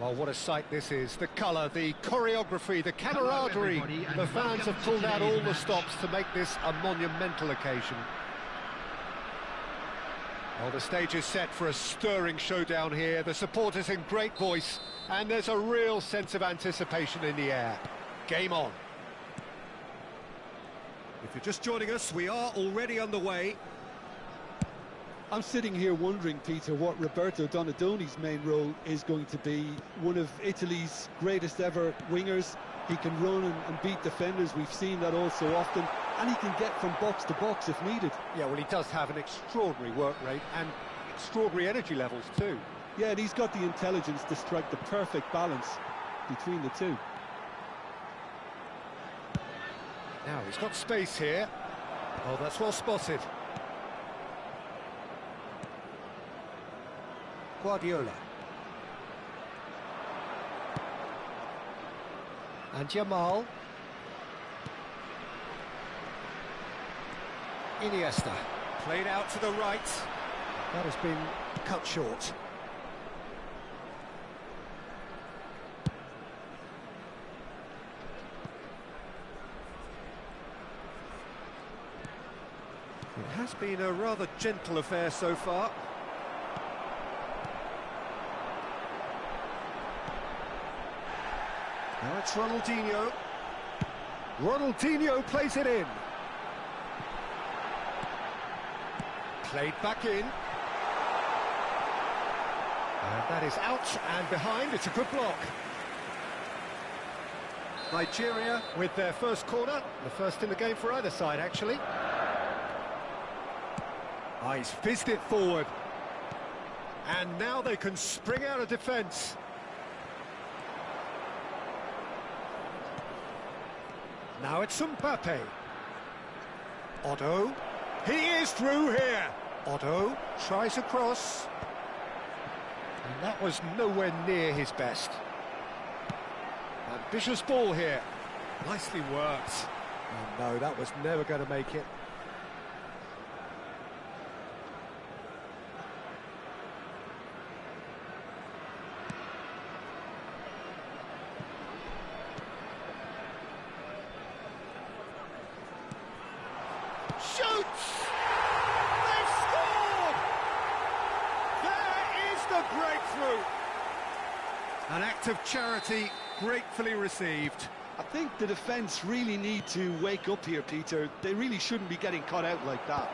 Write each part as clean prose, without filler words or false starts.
Oh, what a sight this is. The colour, the choreography, the camaraderie. The fans have pulled out all the stops to make this a monumental occasion. Well, the stage is set for a stirring showdown here. The supporters in great voice, and there's a real sense of anticipation in the air. Game on. If you're just joining us, we are already underway. I'm sitting here wondering, Peter, what Roberto Donadoni's main role is going to be. One of Italy's greatest ever wingers. He can run and beat defenders. We've seen that all so often. And he can get from box to box if needed. Yeah, well, he does have an extraordinary work rate and extraordinary energy levels too. Yeah, and he's got the intelligence to strike the perfect balance between the two. Now, he's got space here. Oh, that's well spotted. Guardiola. And Jamal. Iniesta. Played out to the right. That has been cut short. It has been a rather gentle affair so far. Now it's Ronaldinho. Ronaldinho plays it in. Played back in. And that is out and behind. It's a good block. Nigeria with their first corner. The first in the game for either side, actually. Oh, he's fizzed it forward. And now they can spring out of defence. Now it's Mbappe. Otto. He is through here. Otto tries a cross. And that was nowhere near his best. Ambitious ball here. Nicely worked. Oh no, that was never going to make it. Shoots! They've scored! There is the breakthrough! An act of charity gratefully received. I think the defence really need to wake up here, Peter. They really shouldn't be getting caught out like that.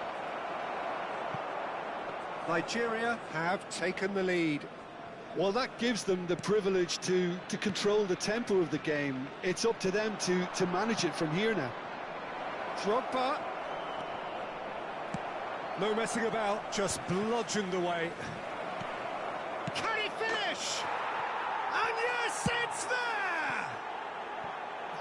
Nigeria have taken the lead. Well, that gives them the privilege to control the tempo of the game. It's up to them to manage it from here now. Drogba. No messing about, just bludgeoned away. Can he finish? And yes, it's there!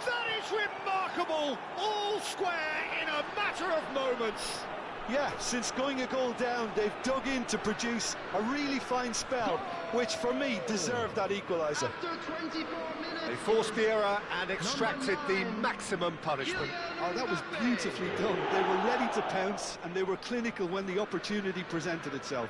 That is remarkable! All square in a matter of moments. Yeah, since going a goal down, they've dug in to produce a really fine spell, which for me deserved that equaliser. They forced the error and extracted the maximum punishment. Oh, that was beautifully done. They were ready to pounce and they were clinical when the opportunity presented itself.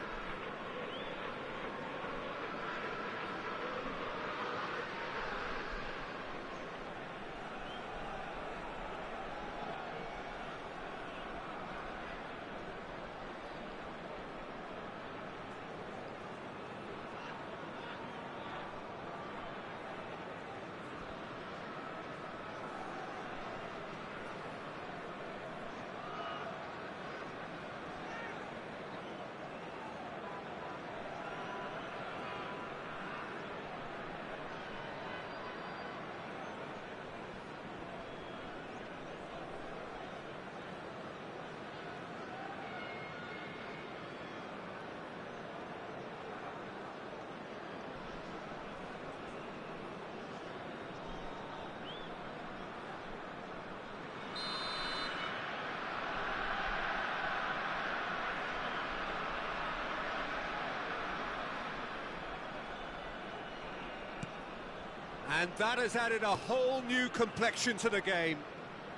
And that has added a whole new complexion to the game.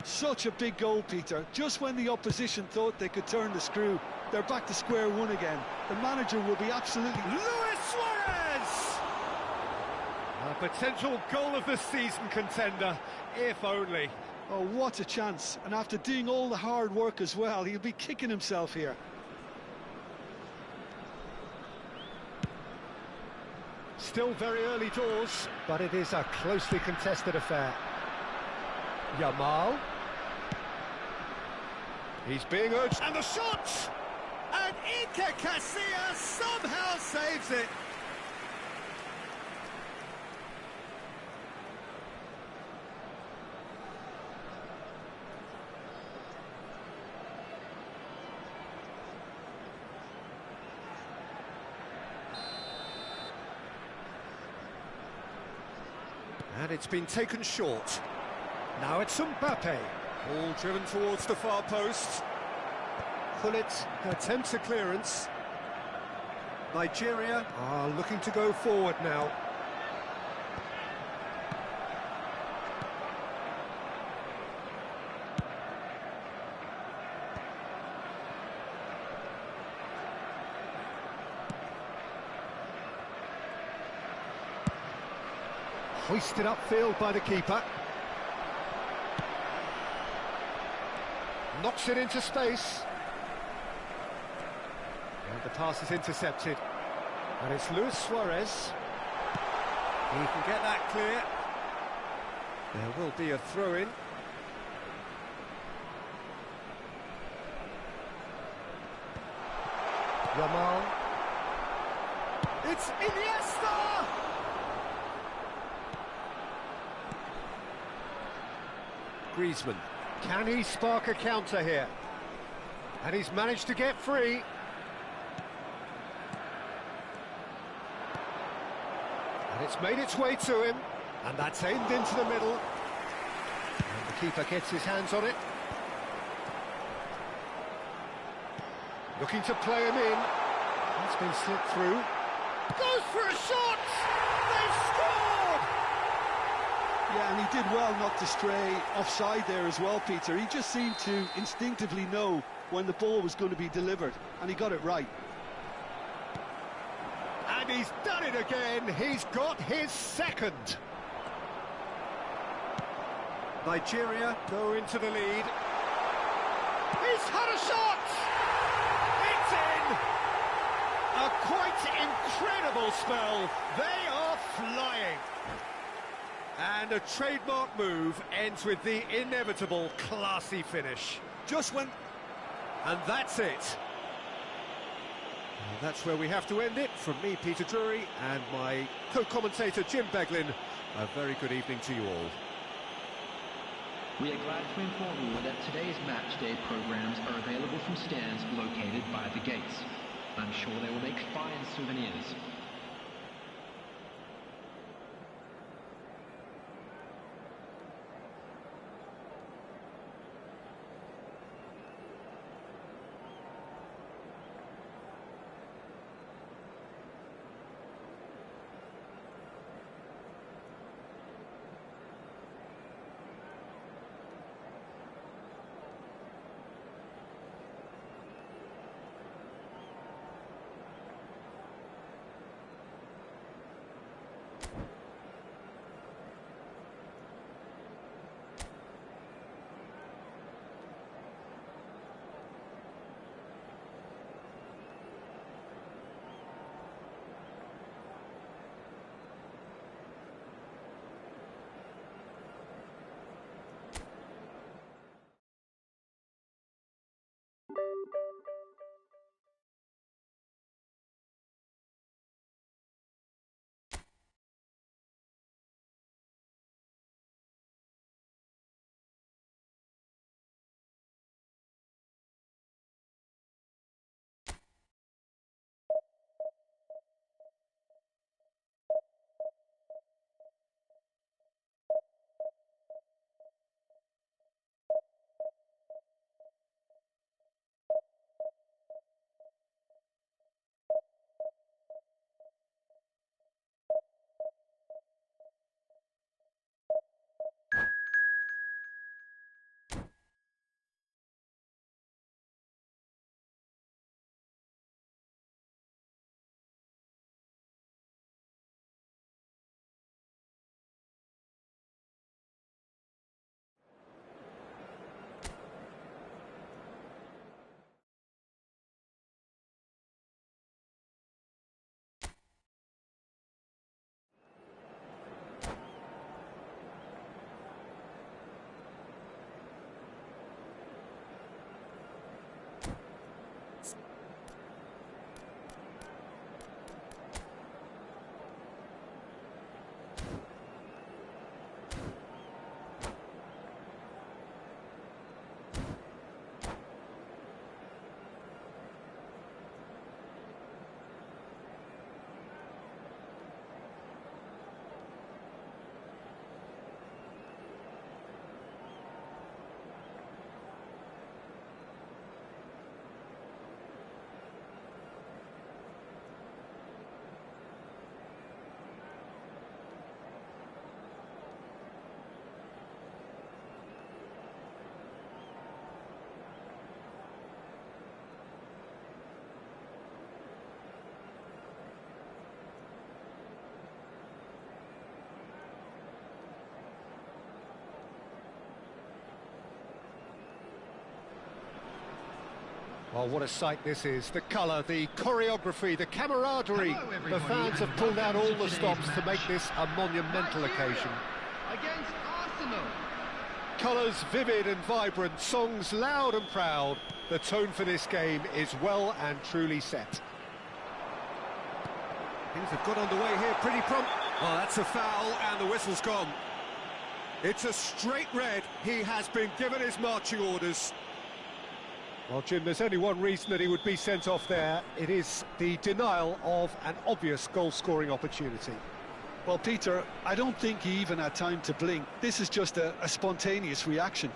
Such a big goal, Peter. Just when the opposition thought they could turn the screw, they're back to square one again. The manager will be absolutely... Luis Suarez! Potential goal of the season contender, if only. Oh, what a chance. And after doing all the hard work as well, he'll be kicking himself here. Still very early doors, but it is a closely contested affair. Yamal. He's being urged. And the shot! And Iker Casillas somehow saves it. And it's been taken short. Now it's Mbappe. All driven towards the far post. Gullit attempts a clearance. Nigeria are looking to go forward now. Hoisted upfield by the keeper. Knocks it into space. And the pass is intercepted. And it's Luis Suarez. He can get that clear. There will be a throw-in. Yamal. It's Iniesta! Griezmann. Can he spark a counter here? And he's managed to get free. And it's made its way to him. And that's aimed into the middle. And the keeper gets his hands on it. Looking to play him in. It's been slipped through. Goes for a shot! They've scored! Yeah, and he did well not to stray offside there as well, Peter. He just seemed to instinctively know when the ball was going to be delivered, and he got it right. And he's done it again. He's got his second. Nigeria go into the lead. He's had a shot! It's in! A quite incredible spell. They are flying. And a trademark move ends with the inevitable classy finish. Just when... And that's it. And that's where we have to end it. From me, Peter Drury, and my co-commentator, Jim Beglin, a very good evening to you all. We are glad to inform you that today's match day programs are available from stands located by the gates. I'm sure they will make fine souvenirs. Oh, what a sight this is. The colour, the choreography, the camaraderie. The fans have pulled out all the stops to make this a monumental occasion. Against Arsenal. Colours vivid and vibrant, songs loud and proud. The tone for this game is well and truly set. Things have got underway here pretty prompt. Oh, that's a foul and the whistle's gone. It's a straight red. He has been given his marching orders. Well, Jim, there's only one reason that he would be sent off there. It is the denial of an obvious goal-scoring opportunity. Well, Peter, I don't think he even had time to blink. This is just a spontaneous reaction.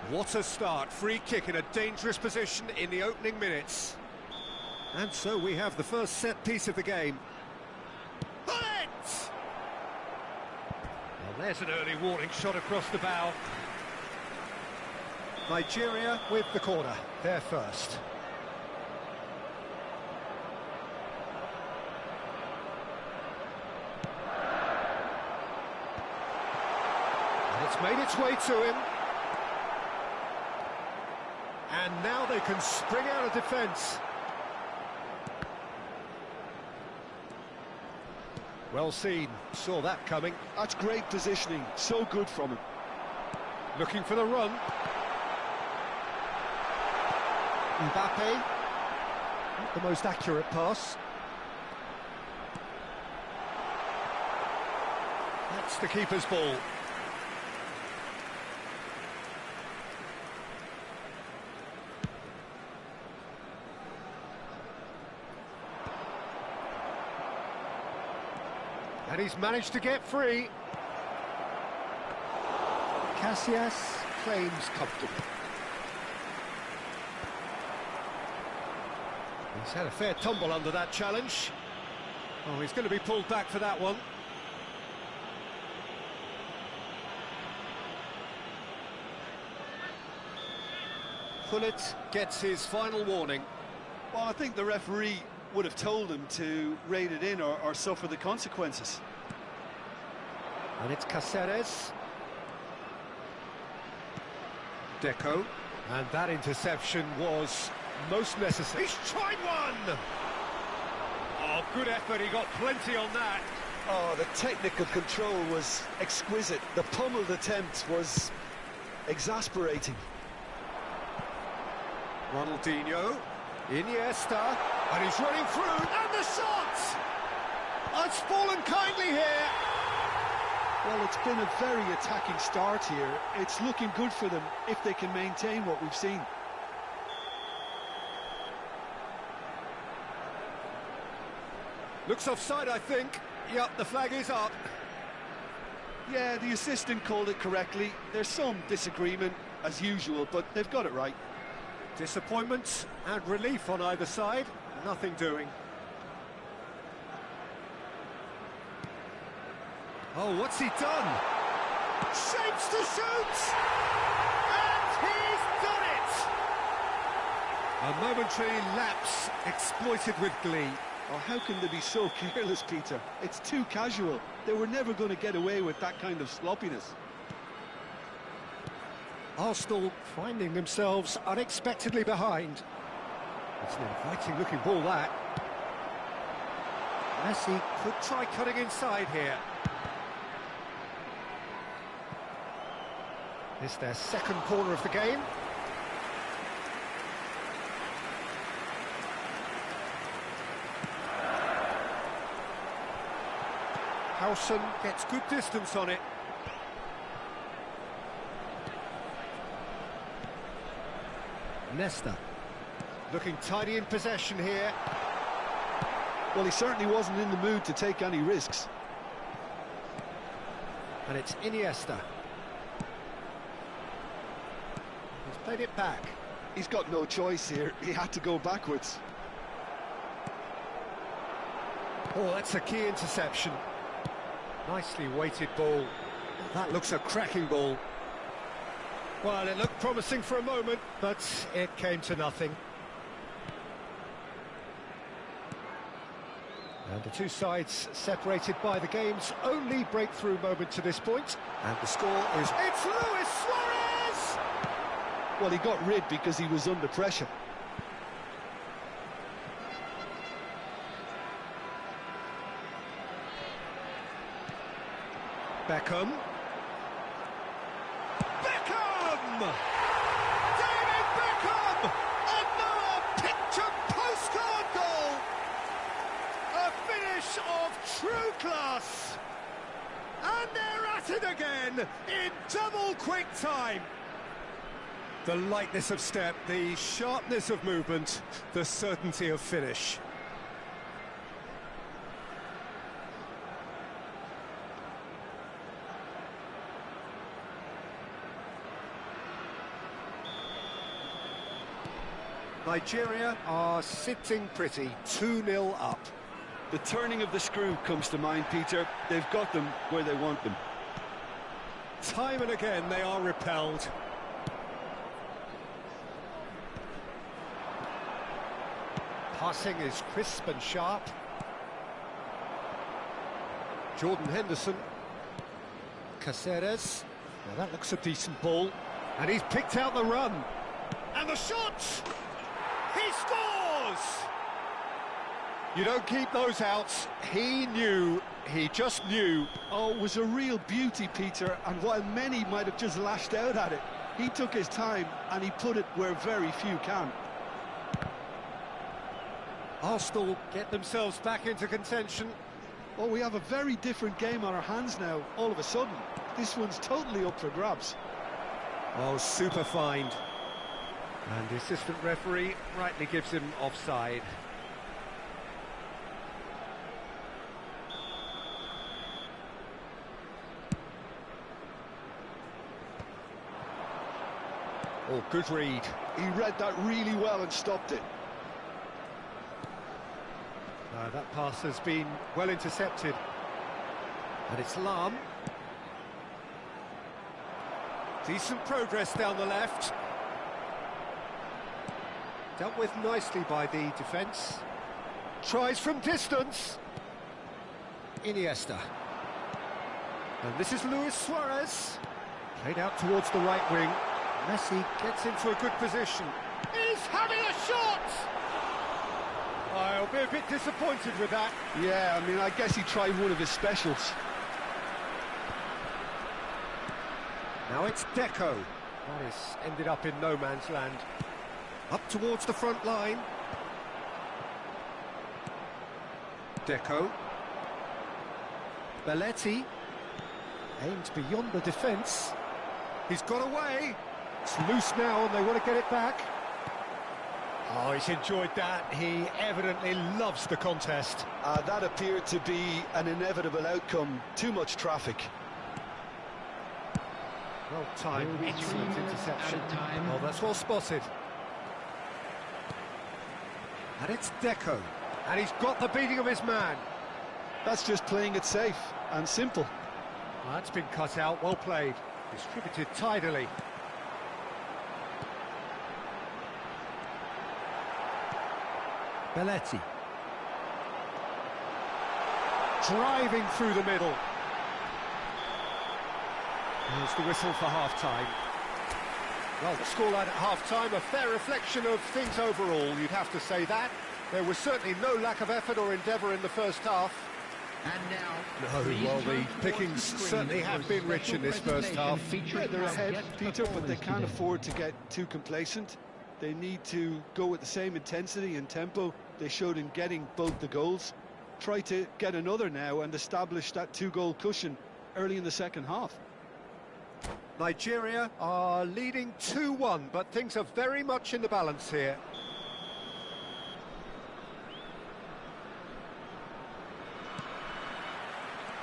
What a start. Free kick in a dangerous position in the opening minutes. And so we have the first set piece of the game. Bullet! Well, there's an early warning shot across the bow. Nigeria with the corner. They're first. And it's made its way to him. And now they can spring out of defence. Well seen, saw that coming. That's great positioning, so good from him. Looking for the run. Mbappe. Not the most accurate pass. That's the keeper's ball. And he's managed to get free. Casillas claims comfortably. He's had a fair tumble under that challenge. Oh, he's going to be pulled back for that one. Pullet gets his final warning. Well, I think the referee would have told him to rate it in or suffer the consequences. And it's Cáceres. Deco. And that interception was most necessary. He's tried one! Oh, good effort, he got plenty on that. Oh, the technical control was exquisite. The pummeled attempt was exasperating. Ronaldinho. Iniesta. And he's running through, and the shot! It's fallen kindly here. Well, it's been a very attacking start here. It's looking good for them if they can maintain what we've seen. Looks offside, I think. Yep, the flag is up. Yeah, the assistant called it correctly. There's some disagreement, as usual, but they've got it right. Disappointment and relief on either side. Nothing doing. Oh, what's he done? Shapes to shoot! And he's done it! A momentary lapse exploited with glee. Oh, how can they be so careless, Peter? It's too casual. They were never going to get away with that kind of sloppiness. Arsenal finding themselves unexpectedly behind. It's an inviting-looking ball, that. Messi could try cutting inside here. It's their second corner of the game. Howson gets good distance on it. Nesta looking tidy in possession here. Well, he certainly wasn't in the mood to take any risks. And it's Iniesta. He's played it back. He's got no choice here. He had to go backwards. Oh, that's a key interception. Nicely weighted ball. That looks a cracking ball. Well, it looked promising for a moment, but it came to nothing. And the two sides separated by the game's only breakthrough moment to this point. And the score is... It's Luis Suarez! Well, he got rid because he was under pressure. Beckham. David Beckham! Another picture postcard goal! A finish of true class! And they're at it again in double quick time. The lightness of step, the sharpness of movement, the certainty of finish. Nigeria are sitting pretty, 2-0 up. The turning of the screw comes to mind, Peter. They've got them where they want them. Time and again they are repelled. Passing is crisp and sharp. Jordan Henderson. Caceres. Now that looks a decent ball. And he's picked out the run. And the shot! He scores! You don't keep those outs. He knew, he just knew. Oh, it was a real beauty, Peter, and while many might have just lashed out at it, he took his time and he put it where very few can. Arsenal get themselves back into contention. Oh, we have a very different game on our hands now, all of a sudden. This one's totally up for grabs. Oh, super find. And the assistant referee rightly gives him offside. Oh, good read. He read that really well and stopped it. That pass has been well intercepted. And it's Lam. Decent progress down the left. Dealt with nicely by the defence. Tries from distance. Iniesta. And this is Luis Suarez. Played out towards the right wing. Messi gets into a good position. He's having a shot! I'll be a bit disappointed with that. Yeah, I mean, I guess he tried one of his specials. Now it's Deco. That has ended up in no man's land. Up towards the front line. Deco. Belletti. Aimed beyond the defence. He's got away. It's loose now and they want to get it back. Oh, he's enjoyed that. He evidently loves the contest. That appeared to be an inevitable outcome. Too much traffic. Well timed, excellent interception. Oh, that's well spotted. And it's Deco. And he's got the beating of his man. That's just playing it safe and simple. That's been cut out, well played. Distributed tidily. Belletti. Driving through the middle. There's the whistle for half-time. Well, the scoreline at half-time, a fair reflection of things overall, you'd have to say that. There was certainly no lack of effort or endeavour in the first half. And now, Well, the pickings certainly have been rich in this first half. Yeah, they're ahead, Peter, but they can't afford to get too complacent. They need to go with the same intensity and tempo they showed in getting both the goals. Try to get another now and establish that two-goal cushion early in the second half. Nigeria are leading 2-1, but things are very much in the balance here.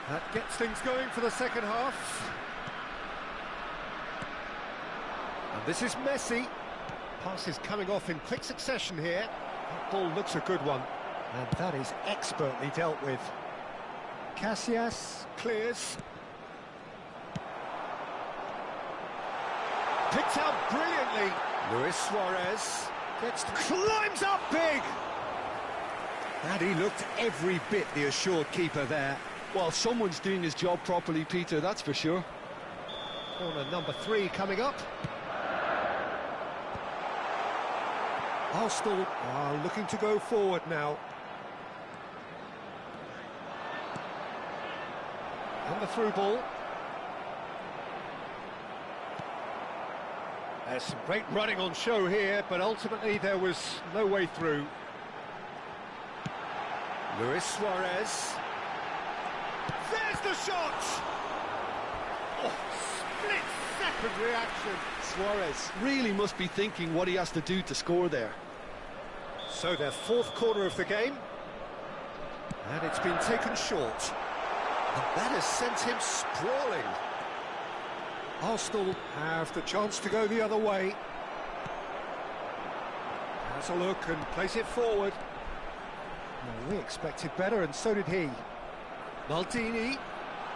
That gets things going for the second half. And this is Messi. Pass is coming off in quick succession here. That ball looks a good one. And that is expertly dealt with. Casillas clears. picked out brilliantly. Luis Suarez climbs up big. And he looked every bit the assured keeper there. Well, someone's doing his job properly, Peter, that's for sure. Corner number 3 coming up. Arsenal are looking to go forward now. And the through ball. There's some great running on show here, but ultimately there was no way through. Luis Suarez. There's the shot! Oh, split-second reaction. Suarez really must be thinking what he has to do to score there. So their 4th corner of the game. And it's been taken short. And that has sent him sprawling. Arsenal have the chance to go the other way. Has a look and plays it forward. Well, we expected better, and so did he. Maldini,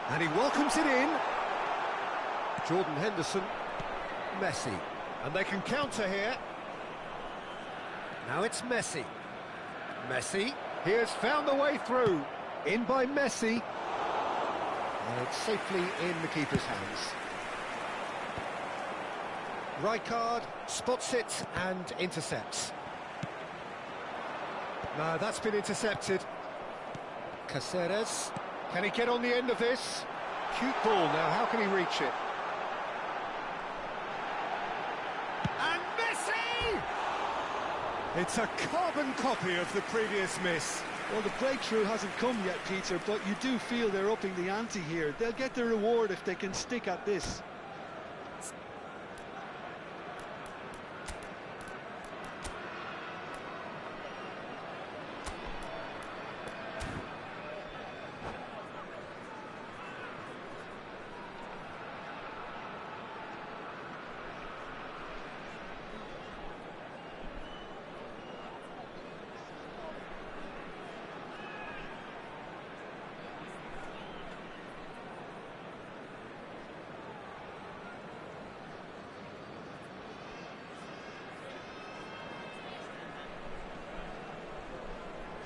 and he welcomes it in. Jordan Henderson, Messi, and they can counter here. Now it's Messi. Messi, he has found the way through. In by Messi. And it's safely in the keeper's hands. Rijkaard spots it and intercepts. No, that's been intercepted. Caceres, can he get on the end of this? Cute ball now, how can he reach it? And Messi! It's a carbon copy of the previous miss. Well, the breakthrough hasn't come yet, Peter, but you do feel they're upping the ante here. They'll get the reward if they can stick at this.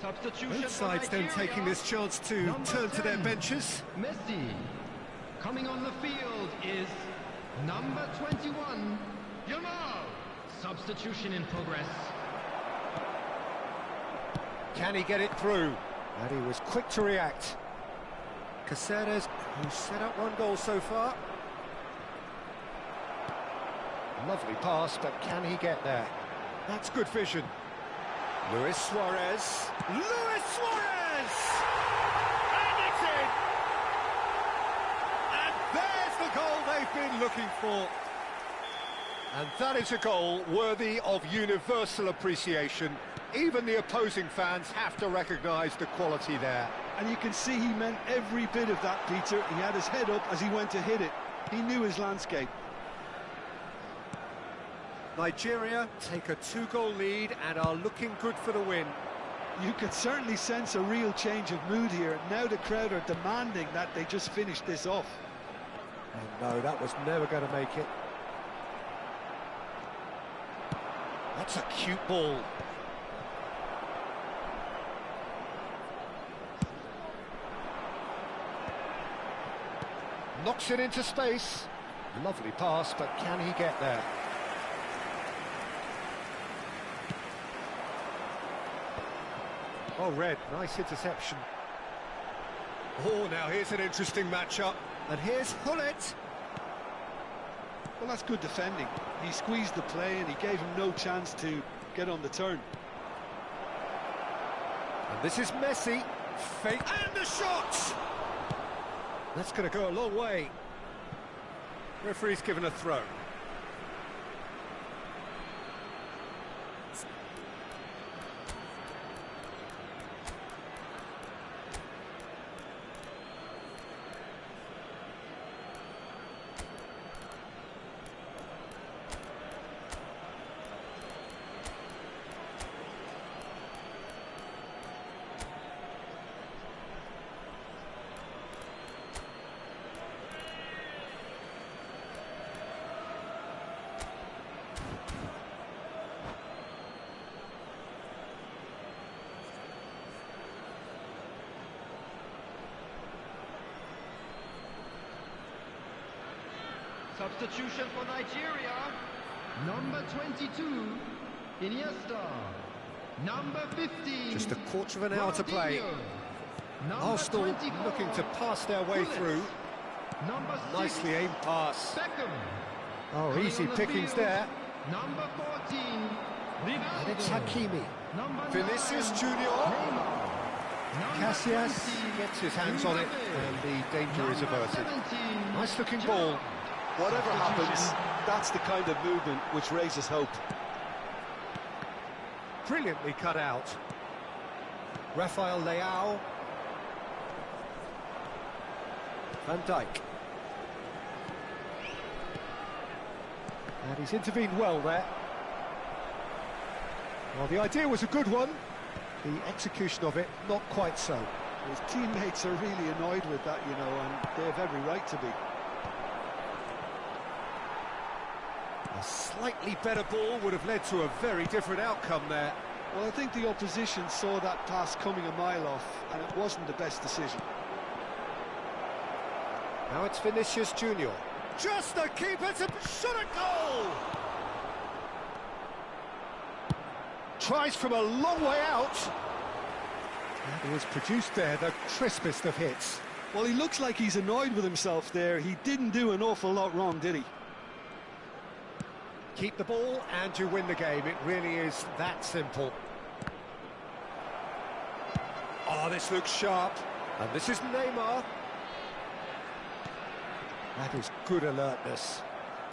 Substitution. Both sides then taking this chance to turn to their benches. Messi. Coming on the field is number 21, Yamal. Substitution in progress. Can he get it through? And he was quick to react. Caceres, who's set up 1 goal so far. Lovely pass, but can he get there? That's good vision. Luis Suarez. Luis Suarez! And it's in! And there's the goal they've been looking for. And that is a goal worthy of universal appreciation. Even the opposing fans have to recognise the quality there. And you can see he meant every bit of that, Peter. He had his head up as he went to hit it. He knew his landscape. Nigeria take a 2-goal lead and are looking good for the win. You could certainly sense a real change of mood here. Now the crowd are demanding that they just finish this off. Oh no, that was never going to make it. That's a cute ball. Knocks it into space. Lovely pass, but can he get there? Oh, Red, nice interception. Oh, now here's an interesting matchup. And here's Hullet. Well, that's good defending. He squeezed the play and he gave him no chance to get on the turn. And this is Messi. Fake and the shot! That's going to go a long way. Referee's given a throw. Substitution for Nigeria. Number 22, Iniesta. Number 15. Just a quarter of an hour to play. Number Arsenal 24, looking to pass their way Gullit. through. Number 6, Nicely aimed pass. Beckham. Oh, Coming easy on the pickings field, there. Number 14, Ronaldo. And it's Hakimi. Number Vinicius 9, Junior. Neymar. Number Casillas 20, gets his hands on it, Mbappe. and the danger is Number averted. 17, Nice looking Gerrard. ball. Whatever happens, that's the kind of movement which raises hope. Brilliantly cut out. Rafael Leao. Van Dijk. And he's intervened well there. Well, the idea was a good one. The execution of it, not quite so. His teammates are really annoyed with that, you know, and they have every right to be. A slightly better ball would have led to a very different outcome there. Well, I think the opposition saw that pass coming a mile off, and it wasn't the best decision. Now it's Vinicius Junior. Just the keeper to shot a goal! Tries from a long way out. And he has produced there the crispest of hits. Well, he looks like he's annoyed with himself there. He didn't do an awful lot wrong, did he? Keep the ball and you win the game. It really is that simple. Oh, this looks sharp. And this is Neymar. That is good alertness.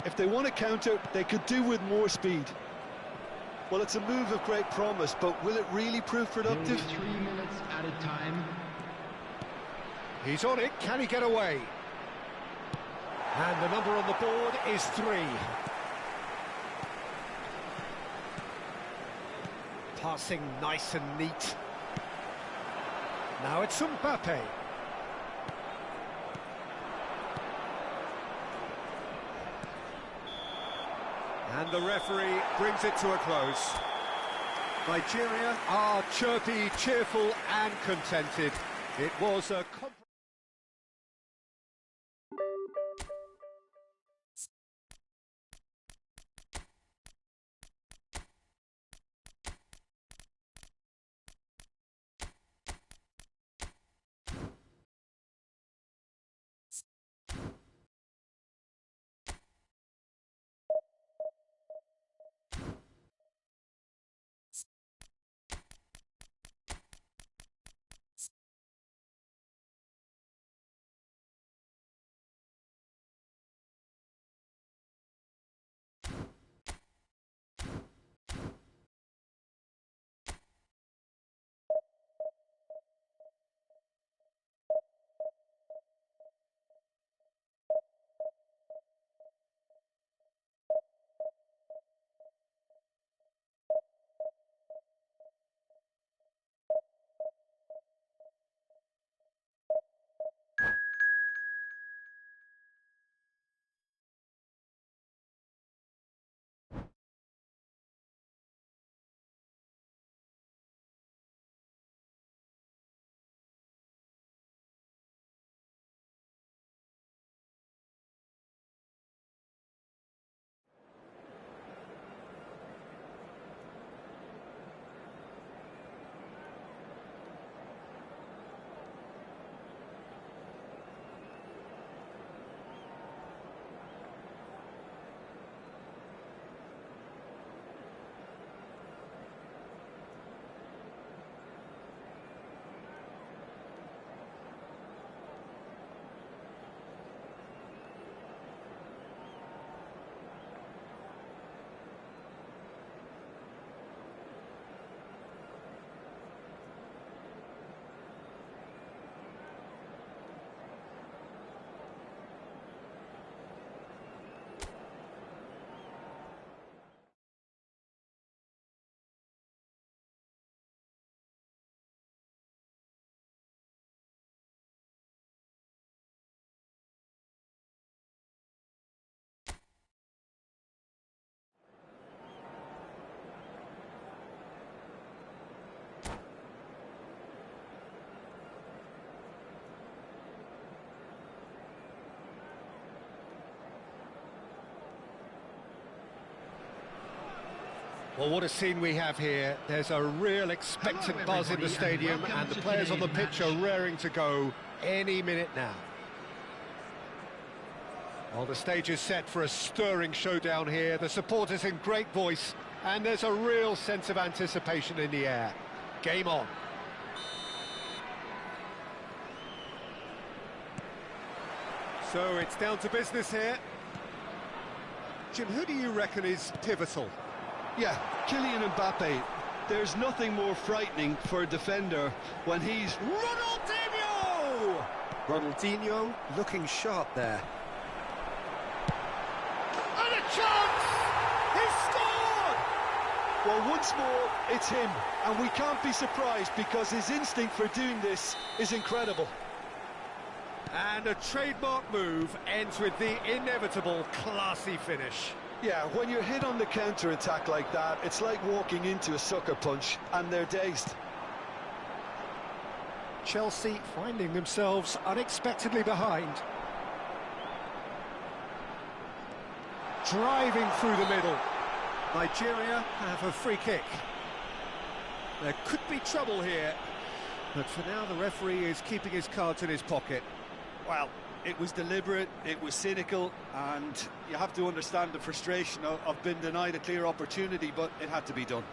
If they want to counter, they could do with more speed. Well, it's a move of great promise, but will it really prove productive? 3 minutes added time. He's on it. Can he get away? And the number on the board is 3. Passing nice and neat. Now it's Mbappe. And the referee brings it to a close. Nigeria are chirpy, cheerful and contented. It was a Well, what a scene we have here. There's a real expectant Hello, buzz in the everybody, stadium, and and the welcome to players on the today's pitch match. are raring to go any minute now. Well, the stage is set for a stirring showdown here. The supporters in great voice, and there's a real sense of anticipation in the air. Game on. So it's down to business here. Jim, who do you reckon is pivotal? Yeah, Kylian Mbappe. There's nothing more frightening for a defender when he's... Ronaldinho! Ronaldinho looking sharp there. And a chance! He scored! Well, once more, it's him. And we can't be surprised because his instinct for doing this is incredible. And a trademark move ends with the inevitable classy finish. Yeah, when you're hit on the counter-attack like that, it's like walking into a sucker punch, and they're dazed. Chelsea finding themselves unexpectedly behind. Driving through the middle. Nigeria have a free kick. There could be trouble here, but for now the referee is keeping his cards in his pocket. Well, it was deliberate, it was cynical, and you have to understand the frustration of being denied a clear opportunity, but it had to be done.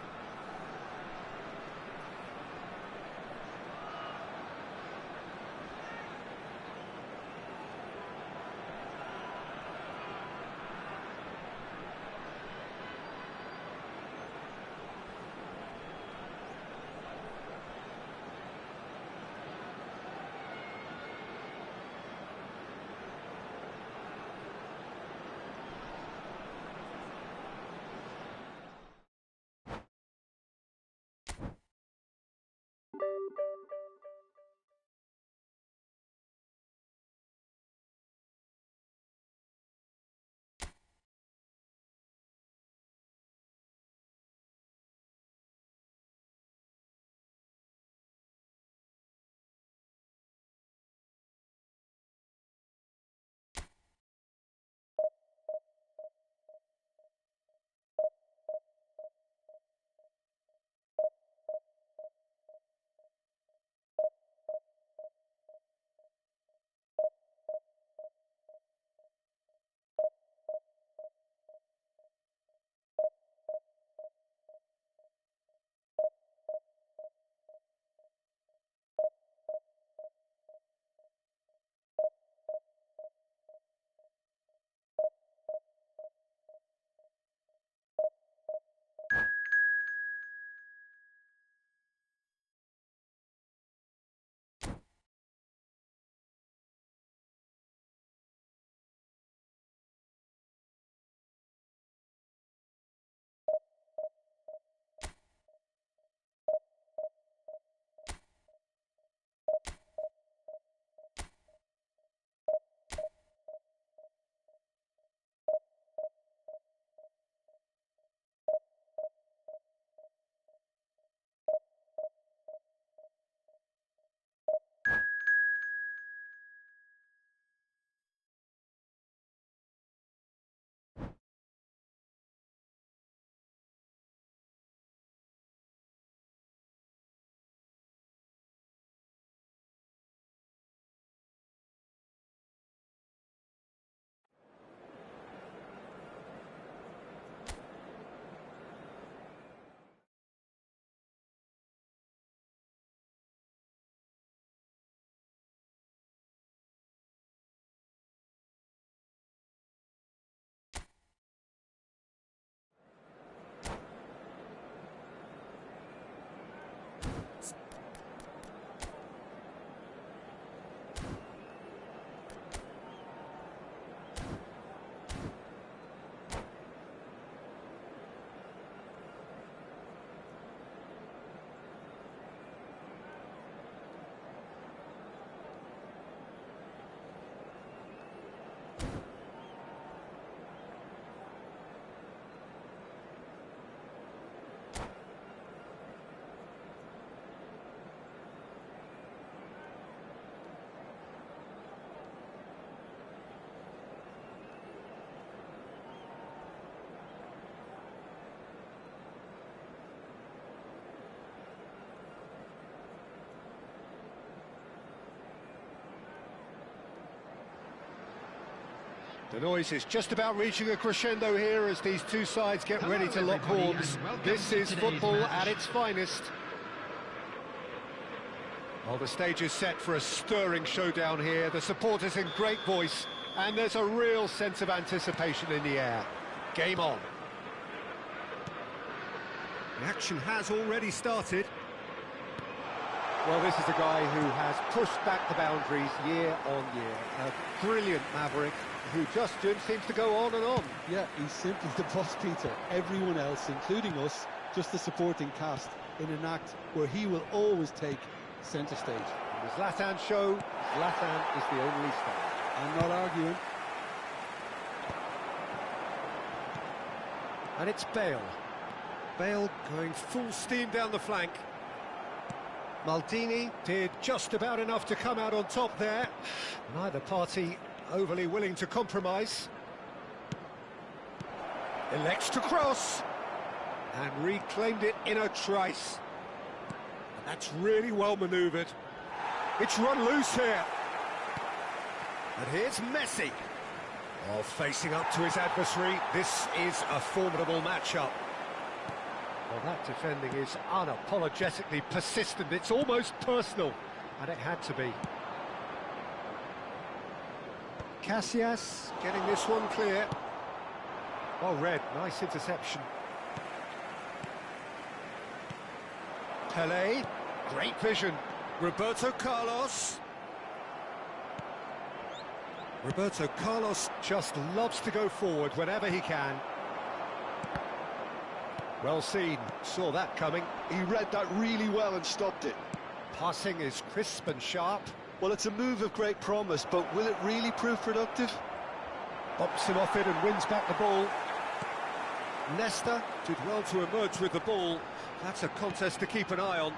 The noise is just about reaching a crescendo here as these two sides get ready to lock horns. This is football at its finest. Well, the stage is set for a stirring showdown here. The supporters in great voice, and there's a real sense of anticipation in the air. Game on. The action has already started. Well, this is a guy who has pushed back the boundaries year on year. A brilliant maverick who just seems to go on and on. Yeah, he's simply the boss, Peter. Everyone else, including us, just a supporting cast in an act where he will always take centre stage. In the Zlatan show, Zlatan is the only star. I'm not arguing. And it's Bale. Bale going full steam down the flank. Maldini did just about enough to come out on top there. Neither party overly willing to compromise. Elects to cross. And reclaimed it in a trice. And that's really well manoeuvred. It's run loose here. And here's Messi. Oh, facing up to his adversary. This is a formidable matchup. Well, that defending is unapologetically persistent. It's almost personal, and it had to be. Casillas getting this one clear. Well read, nice interception. Pelé, great vision. Roberto Carlos. Roberto Carlos just loves to go forward whenever he can. Well seen, saw that coming. He read that really well and stopped it. Passing is crisp and sharp. Well, it's a move of great promise, but will it really prove productive? Bumps him off it and wins back the ball. Nesta did well to emerge with the ball. That's a contest to keep an eye on.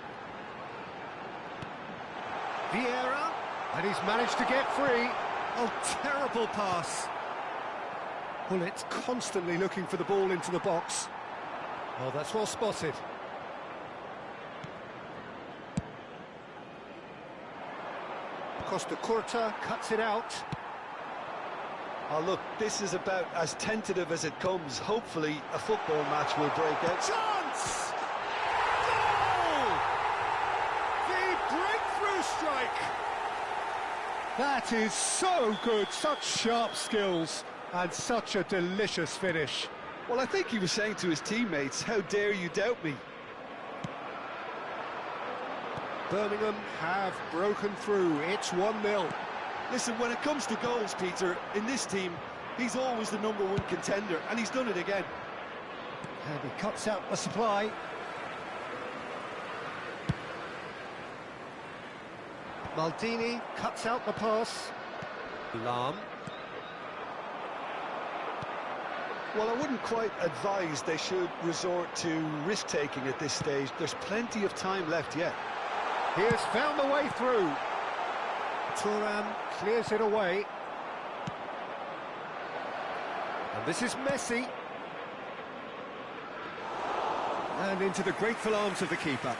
Vieira, and he's managed to get free. Oh, terrible pass. Well, it's constantly looking for the ball into the box. Oh, that's well spotted. Costa Curta cuts it out. Oh, look, this is about as tentative as it comes. Hopefully, a football match will break out. Chance! Goal! The breakthrough strike! That is so good, such sharp skills, and such a delicious finish. Well, I think he was saying to his teammates, how dare you doubt me? Birmingham have broken through. It's 1-0. Listen, when it comes to goals, Peter, in this team, he's always the #1 contender, and he's done it again. And he cuts out the supply. Maldini cuts out the pass. Lahm. Well, I wouldn't quite advise they should resort to risk-taking at this stage. There's plenty of time left yet. He has found the way through. Thuram clears it away. And this is Messi. And into the grateful arms of the keeper.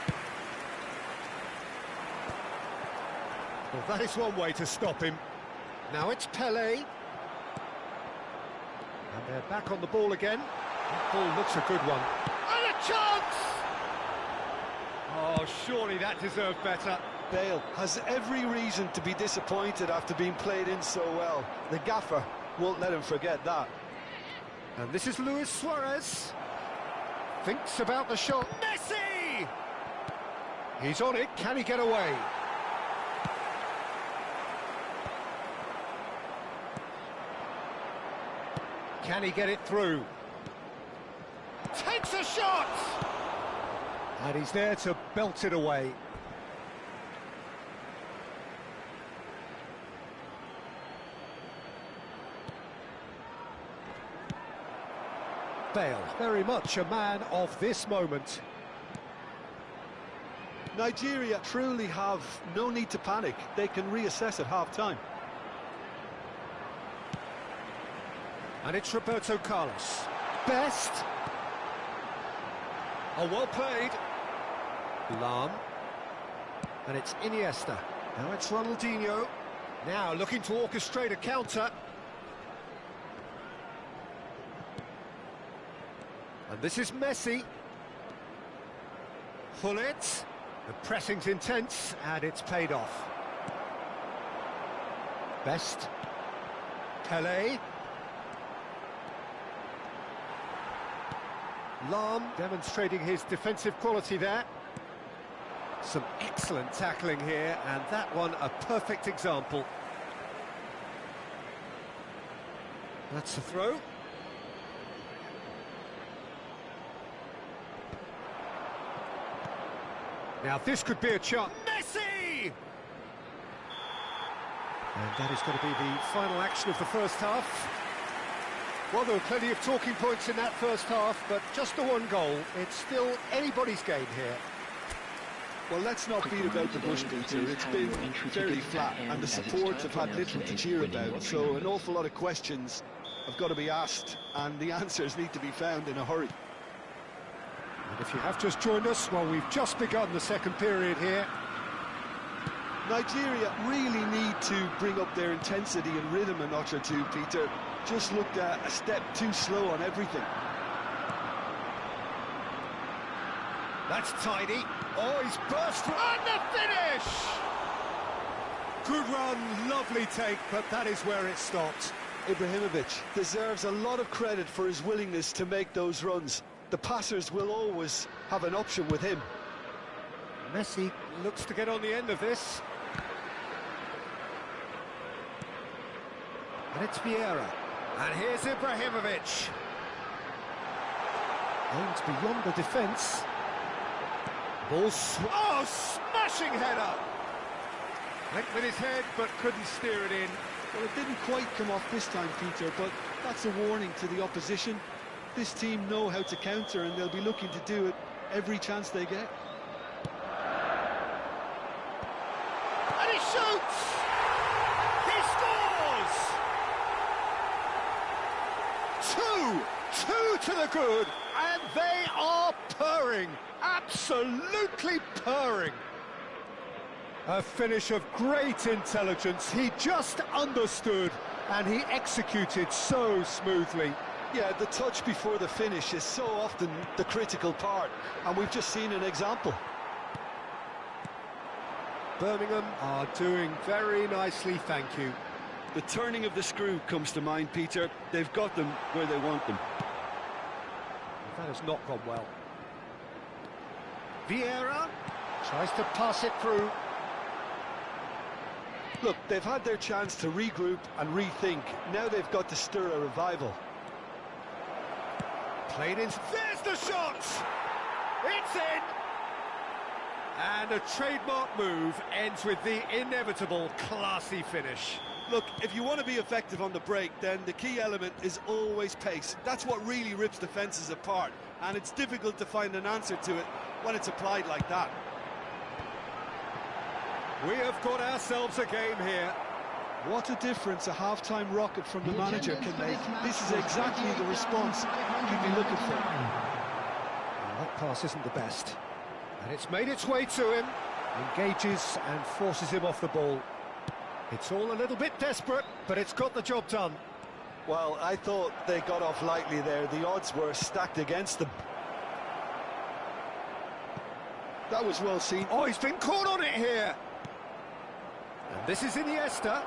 Well, that is one way to stop him. Now it's Pelé. And they're back on the ball again. That ball looks a good one. And a chance! Oh, surely that deserved better. Bale has every reason to be disappointed after being played in so well. The gaffer won't let him forget that. And this is Luis Suarez. Thinks about the shot. Messi! He's on it. Can he get away? Can he get it through? Takes a shot! And he's there to belt it away. Bale, very much a man of this moment. Nigeria truly have no need to panic. They can reassess at half-time. And it's Roberto Carlos. Best. Oh, well played. Lahm. And it's Iniesta. Now it's Ronaldinho. Now looking to orchestrate a counter. And this is Messi. Pull it. The pressing's intense, and it's paid off. Best. Pele. Lam demonstrating his defensive quality there. Some excellent tackling here, and that one a perfect example. That's a throw. Now this could be a chance. Messi! And that is going to be the final action of the first half. Well, there were plenty of talking points in that first half, but just the one goal. It's still anybody's game here. Well, let's not beat about the bush, Peter. It's been fairly flat, and the supports have had little to cheer about, so an awful lot of questions have got to be asked, and the answers need to be found in a hurry. And if you have just joined us, well, we've just begun the second period here. Nigeria really need to bring up their intensity and rhythm a notch or two, Peter. Just looked a step too slow on everything. That's tidy. Oh, he's burst through. And the finish! Good run, lovely take, but that is where it stopped. Ibrahimovic deserves a lot of credit for his willingness to make those runs. The passers will always have an option with him. Messi looks to get on the end of this. And it's Vieira. And here's Ibrahimovic. Aims beyond the defence. Ball smashing header! Went with his head, but couldn't steer it in. Well, it didn't quite come off this time, Peter, but that's a warning to the opposition. This team know how to counter, and they'll be looking to do it every chance they get. And he shoots! He scores! Two to the good, and they are purring, absolutely purring. A finish of great intelligence. He just understood, and he executed so smoothly. Yeah, the touch before the finish is so often the critical part, and we've just seen an example. Birmingham are doing very nicely, thank you. The turning of the screw comes to mind, Peter. They've got them where they want them. That has not gone well. Vieira tries to pass it through. Look, they've had their chance to regroup and rethink. Now they've got to stir a revival. Played in. There's the shot! It's in! And a trademark move ends with the inevitable classy finish. Look, if you want to be effective on the break, then the key element is always pace. That's what really rips defences apart, and it's difficult to find an answer to it when it's applied like that. We have got ourselves a game here. What a difference a half-time rocket from the manager can make. This is exactly the response you'd be looking for. Well, that pass isn't the best. And it's made its way to him. Engages and forces him off the ball. It's all a little bit desperate, but it's got the job done. Well, I thought they got off lightly there. The odds were stacked against them. That was well seen. Oh, he's been caught on it here. And this is Iniesta.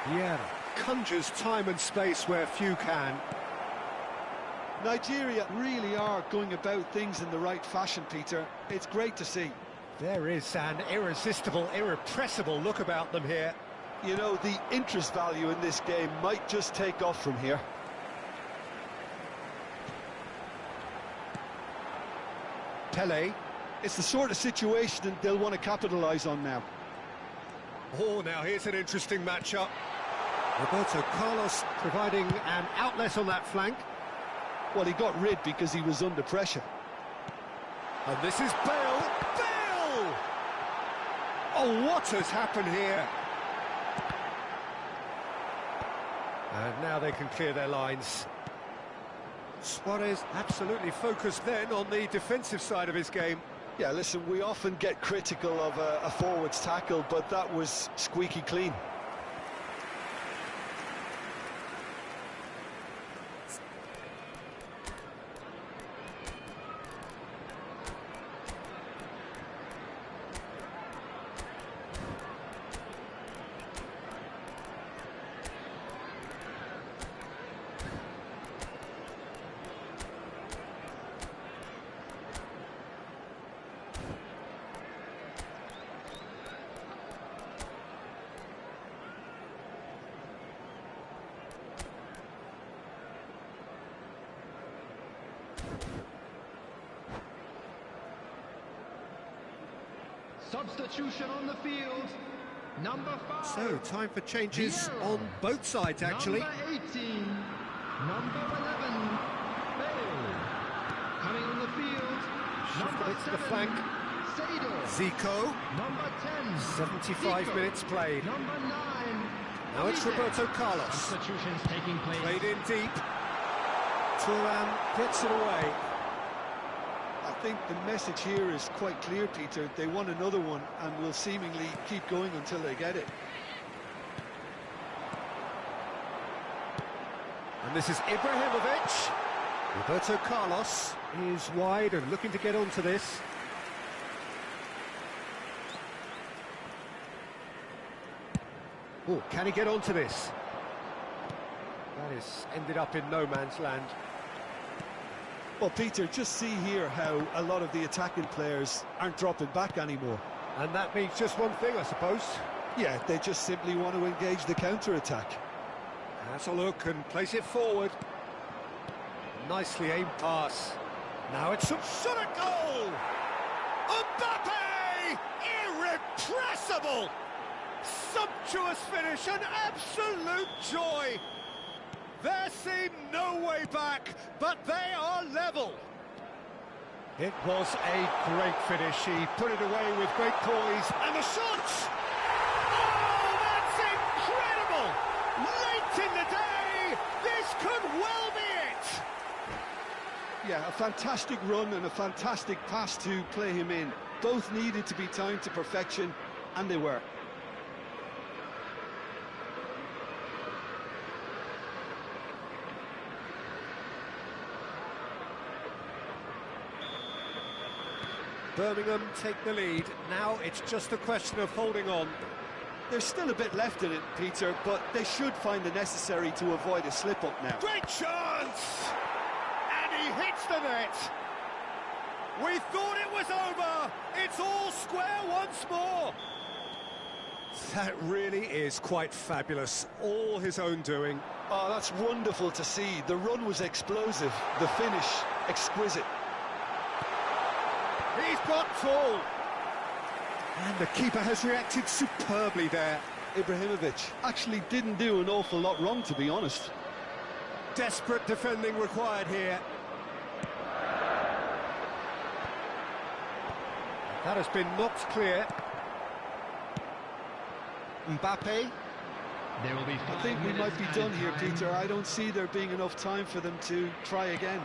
Vieira conjures time and space where few can. Nigeria really are going about things in the right fashion, Peter. It's great to see. There is an irresistible, irrepressible look about them here. You know, the interest value in this game might just take off from here. Pele. It's the sort of situation that they'll want to capitalise on now. Oh, now here's an interesting matchup. Roberto Carlos providing an outlet on that flank. Well, he got rid because he was under pressure. And this is Bale. Bale! Oh, what has happened here? And now they can clear their lines. Suarez absolutely focused then on the defensive side of his game. Yeah, listen, we often get critical of a forward's tackle, but that was squeaky clean. Substitution on the field. Number 5. So, time for changes Vieira. on both sides, actually. Number 18. Number 11. Bale. Coming on the field. Shifted Number it to 7. the flank. Sado. Zico, Number 10. 75 Zico. minutes played. Number 9. Now it's Olise. Roberto Carlos. Substitutions taking place. Played in deep. Thuram gets it away. I think the message here is quite clear, Peter. They want another one and will seemingly keep going until they get it. And this is Ibrahimovic. Roberto Carlos is wide and looking to get onto this. Oh, can he get onto this? That is ended up in no man's land. Well, Peter, just see here how a lot of the attacking players aren't dropping back anymore. And that means just one thing, I suppose. Yeah, they just simply want to engage the counter-attack. Has a look and plays it forward. Nicely aimed pass. Now it's some shot at goal! Mbappe! Irrepressible! Sumptuous finish, an absolute joy! There seemed no way back, but they are level. It was a great finish. He put it away with great poise. And the shot! Oh, that's incredible! Late in the day, this could well be it! Yeah, a fantastic run and a fantastic pass to play him in. Both needed to be timed to perfection, and they were. Birmingham take the lead. Now it's just a question of holding on. There's still a bit left in it, Peter, but they should find the necessary to avoid a slip-up now. Great chance! And he hits the net. We thought it was over. It's all square once more. That really is quite fabulous. All his own doing. Oh, that's wonderful to see. The run was explosive, the finish exquisite. He's blocked full. And the keeper has reacted superbly there. Ibrahimovic actually didn't do an awful lot wrong, to be honest. Desperate defending required here. That has been knocked clear. Mbappe. There will be I 5 think we minutes might be added done here, time. Peter. I don't see there being enough time for them to try again.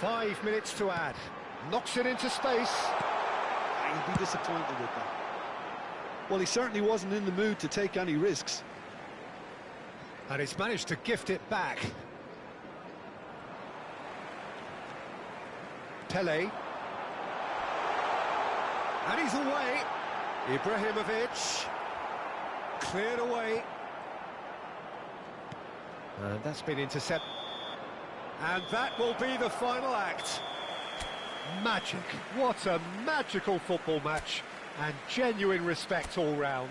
Five minutes to add. Knocks it into space. He'd be disappointed with that. Well, he certainly wasn't in the mood to take any risks. And he's managed to gift it back. Pele. And he's away. Ibrahimovic. Cleared away. And that's been intercepted. And that will be the final act. Magic. What a magical football match. And genuine respect all round.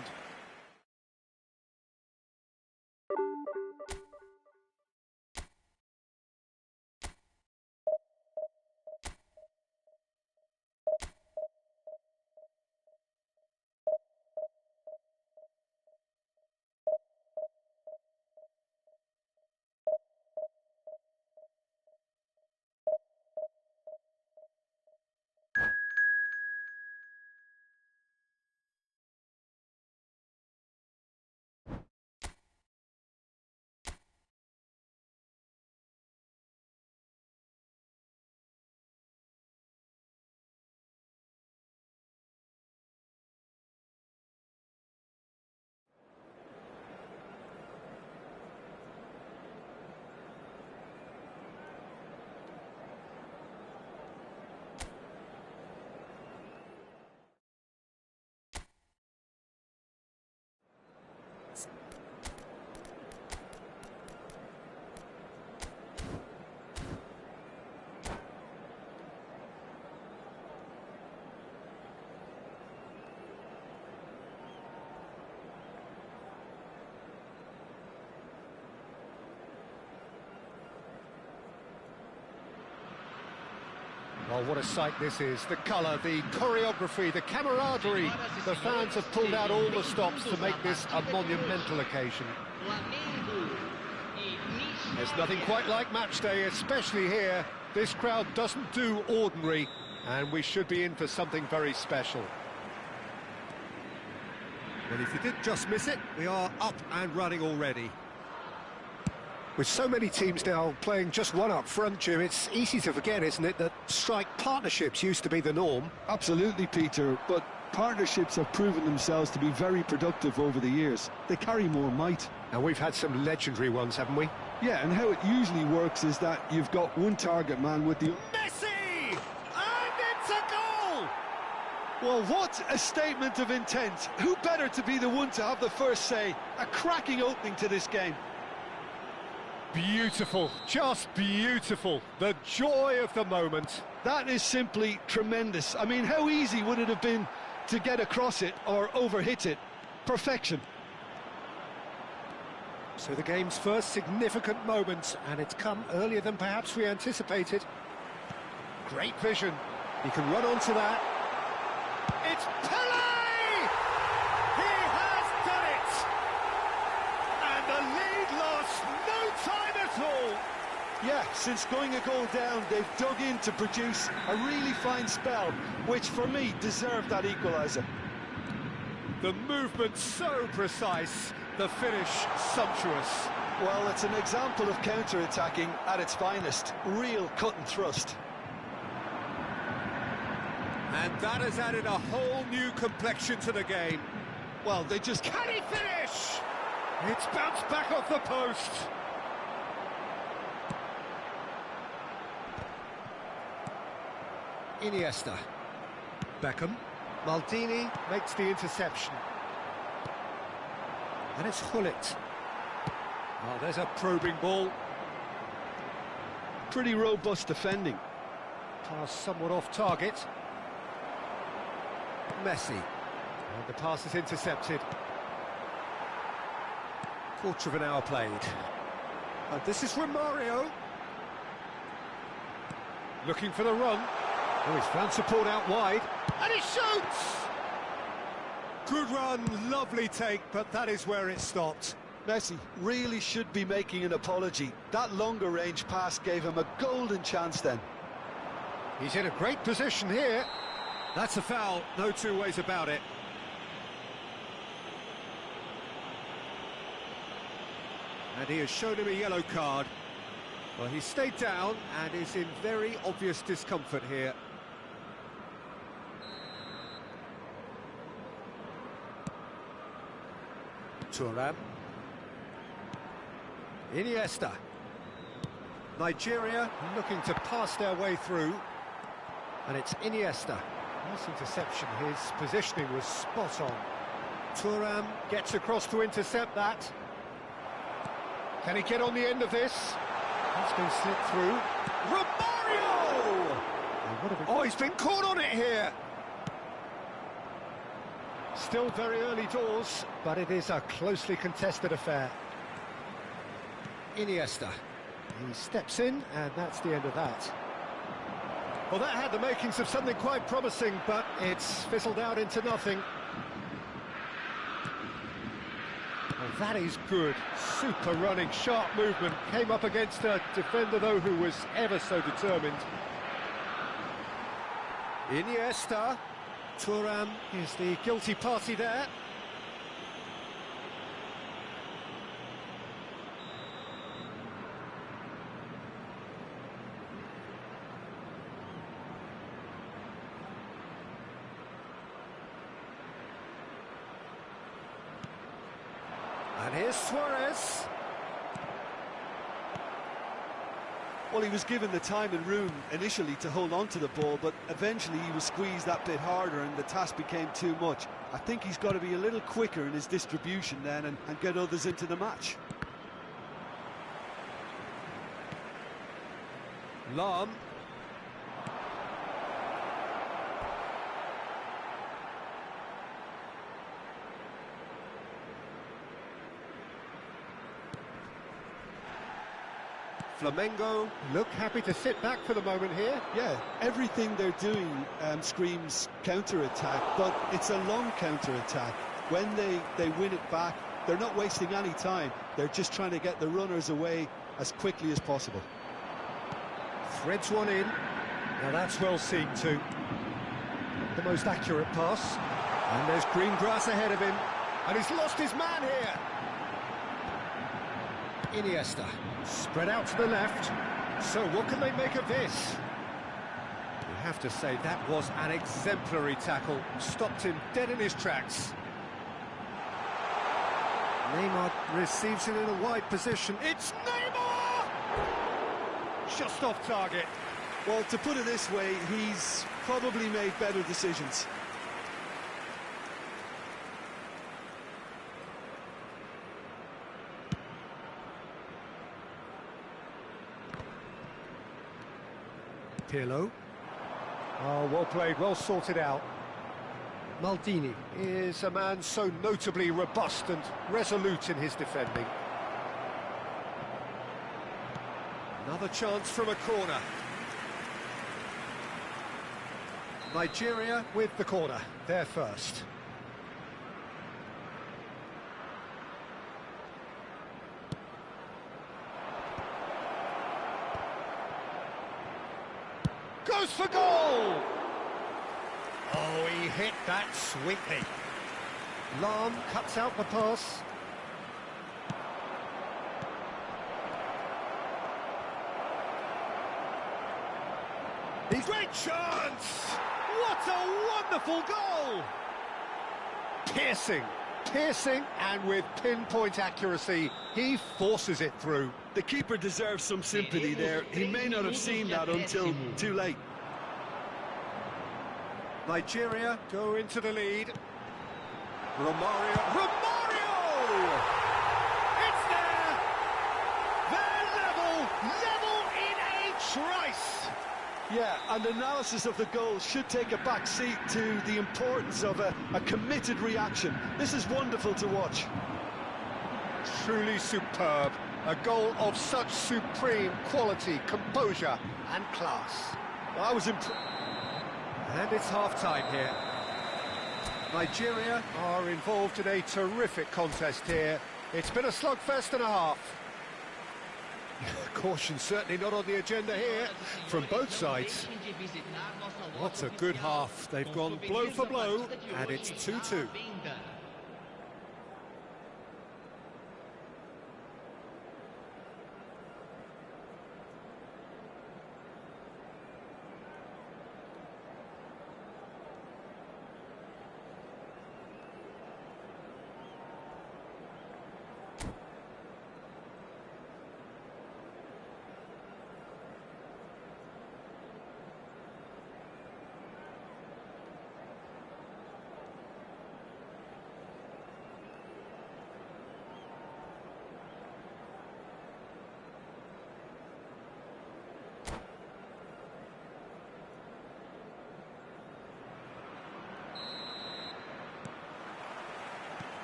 Well, what a sight this is. The colour, the choreography, the camaraderie. The fans have pulled out all the stops to make this a monumental occasion. There's nothing quite like match day, especially here. This crowd doesn't do ordinary, and we should be in for something very special. Well, if you did just miss it, we are up and running already. With so many teams now playing just one up front, Jim, it's easy to forget, isn't it, that strike partnerships used to be the norm. Absolutely, Peter, but partnerships have proven themselves to be very productive over the years. They carry more might. And we've had some legendary ones, haven't we? Yeah, and how it usually works is that you've got one target man with the... Messi! And it's a goal! Well, what a statement of intent. Who better to be the one to have the first say? A cracking opening to this game. Beautiful, just beautiful. The joy of the moment. That is simply tremendous. I mean, how easy would it have been to get across it or overhit it? Perfection. So the game's first significant moment, and it's come earlier than perhaps we anticipated. Great vision. He can run onto that. It's Pelé! He has done it! And the lead lost no time at all. Yeah, since going a goal down, they've dug in to produce a really fine spell, which for me deserved that equaliser. The movement so precise, the finish sumptuous. Well, it's an example of counter-attacking at its finest. Real cut and thrust. And that has added a whole new complexion to the game. Well, they just... Can he finish? It's bounced back off the post. Iniesta. Beckham. Maldini makes the interception. And it's Hullet. Oh, there's a probing ball. Pretty robust defending. Pass somewhat off target. Messi. And the pass is intercepted. Quarter of an hour played. And this is Romario. Looking for the run. Oh, he's found support out wide. And he shoots! Good run, lovely take, but that is where it stopped. Messi really should be making an apology. That longer range pass gave him a golden chance then. He's in a great position here. That's a foul, no two ways about it. And he has shown him a yellow card. Well, he stayed down and is in very obvious discomfort here. Thuram. Iniesta. Nigeria looking to pass their way through. And it's Iniesta. Nice interception, his positioning was spot on. Thuram gets across to intercept that. Can he get on the end of this? He's been slipped through. Romario! Oh, he's been caught on it here! Still very early doors, but it is a closely contested affair. Iniesta. He steps in, and that's the end of that. Well, that had the makings of something quite promising, but it's fizzled out into nothing. Well, that is good. Super running, sharp movement. Came up against a defender, though, who was ever so determined. Iniesta. Thuram is the guilty party there. And here's Suarez. Well, he was given the time and room initially to hold on to the ball, but eventually he was squeezed that bit harder and the task became too much. I think he's got to be a little quicker in his distribution then and get others into the match. Lam. Flamengo look happy to sit back for the moment here. Yeah, everything they're doing screams counter-attack, but it's a long counter-attack. When they win it back, they're not wasting any time. They're just trying to get the runners away as quickly as possible. Threads one in. Now that's well seen too. The most accurate pass. And there's green grass ahead of him. And he's lost his man here. Iniesta. Spread out to the left. So what can they make of this? You have to say that was an exemplary tackle. Stopped him dead in his tracks. Neymar receives it in a wide position. It's Neymar! Just off target. Well, to put it this way, he's probably made better decisions. Pirlo. Oh, well played, well sorted out. Maldini is a man so notably robust and resolute in his defending. Another chance from a corner. Nigeria with the corner, they're first. Goes for goal! Oh, he hit that sweetly. Lam cuts out the pass. Great chance! What a wonderful goal! Piercing, and with pinpoint accuracy, he forces it through. The keeper deserves some sympathy there. He may not have seen that until too late. Nigeria go into the lead. Romario! It's there! They're level in a trice! Yeah, and analysis of the goal should take a back seat to the importance of a committed reaction. This is wonderful to watch. Truly superb. A goal of such supreme quality, composure and class. I was impressed. And it's half-time here. Nigeria are involved in a terrific contest here. It's been a slugfest and a half. Caution certainly not on the agenda here from both sides. What a good half. They've gone blow for blow, and it's 2-2.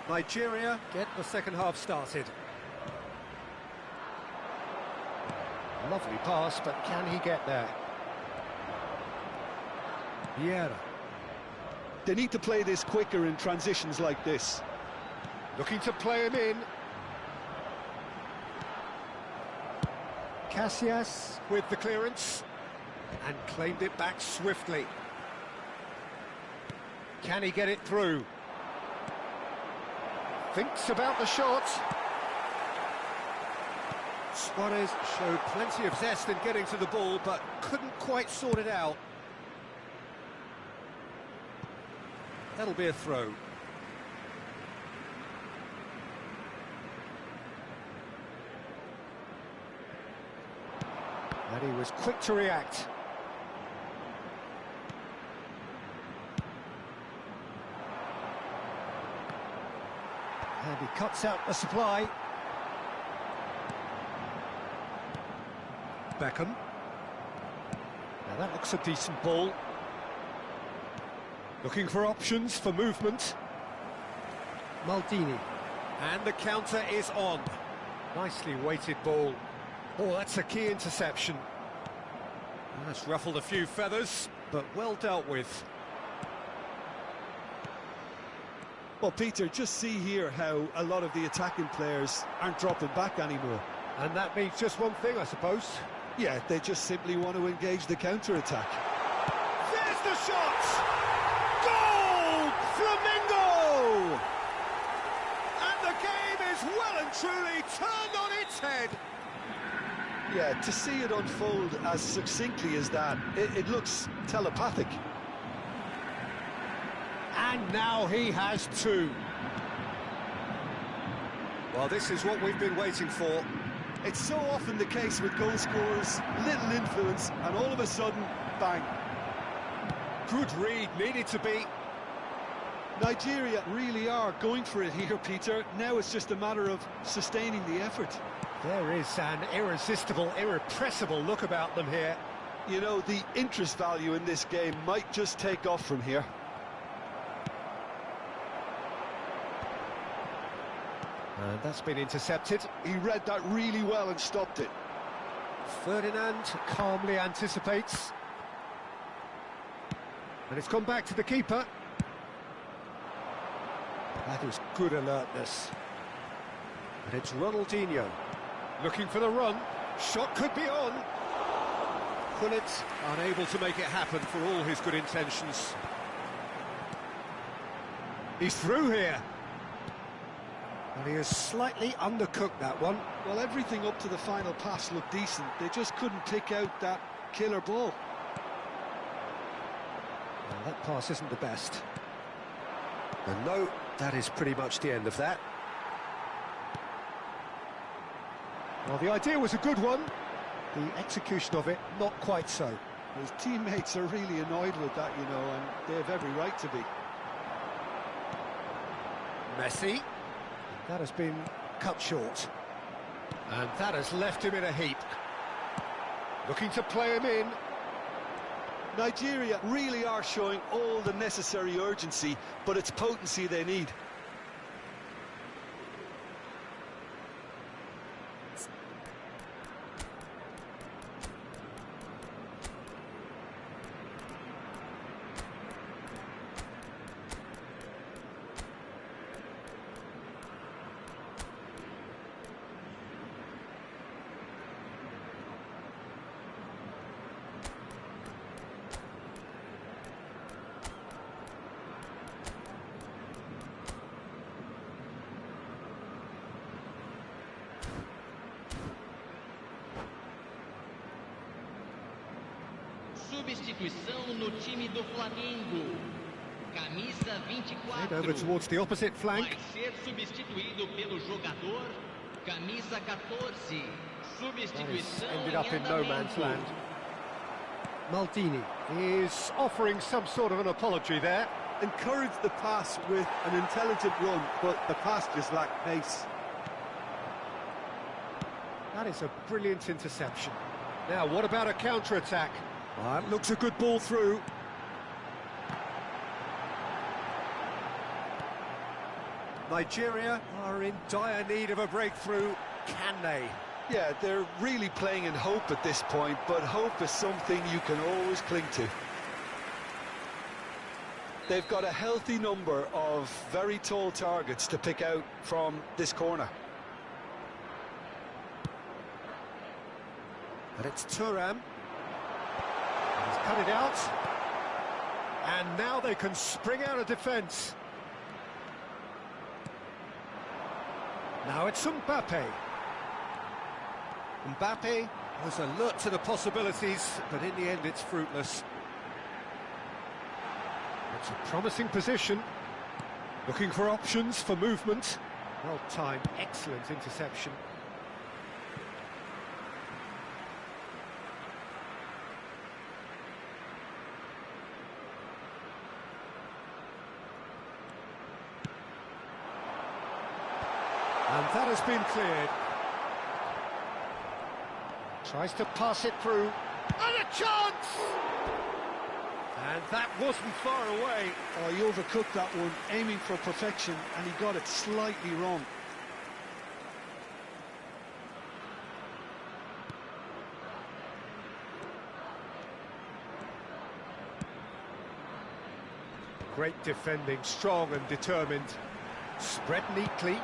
Nigeria get the second half started. Lovely pass, but can he get there? Vieira. They need to play this quicker in transitions like this. Looking to play him in. Casillas with the clearance. And claimed it back swiftly. Can he get it through? Thinks about the shot. Suarez showed plenty of zest in getting to the ball, but couldn't quite sort it out. That'll be a throw. And he was quick to react. And he cuts out the supply. Beckham. Now that looks a decent ball. Looking for options for movement. Maldini. And the counter is on. Nicely weighted ball. Oh, that's a key interception. That's ruffled a few feathers, but well dealt with. Well, Peter, just see here how a lot of the attacking players aren't dropping back anymore. And that means just one thing, I suppose. Yeah, they just simply want to engage the counter-attack. There's the shot! Goal! Flamingo! And the game is well and truly turned on its head. Yeah, to see it unfold as succinctly as that, it looks telepathic. And now he has two. Well, this is what we've been waiting for. It's so often the case with goal scorers, little influence, and all of a sudden, bang. Good read, needed to be. Nigeria really are going for it here, Peter. Now it's just a matter of sustaining the effort. There is an irresistible, irrepressible look about them here. You know, the interest value in this game might just take off from here. And that's been intercepted. He read that really well and stopped it. Ferdinand calmly anticipates. And it's gone back to the keeper. That is good alertness. And it's Ronaldinho. Looking for the run. Shot could be on. Gullit unable to make it happen for all his good intentions. He's through here. And he has slightly undercooked that one. Well, everything up to the final pass looked decent. They just couldn't pick out that killer ball. Well, that pass isn't the best. And no, that is pretty much the end of that. Well, the idea was a good one. The execution of it, not quite so. His teammates are really annoyed with that, you know, and they have every right to be. Messi. That has been cut short. And that has left him in a heap. Looking to play him in. Nigeria really are showing all the necessary urgency, but it's potency they need. Substituição no time do Flamengo. Camisa 24. Over towards the opposite flank. Vai ser substituído pelo jogador camisa 14. Substituição Ended up in no man's andamento. land. Maldini is offering some sort of an apology there. Encouraged the pass with an intelligent run, but the pass just lacked pace. That is a brilliant interception. Now, what about a counter-attack? That looks a good ball through. Nigeria are in dire need of a breakthrough. Can they? Yeah, they're really playing in hope at this point, but hope is something you can always cling to. They've got a healthy number of very tall targets to pick out from this corner. And it's Thuram. He's cut it out. And now they can spring out of defence. Now it's Mbappe. Mbappe was alert to the possibilities, but in the end it's fruitless. It's a promising position. Looking for options for movement. Well timed, excellent interception. And that has been cleared. Tries to pass it through. And a chance! And that wasn't far away. Oh, he overcooked that one, aiming for perfection, and he got it slightly wrong. Great defending, strong and determined. Spread neatly.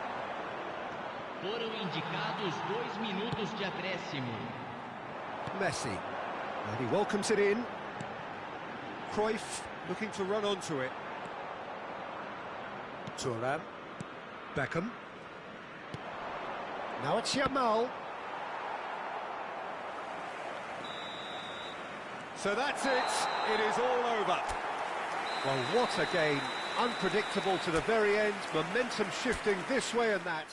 Foram indicados 2 minutos de acréscimo. Messi. And he welcomes it in. Cruyff looking to run onto it. Thuram. Beckham. Now it's Yamal. So that's it. It is all over. Well, what a game. Unpredictable to the very end. Momentum shifting this way and that.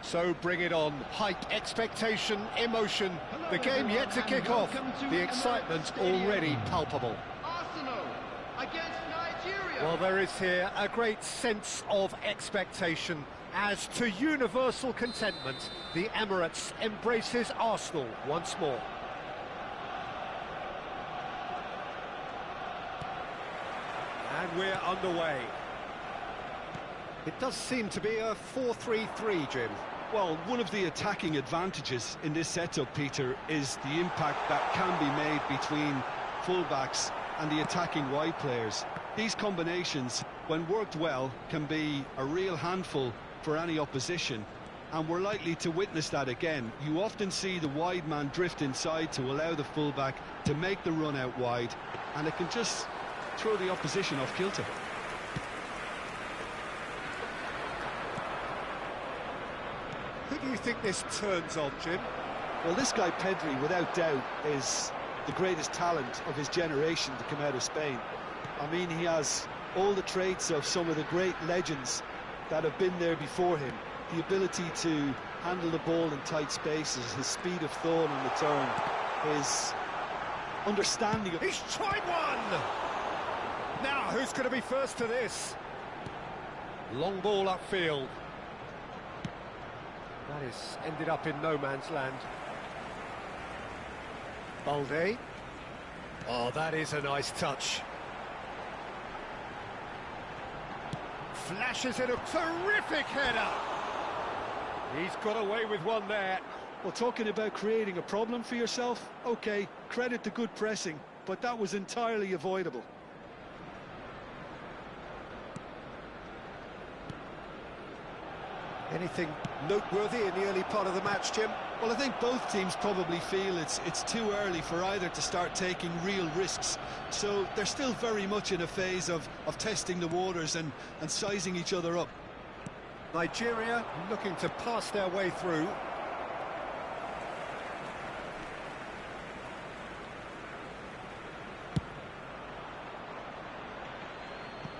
So bring it on. Hype, expectation, emotion. The game yet to kick off. The excitement already palpable. Arsenal against Nigeria. Well, there is here a great sense of expectation. As to universal contentment, the Emirates embraces Arsenal once more. And we're underway. It does seem to be a 4-3-3, Jim. Well, one of the attacking advantages in this setup, Peter, is the impact that can be made between fullbacks and the attacking wide players. These combinations, when worked well, can be a real handful for any opposition, and we're likely to witness that again. You often see the wide man drift inside to allow the fullback to make the run out wide, and it can just throw the opposition off kilter. Who do you think this turns on, Jim? Well, this guy Pedri, without doubt, is the greatest talent of his generation to come out of Spain. I mean, he has all the traits of some of the great legends that have been there before him. The ability to handle the ball in tight spaces, his speed of thought on the turn, his understanding of... He's tried one! Now, who's going to be first to this? Long ball upfield. That is ended up in no man's land. Balde. Oh, that is a nice touch. Flashes in a terrific header. He's got away with one there. Well, talking about creating a problem for yourself, okay, credit to good pressing, but that was entirely avoidable. Anything noteworthy in the early part of the match, Jim? Well, I think both teams probably feel it's too early for either to start taking real risks. So they're still very much in a phase of testing the waters and sizing each other up. Nigeria looking to pass their way through.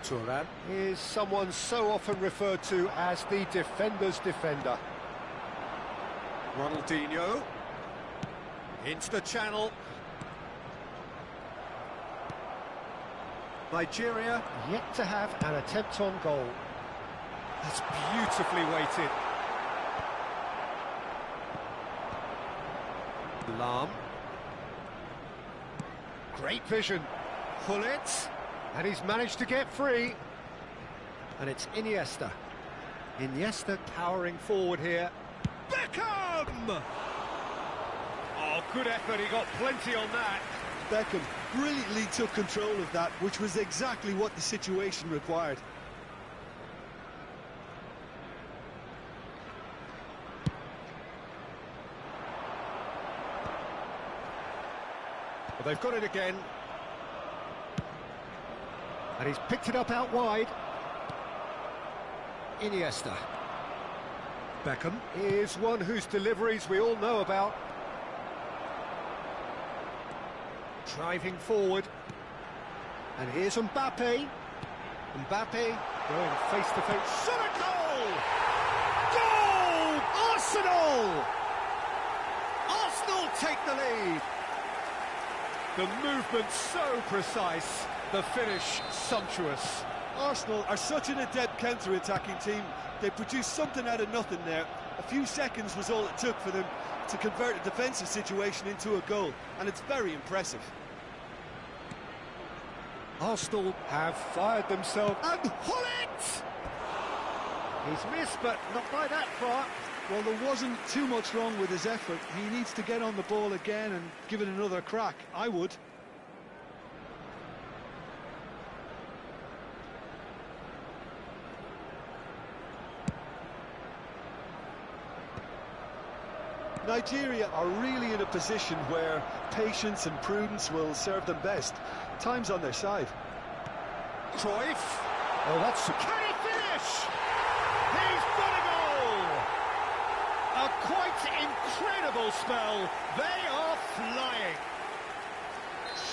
Turan is someone so often referred to as the defender's defender. Ronaldinho into the channel. Nigeria yet to have an attempt on goal. That's beautifully weighted. Lam. Great vision. Pull it. And he's managed to get free. And it's Iniesta. Iniesta powering forward here. Beckham! Oh, good effort. He got plenty on that. Beckham brilliantly took control of that, which was exactly what the situation required. Well, they've got it again. And he's picked it up out wide. Iniesta. Beckham is one whose deliveries we all know about. Driving forward. And here's Mbappe. Mbappe going face to face. Shot a goal! Goal! Arsenal! Arsenal take the lead. The movement so precise. The finish sumptuous. Arsenal are such an adept counter-attacking team. They produced something out of nothing there. A few seconds was all it took for them to convert a defensive situation into a goal, and it's very impressive. Arsenal have fired themselves, and Hullet! He's missed, but not by that far. Well, there wasn't too much wrong with his effort. He needs to get on the ball again and give it another crack. I would. Nigeria are really in a position where patience and prudence will serve them best. Time's on their side. Cruyff. Oh, that's... Can he finish? He's got a goal! A quite incredible spell. They are flying.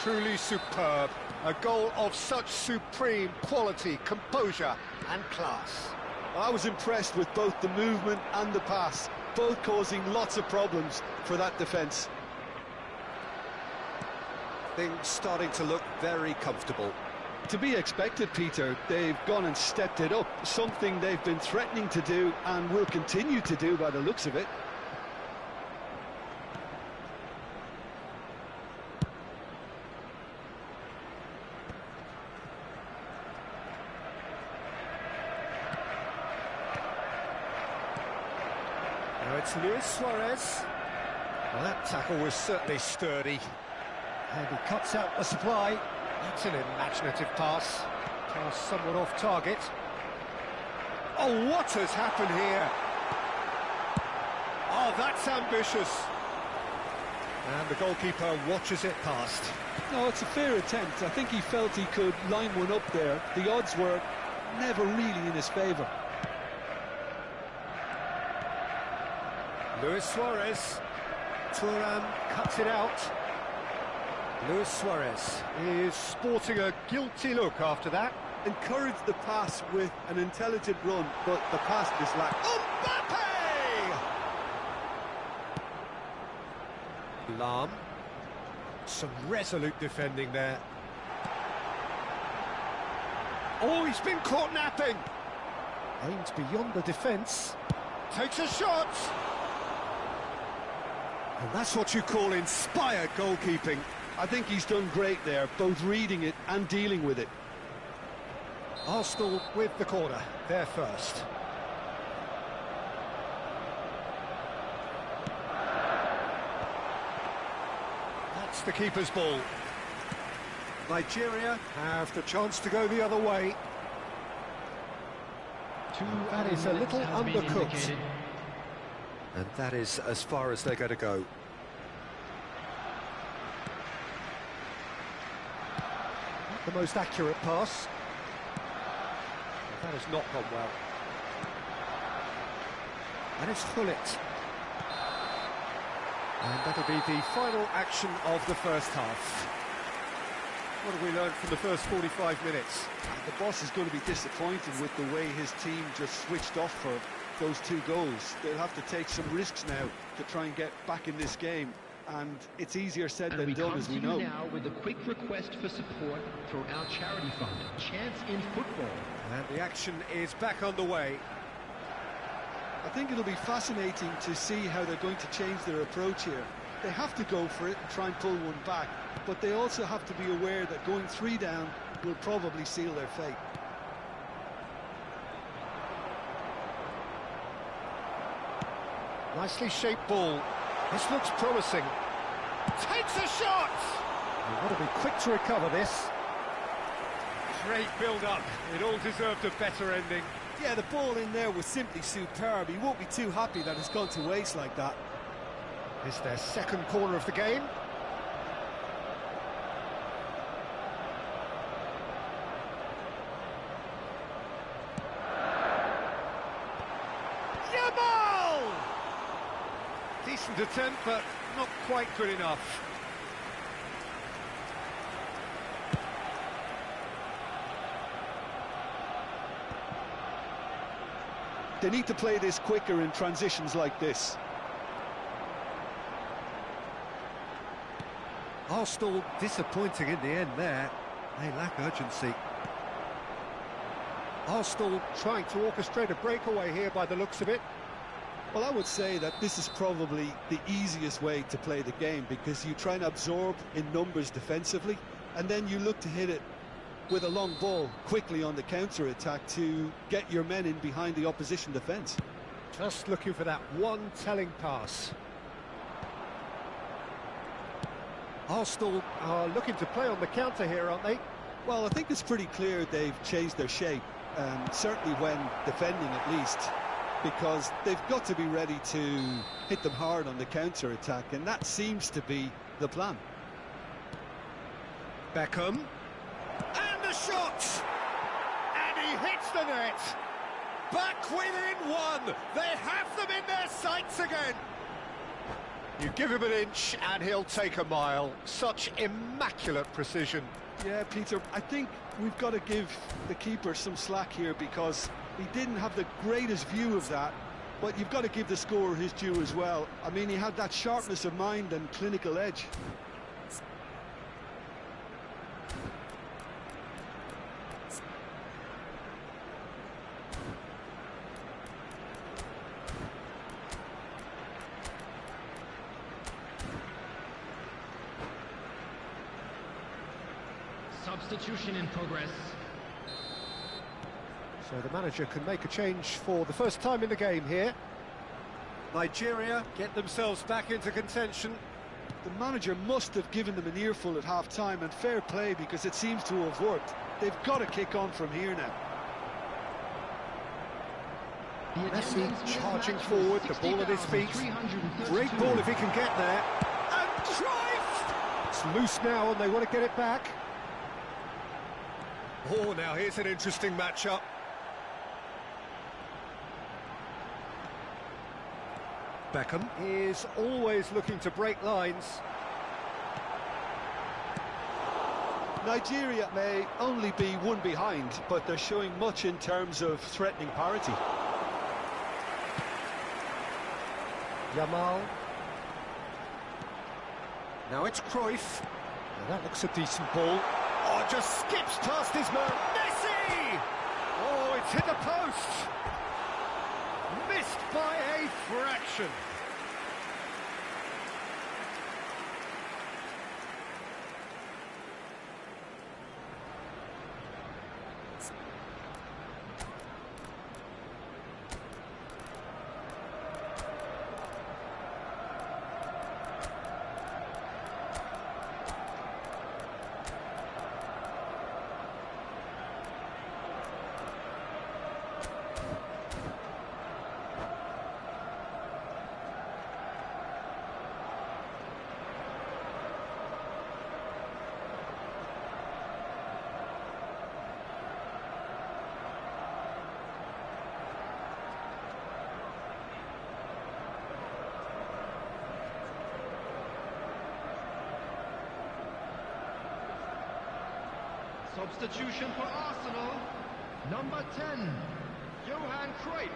Truly superb. A goal of such supreme quality, composure and class. I was impressed with both the movement and the pass, both causing lots of problems for that defence. Things starting to look very comfortable. To be expected, Peter. They've gone and stepped it up, something they've been threatening to do and will continue to do by the looks of it. Now it's Luis Suarez. Well, that tackle was certainly sturdy. And he cuts out the supply. That's an imaginative pass. Pass somewhat off target. Oh, what has happened here? Oh, that's ambitious. And the goalkeeper watches it past. No, it's a fair attempt. I think he felt he could line one up there. The odds were never really in his favour. Luis Suarez. Turan cuts it out. Luis Suarez is sporting a guilty look after that. Encouraged the pass with an intelligent run, but the pass just lacked. Mbappe! Lam. Some resolute defending there. Oh, he's been caught napping. Aims beyond the defence. Takes a shot. And that's what you call inspired goalkeeping. I think he's done great there, both reading it and dealing with it. Arsenal with the corner, they're first. That's the keeper's ball. Nigeria have the chance to go the other way. That is a little undercooked. And that is as far as they're going to go. Not the most accurate pass. That has not gone well. And it's Hullet. And that'll be the final action of the first half. What have we learned from the first 45 minutes? The boss is going to be disappointed with the way his team just switched off for those 2 goals. They'll have to take some risks now to try and get back in this game, and it's easier said than done, as we know. And we come to you now with a quick request for support for our charity fund, Chance in Football. And the action is back underway. I think it'll be fascinating to see how they're going to change their approach here. They have to go for it and try and pull one back, but they also have to be aware that going 3 down will probably seal their fate. Nicely shaped ball. This looks promising. Takes a shot! You've got to be quick to recover this. Great build-up. It all deserved a better ending. Yeah, the ball in there was simply superb. He won't be too happy that it's gone to waste like that. It's their second corner of the game. Yamal! Decent attempt, but not quite good enough. They need to play this quicker in transitions like this. Arsenal disappointing in the end there. They lack urgency. Arsenal trying to orchestrate a breakaway here by the looks of it. Well, I would say that this is probably the easiest way to play the game, because you try and absorb in numbers defensively, and then you look to hit it with a long ball quickly on the counter-attack to get your men in behind the opposition defence. Just looking for that one telling pass. Arsenal are looking to play on the counter here, aren't they? Well, I think it's pretty clear they've changed their shape, certainly when defending at least, because they've got to be ready to hit them hard on the counter-attack, and that seems to be the plan. Beckham. And the shot! And he hits the net! Back within 1! They have them in their sights again! You give him an inch and he'll take a mile. Such immaculate precision. Yeah, Peter, I think we've got to give the keeper some slack here, because he didn't have the greatest view of that, but you've got to give the scorer his due as well. I mean, he had that sharpness of mind and clinical edge. Substitution in progress. So the manager can make a change for the first time in the game here. Nigeria get themselves back into contention. The manager must have given them an earful at half-time, and fair play, because it seems to have worked. They've got to kick on from here now. Messi charging forward, the ball at his feet. Great ball if he can get there. And Cruyff! It's loose now and they want to get it back. Oh, now here's an interesting matchup. Beckham is always looking to break lines. Nigeria may only be 1 behind, but they're showing much in terms of threatening parity. Yamal. Now it's Cruyff. Now that looks a decent ball. Oh, just skips past his man. Messi! Oh, it's hit the post. Missed by a fraction. Substitution for Arsenal. Number 10, Johan Cruyff.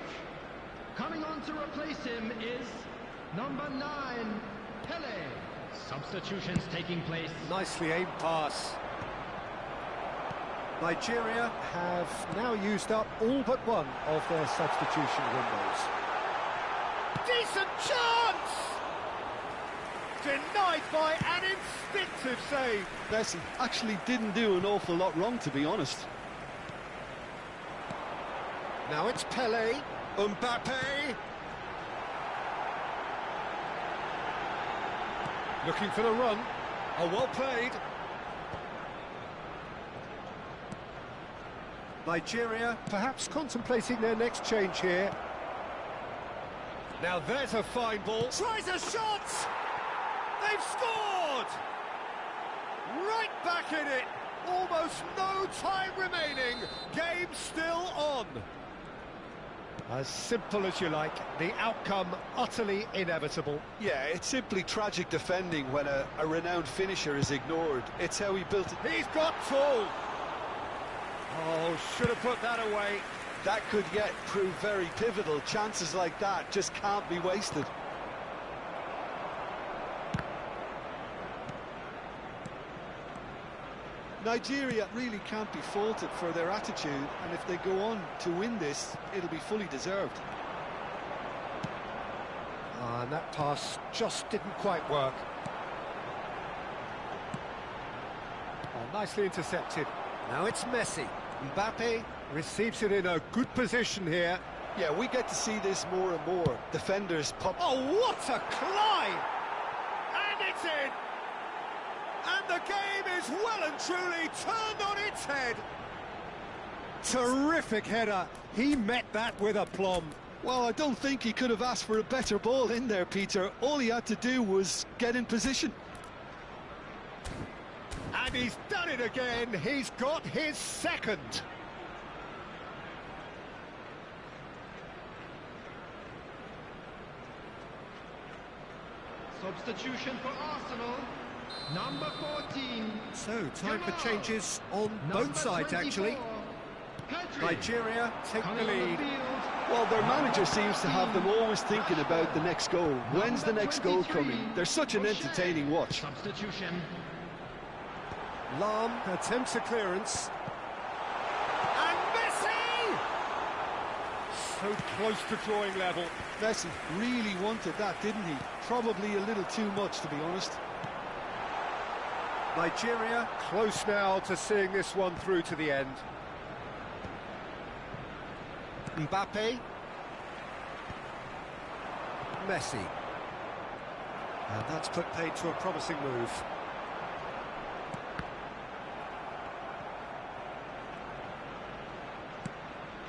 Coming on to replace him is number 9, Pele. Substitutions taking place. Nicely aimed pass. Nigeria have now used up all but one of their substitution windows. Decent chance! Denied by an instinctive save. Messi actually didn't do an awful lot wrong, to be honest. Now it's Pele. Mbappe. Looking for the run. Oh, well played. Nigeria perhaps contemplating their next change here. Now there's a fine ball. Tries a shot! They've scored! Right back in it. Almost no time remaining. Game still on. As simple as you like, the outcome utterly inevitable. Yeah, it's simply tragic defending when a renowned finisher is ignored. It's how he built it. He's got full. Oh, should have put that away. That could yet prove very pivotal. Chances like that just can't be wasted. Nigeria really can't be faulted for their attitude, and if they go on to win this, it'll be fully deserved. And that pass just didn't quite work. Oh, nicely intercepted. Now it's Messi. Mbappe receives it in a good position here. Yeah, we get to see this more and more. Defenders pop... Oh, what a climb! And it's in! And the game is well and truly turned on its head. Terrific header. He met that with aplomb. Well, I don't think he could have asked for a better ball in there, Peter. All he had to do was get in position. And he's done it again. He's got his second. Substitution for Arsenal. Number 14. So, time for changes on both sides, actually. Nigeria take the lead. Well, their manager seems to have them always thinking about the next goal. When's the next goal coming? They're such an entertaining watch. Substitution. Lam attempts a clearance. And Messi! So close to drawing level. Messi really wanted that, didn't he? Probably a little too much, to be honest. Nigeria close now to seeing this one through to the end. Mbappe. Messi. And that's put paid to a promising move.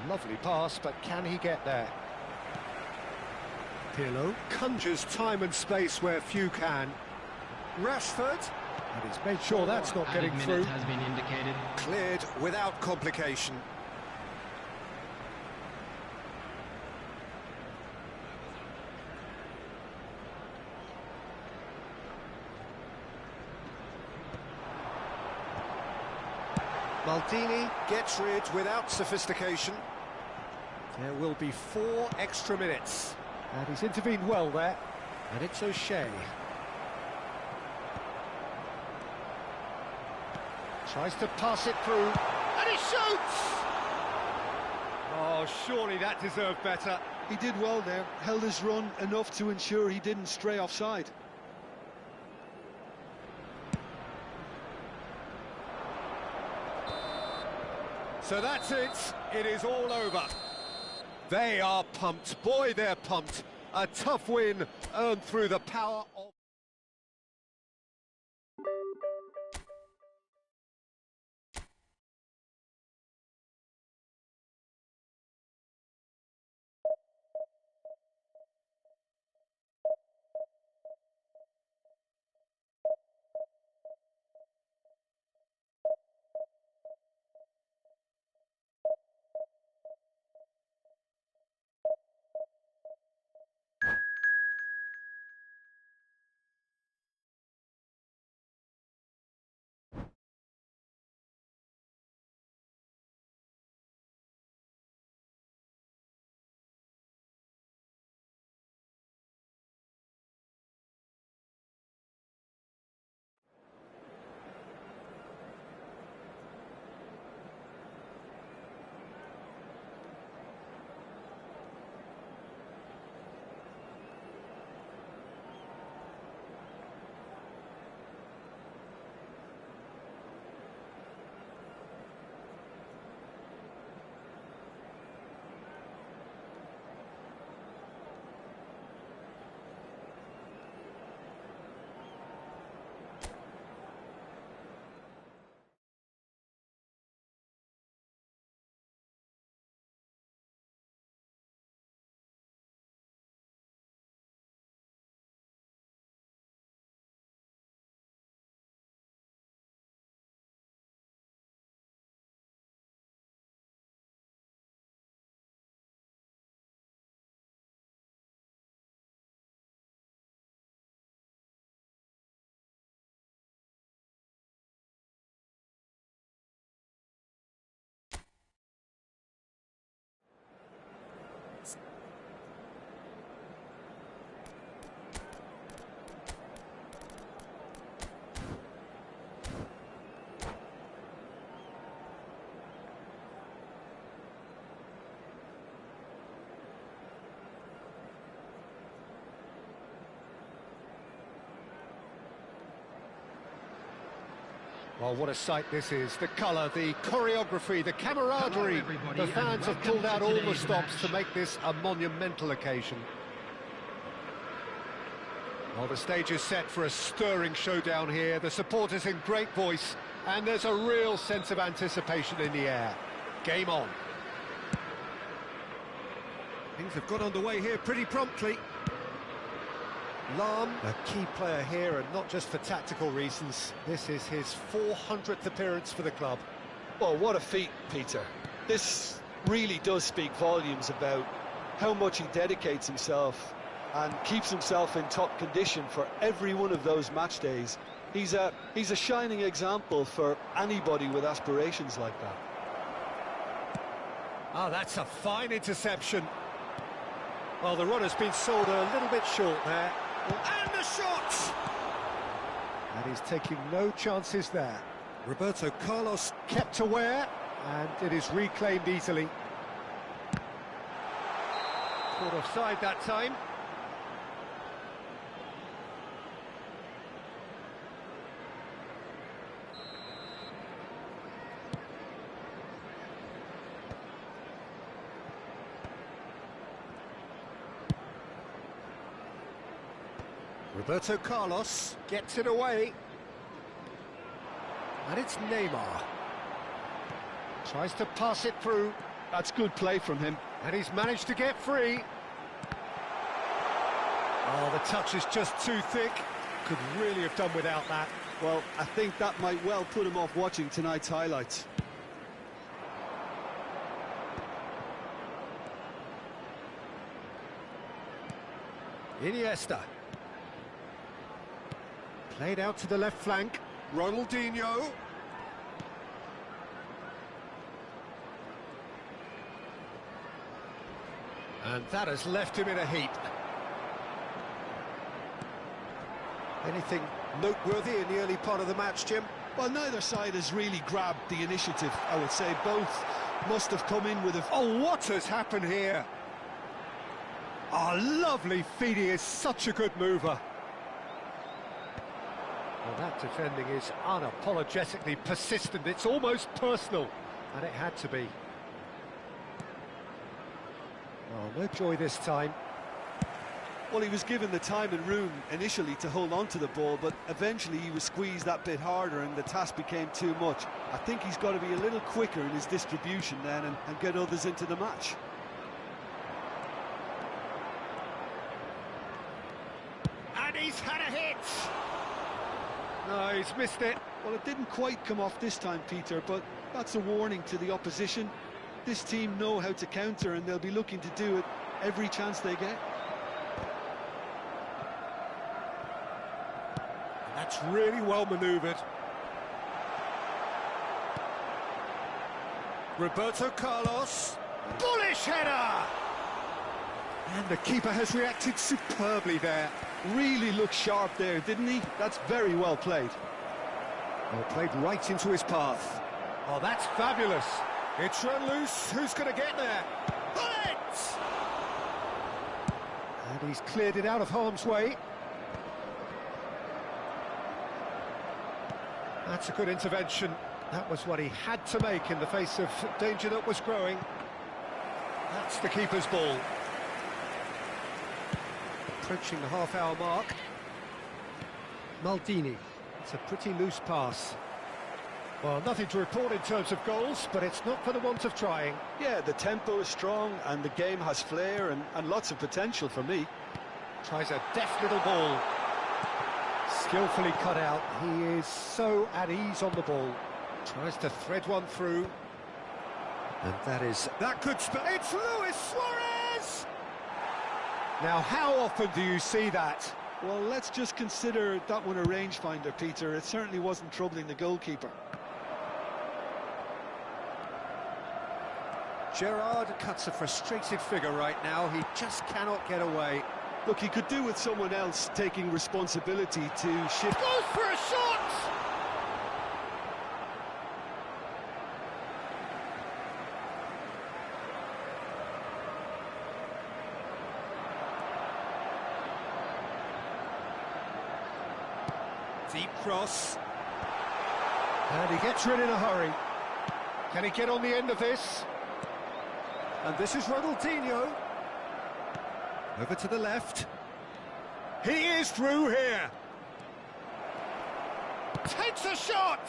Lovely pass, but can he get there? Pirlo conjures time and space where few can. Rashford. And he's made sure that's not getting through. Has been indicated. Cleared without complication. Maldini gets rid without sophistication. There will be 4 extra minutes. And he's intervened well there. And it's O'Shea. Tries to pass it through. And he shoots! Oh, surely that deserved better. He did well there, held his run enough to ensure he didn't stray offside. So that's it. It is all over. They are pumped. Boy, they're pumped. A tough win earned through the power of... Oh, what a sight this is. The colour, the choreography, the camaraderie. everybody, The fans and have pulled out welcome to all the today's stops match. to make this a monumental occasion. Well, the stage is set for a stirring showdown here. The supporters in great voice, and there's a real sense of anticipation in the air. Game on. Things have got underway here pretty promptly. Lam, a key player here, and not just for tactical reasons. This is his 400th appearance for the club. Well, what a feat, Peter. This really does speak volumes about how much he dedicates himself and keeps himself in top condition for every one of those match days. He's a shining example for anybody with aspirations like that. Oh, that's a fine interception. Well, the runner's been sold a little bit short there. And the shot! And he's taking no chances there. Roberto Carlos kept aware, and it is reclaimed easily. Caught offside that time. Roberto Carlos gets it away. And it's Neymar. Tries to pass it through. That's good play from him. And he's managed to get free. Oh, the touch is just too thick. Could really have done without that. Well, I think that might well put him off watching tonight's highlights. Iniesta. Played out to the left flank. Ronaldinho. And that has left him in a heap. Anything noteworthy in the early part of the match, Jim? Well, neither side has really grabbed the initiative, I would say. Both must have come in with a... Oh, what has happened here? Oh, lovely feed. He is such a good mover. Well, that defending is unapologetically persistent. It's almost personal, and it had to be. Oh, no joy this time. Well, he was given the time and room initially to hold on to the ball, but eventually he was squeezed that bit harder and the task became too much. I think he's got to be a little quicker in his distribution then and get others into the match. And he's had a hit! No, he's missed it. Well, it didn't quite come off this time, Peter, but that's a warning to the opposition. This team know how to counter and they'll be looking to do it every chance they get. That's really well manoeuvred. Roberto Carlos. Bullish header! And the keeper has reacted superbly there. Really looked sharp there, didn't he? That's very well played. Well, played right into his path. Oh, that's fabulous. It's run loose. Who's going to get there? Bullet! And he's cleared it out of harm's way. That's a good intervention. That was what he had to make in the face of danger that was growing. That's the keeper's ball. Approaching the half-hour mark. Maldini. It's a pretty loose pass. Well, nothing to report in terms of goals, but it's not for the want of trying. Yeah, the tempo is strong and the game has flair and lots of potential for me. Tries a deft little ball. Skillfully cut out. He is so at ease on the ball. Tries to thread one through. And that could spell. It's Luis Suarez! Now, how often do you see that? Well, let's just consider that one a rangefinder, Peter. It certainly wasn't troubling the goalkeeper. Gerrard cuts a frustrated figure right now. He just cannot get away. Look, he could do with someone else taking responsibility to shift. Goes for a shot! Deep cross. And he gets rid in a hurry. Can he get on the end of this? And this is Ronaldinho. Over to the left. He is through here. Takes a shot!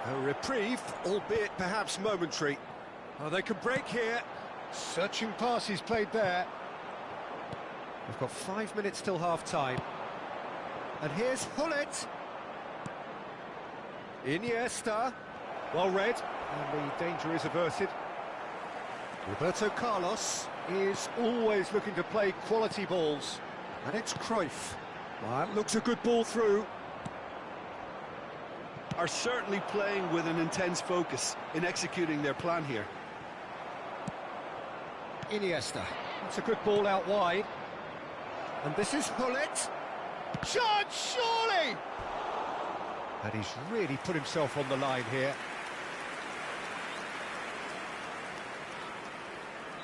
A reprieve, albeit perhaps momentary. Oh, they can break here. Searching pass he's played there. We've got 5 minutes till half-time. And here's Hullet. Iniesta. Well read, and the danger is averted. Roberto Carlos is always looking to play quality balls. And it's Cruyff. Well, that looks a good ball through. Are certainly playing with an intense focus in executing their plan here. Iniesta. That's a good ball out wide. And this is Hullet. Charge, surely! And he's really put himself on the line here.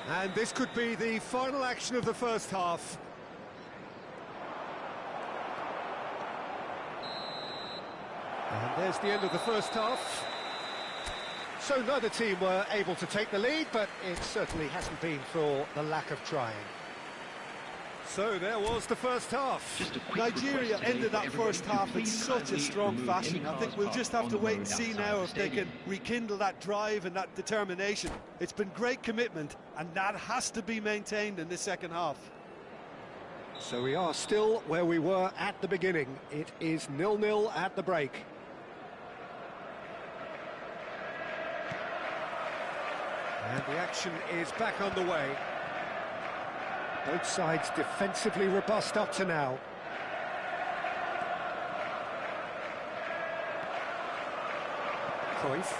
And this could be the final action of the first half. And there's the end of the first half. So neither team were able to take the lead, but it certainly hasn't been for the lack of trying. So there was the first half. Nigeria ended that first half in such a strong fashion. I think we'll just have to wait and see now if they can rekindle that drive and that determination. It's been great commitment, and that has to be maintained in the second half. So we are still where we were at the beginning. It is 0-0 at the break. And the action is back underway. Both sides defensively robust up to now. Cruyff.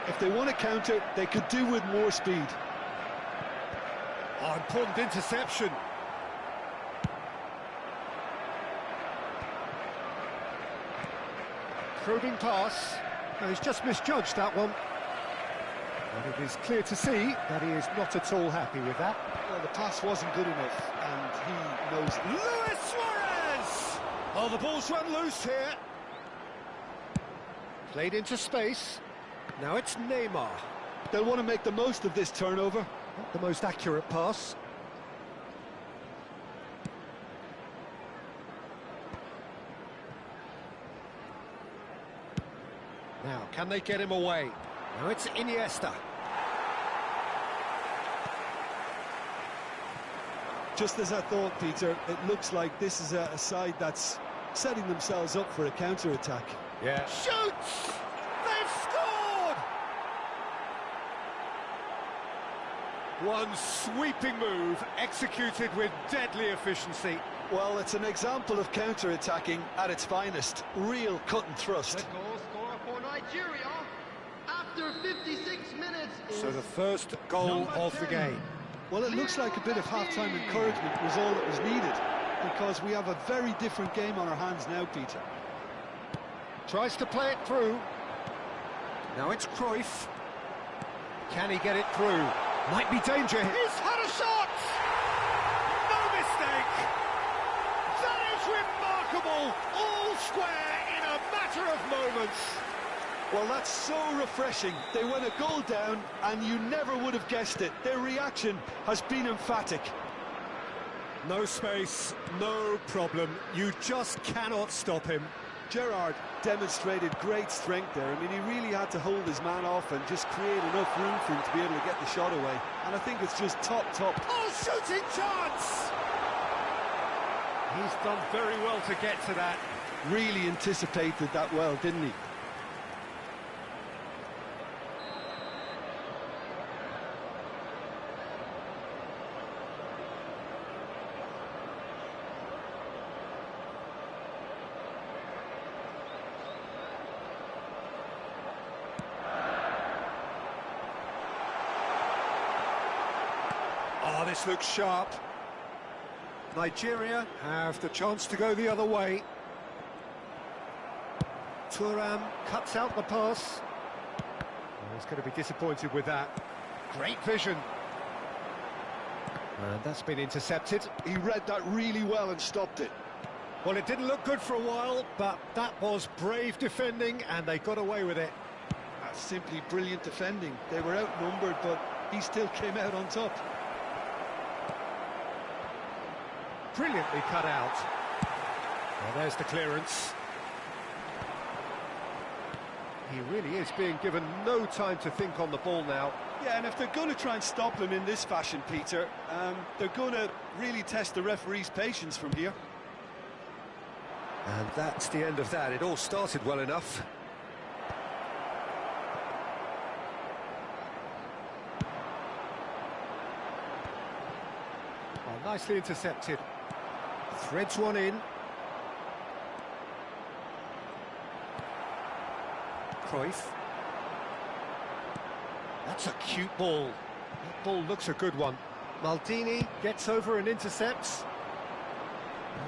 If they want to counter, they could do with more speed. Oh, important interception. Probing pass. No, he's just misjudged that one. And it is clear to see that he is not at all happy with that. Well, the pass wasn't good enough, and he knows it. Luis Suarez! Oh, the ball's run loose here. Played into space. Now it's Neymar. They'll want to make the most of this turnover. Not the most accurate pass. Now, can they get him away? Now it's Iniesta. Just as I thought, Peter, it looks like this is a side that's setting themselves up for a counter-attack. Yeah. Shoots! They've scored! One sweeping move, executed with deadly efficiency. Well, it's an example of counter-attacking at its finest. Real cut and thrust. The goal scorer for Nigeria after 56 minutes is So the first goal of the game. Well, it looks like a bit of half-time encouragement was all that was needed, because we have a very different game on our hands now, Peter. Tries to play it through. Now it's Cruyff. Can he get it through? Might be danger. He's had a shot! No mistake! That is remarkable! All square in a matter of moments. Well, that's so refreshing. They went a goal down, and you never would have guessed it. Their reaction has been emphatic. No space, no problem. You just cannot stop him. Gerrard demonstrated great strength there. I mean, he really had to hold his man off and just create enough room for him to be able to get the shot away. And I think it's just top. Oh, shooting chance! He's done very well to get to that. Really anticipated that well, didn't he? Oh, this looks sharp. Nigeria have the chance to go the other way. Thuram cuts out the pass. Oh, he's going to be disappointed with that. Great vision. And that's been intercepted. He read that really well and stopped it. Well, it didn't look good for a while, but that was brave defending, and they got away with it. That's simply brilliant defending. They were outnumbered, but he still came out on top. Brilliantly cut out. Well, there's the clearance. He really is being given no time to think on the ball now. Yeah, and if they're going to try and stop him in this fashion, Peter, they're going to really test the referee's patience from here. And that's the end of that. It all started well enough. Oh, nicely intercepted. Threads one in. Cruyff. That's a cute ball. That ball looks a good one. Maldini gets over and intercepts.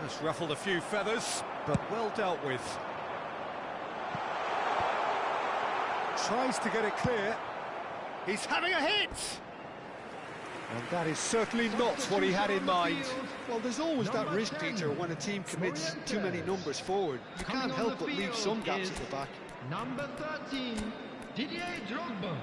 That's ruffled a few feathers, but well dealt with. Tries to get it clear. He's having a hit! And that is certainly not what he had in mind. Well, there's always that risk, Peter, when a team commits too many numbers forward. You can't help but leave some gaps at the back. Number 13, Didier Drogba.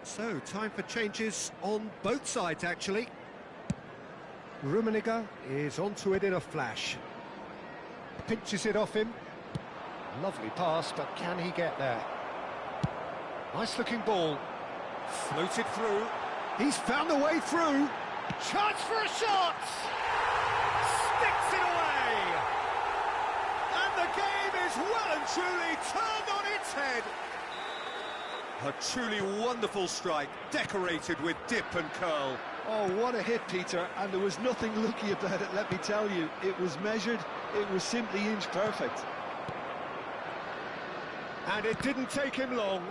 So, time for changes on both sides, actually. Rummenigge is onto it in a flash. Pinches it off him. Lovely pass, but can he get there? Nice-looking ball. Floated through. He's found the way through. Chance for a shot! Sticks it away! And the game is well and truly turned on its head. A truly wonderful strike, decorated with dip and curl. Oh, what a hit, Peter, and there was nothing lucky about it, let me tell you. It was measured, it was simply inch perfect. And it didn't take him long.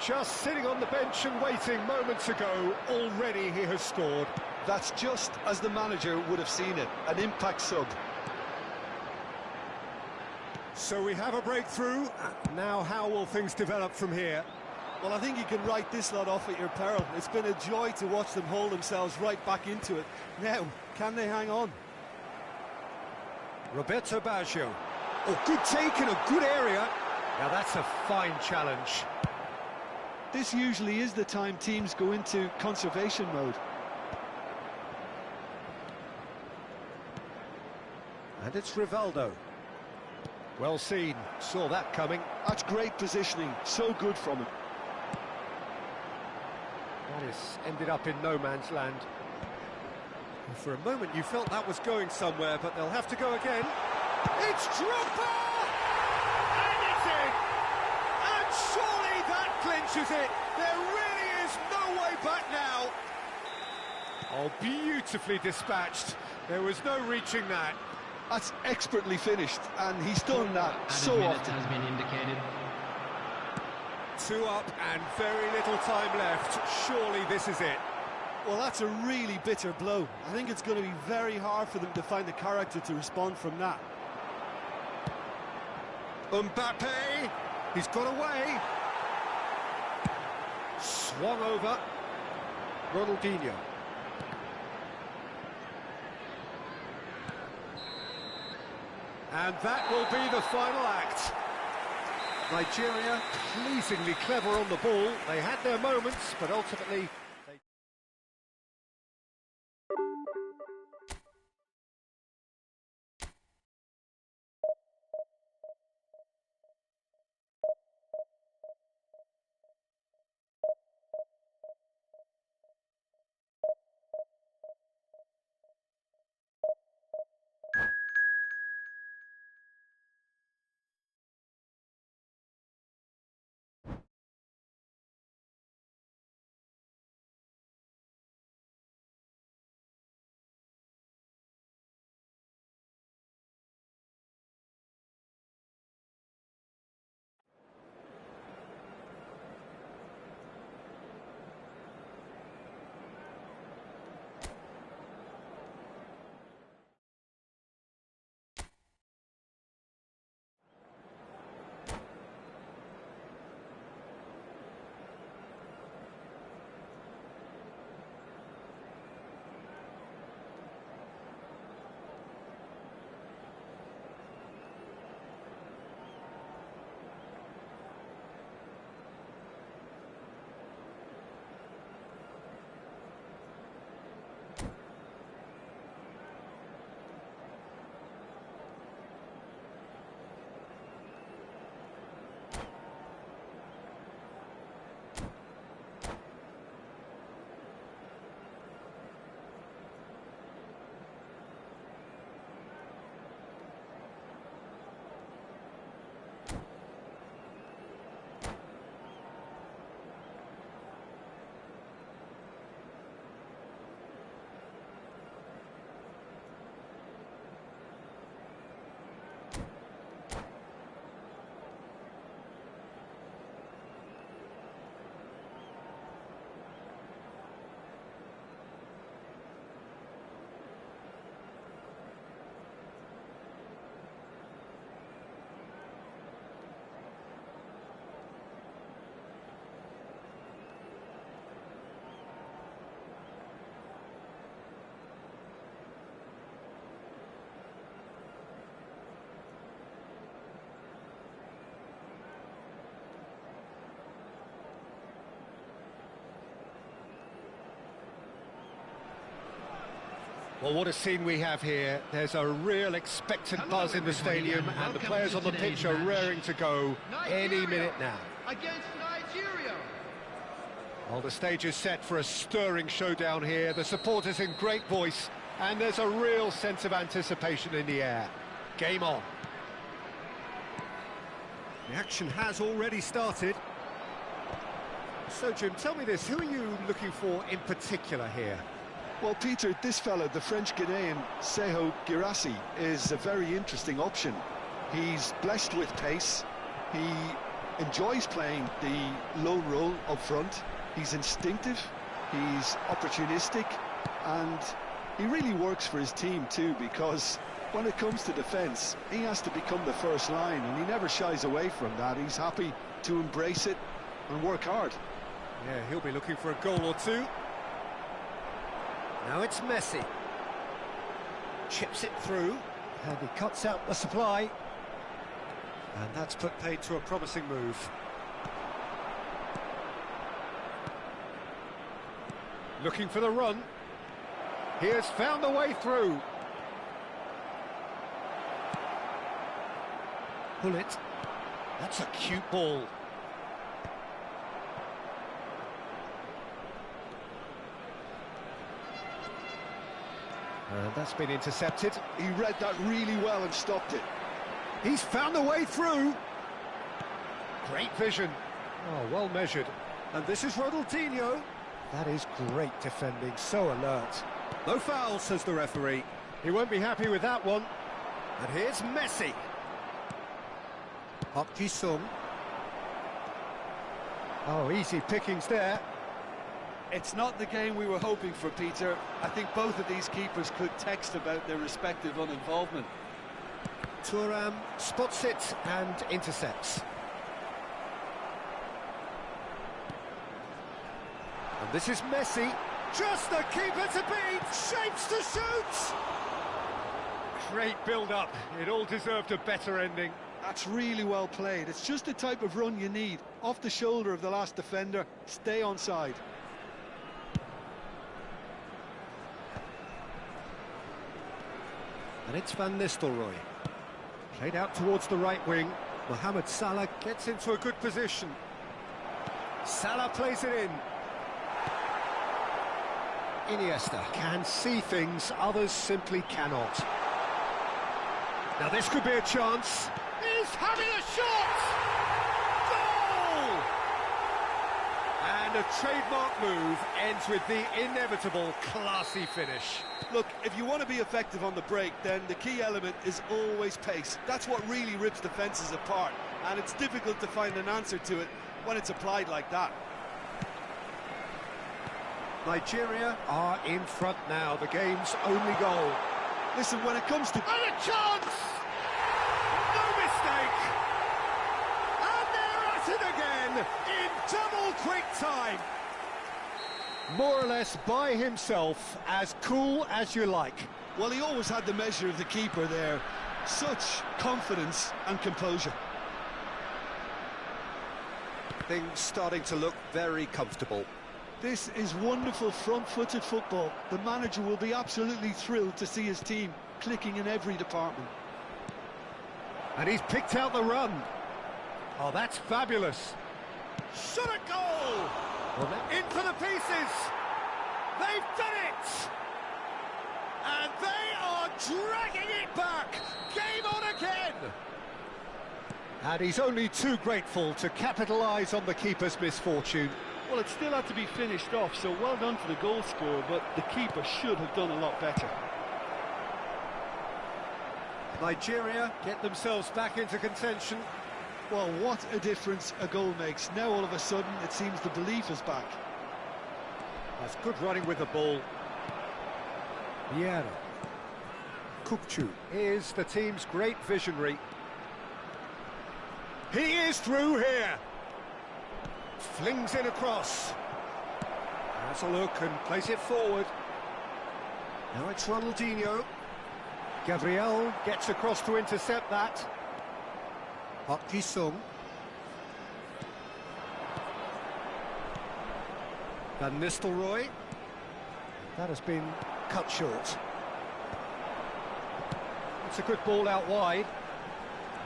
Just sitting on the bench and waiting moments ago, already he has scored. That's just as the manager would have seen it, an impact sub. So we have a breakthrough. Now how will things develop from here? Well, I think you can write this lot off at your peril. It's been a joy to watch them hold themselves right back into it. Now, can they hang on? Roberto Baggio. Oh, good take in a good area. Now that's a fine challenge. This usually is the time teams go into conservation mode. And it's Rivaldo. Well seen, saw that coming. That's great positioning, so good from him. That has ended up in no man's land. For a moment you felt that was going somewhere, but they'll have to go again. It's Drogba! And it's in! And surely that clinches it! There really is no way back now! Oh, beautifully dispatched. There was no reaching that. That's expertly finished, and he's done that so often. Has been indicated. 2 up and very little time left. Surely this is it. Well, that's a really bitter blow. I think it's going to be very hard for them to find the character to respond from that. Mbappe, he's got away. Swung over. Ronaldinho. And that will be the final act. Nigeria, pleasingly clever on the ball. They had their moments, but ultimately... Well, what a scene we have here. There's a real expectant buzz in the stadium, and the players on the pitch are raring to go any minute now. Against Nigeria. Well, the stage is set for a stirring showdown here. The supporters in great voice, and there's a real sense of anticipation in the air. Game on. The action has already started. So, Jim, tell me this, who are you looking for in particular here? Well, Peter, this fella, the French Ghanaian Seho Girassi, is a very interesting option. He's blessed with pace. He enjoys playing the lone role up front. He's instinctive, he's opportunistic, and he really works for his team too, because when it comes to defence, he has to become the first line, and he never shies away from that. He's happy to embrace it and work hard. Yeah, he'll be looking for a goal or two. Now it's Messi. Chips it through, and he cuts out the supply. And that's put paid to a promising move. Looking for the run. He has found the way through. Pull it. That's a cute ball. And that's been intercepted. He read that really well and stopped it. He's found the way through. Great vision. Oh, well measured. And this is Ronaldinho. That is great defending, so alert. No foul, says the referee. He won't be happy with that one. And here's Messi. Park Ji-sung. Oh, easy pickings there. It's not the game we were hoping for, Peter. I think both of these keepers could text about their respective uninvolvement. Thuram spots it and intercepts. And this is Messi. Just the keeper to beat. Shapes to shoot. Great build-up. It all deserved a better ending. That's really well played. It's just the type of run you need. Off the shoulder of the last defender. Stay onside. And it's Van Nistelrooy. Played out towards the right wing. Mohamed Salah gets into a good position. Salah plays it in. Iniesta can see things others simply cannot. Now this could be a chance. He's having a shot! Goal! And a trademark move ends with the inevitable classy finish. Look, if you want to be effective on the break, then the key element is always pace. That's what really rips defences apart, and it's difficult to find an answer to it when it's applied like that. Nigeria are in front now, the game's only goal. Listen, when it comes to... And a chance! No mistake! And they're at it again in double quick time. More or less by himself, as cool as you like. Well, he always had the measure of the keeper there. Such confidence and composure. Things starting to look very comfortable. This is wonderful front-footed football. The manager will be absolutely thrilled to see his team clicking in every department. And he's picked out the run. Oh, that's fabulous. Shot a goal! In for the pieces! They've done it! And they are dragging it back! Game on again! And he's only too grateful to capitalise on the keeper's misfortune. Well, it still had to be finished off, so well done to the goal scorer, but the keeper should have done a lot better. Nigeria get themselves back into contention. Well, what a difference a goal makes. Now, all of a sudden, it seems the belief is back. That's good running with the ball. Vieira. Kupchu is the team's great visionary. He is through here. Flings in across. Has a look and plays it forward. Now it's Ronaldinho. Gabriel gets across to intercept that. Park Ji-sung. Van Nistelrooy. That has been cut short. That's a good ball out wide.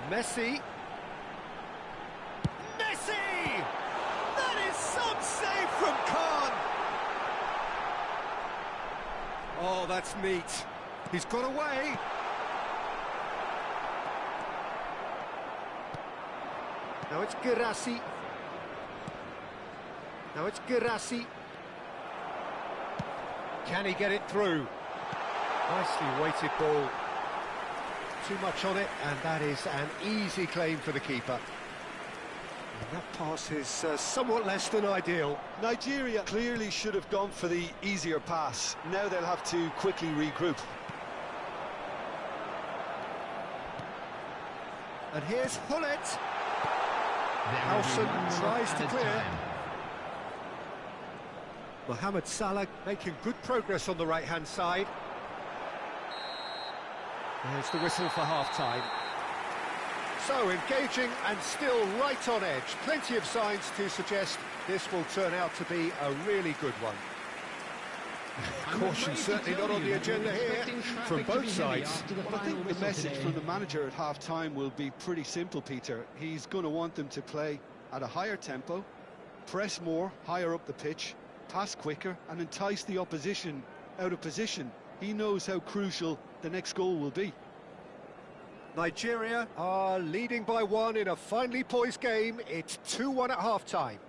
Messi. Messi! That is some save from Khan. Oh, that's neat. He's got away. Now it's Girassi. Now it's Girassi. Can he get it through? Nicely weighted ball. Too much on it, and that is an easy claim for the keeper. And that pass is somewhat less than ideal. Nigeria clearly should have gone for the easier pass. Now they'll have to quickly regroup. And here's Hullet. Howson tries to clear. Mohamed Salah making good progress on the right-hand side. There's the whistle for half-time. So, engaging and still right on edge. Plenty of signs to suggest this will turn out to be a really good one. Caution certainly not on the agenda here from both sides. Well, I think the message from the manager at half-time will be pretty simple, Peter. He's going to want them to play at a higher tempo, press more, higher up the pitch, pass quicker, and entice the opposition out of position. He knows how crucial the next goal will be. Nigeria are leading by 1 in a finely poised game. It's 2-1 at half-time.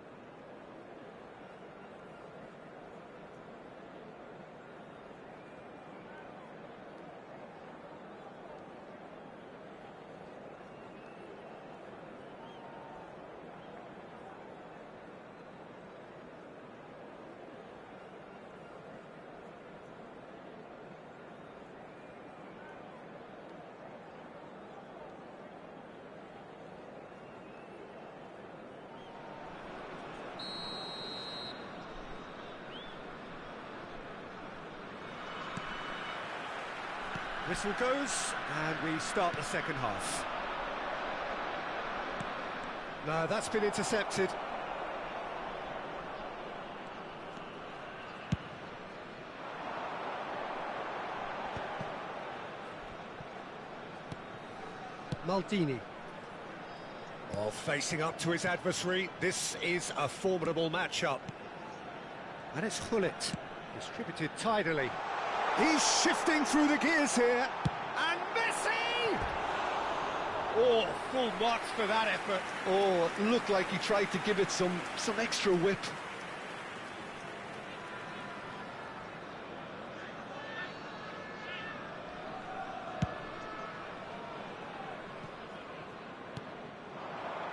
Whistle goes, and we start the second half. No, that's been intercepted. Maldini. Oh, facing up to his adversary. This is a formidable matchup. And it's Hullet, distributed tidily. He's shifting through the gears here. And Messi! Oh, full marks for that effort. Oh, it looked like he tried to give it some extra whip.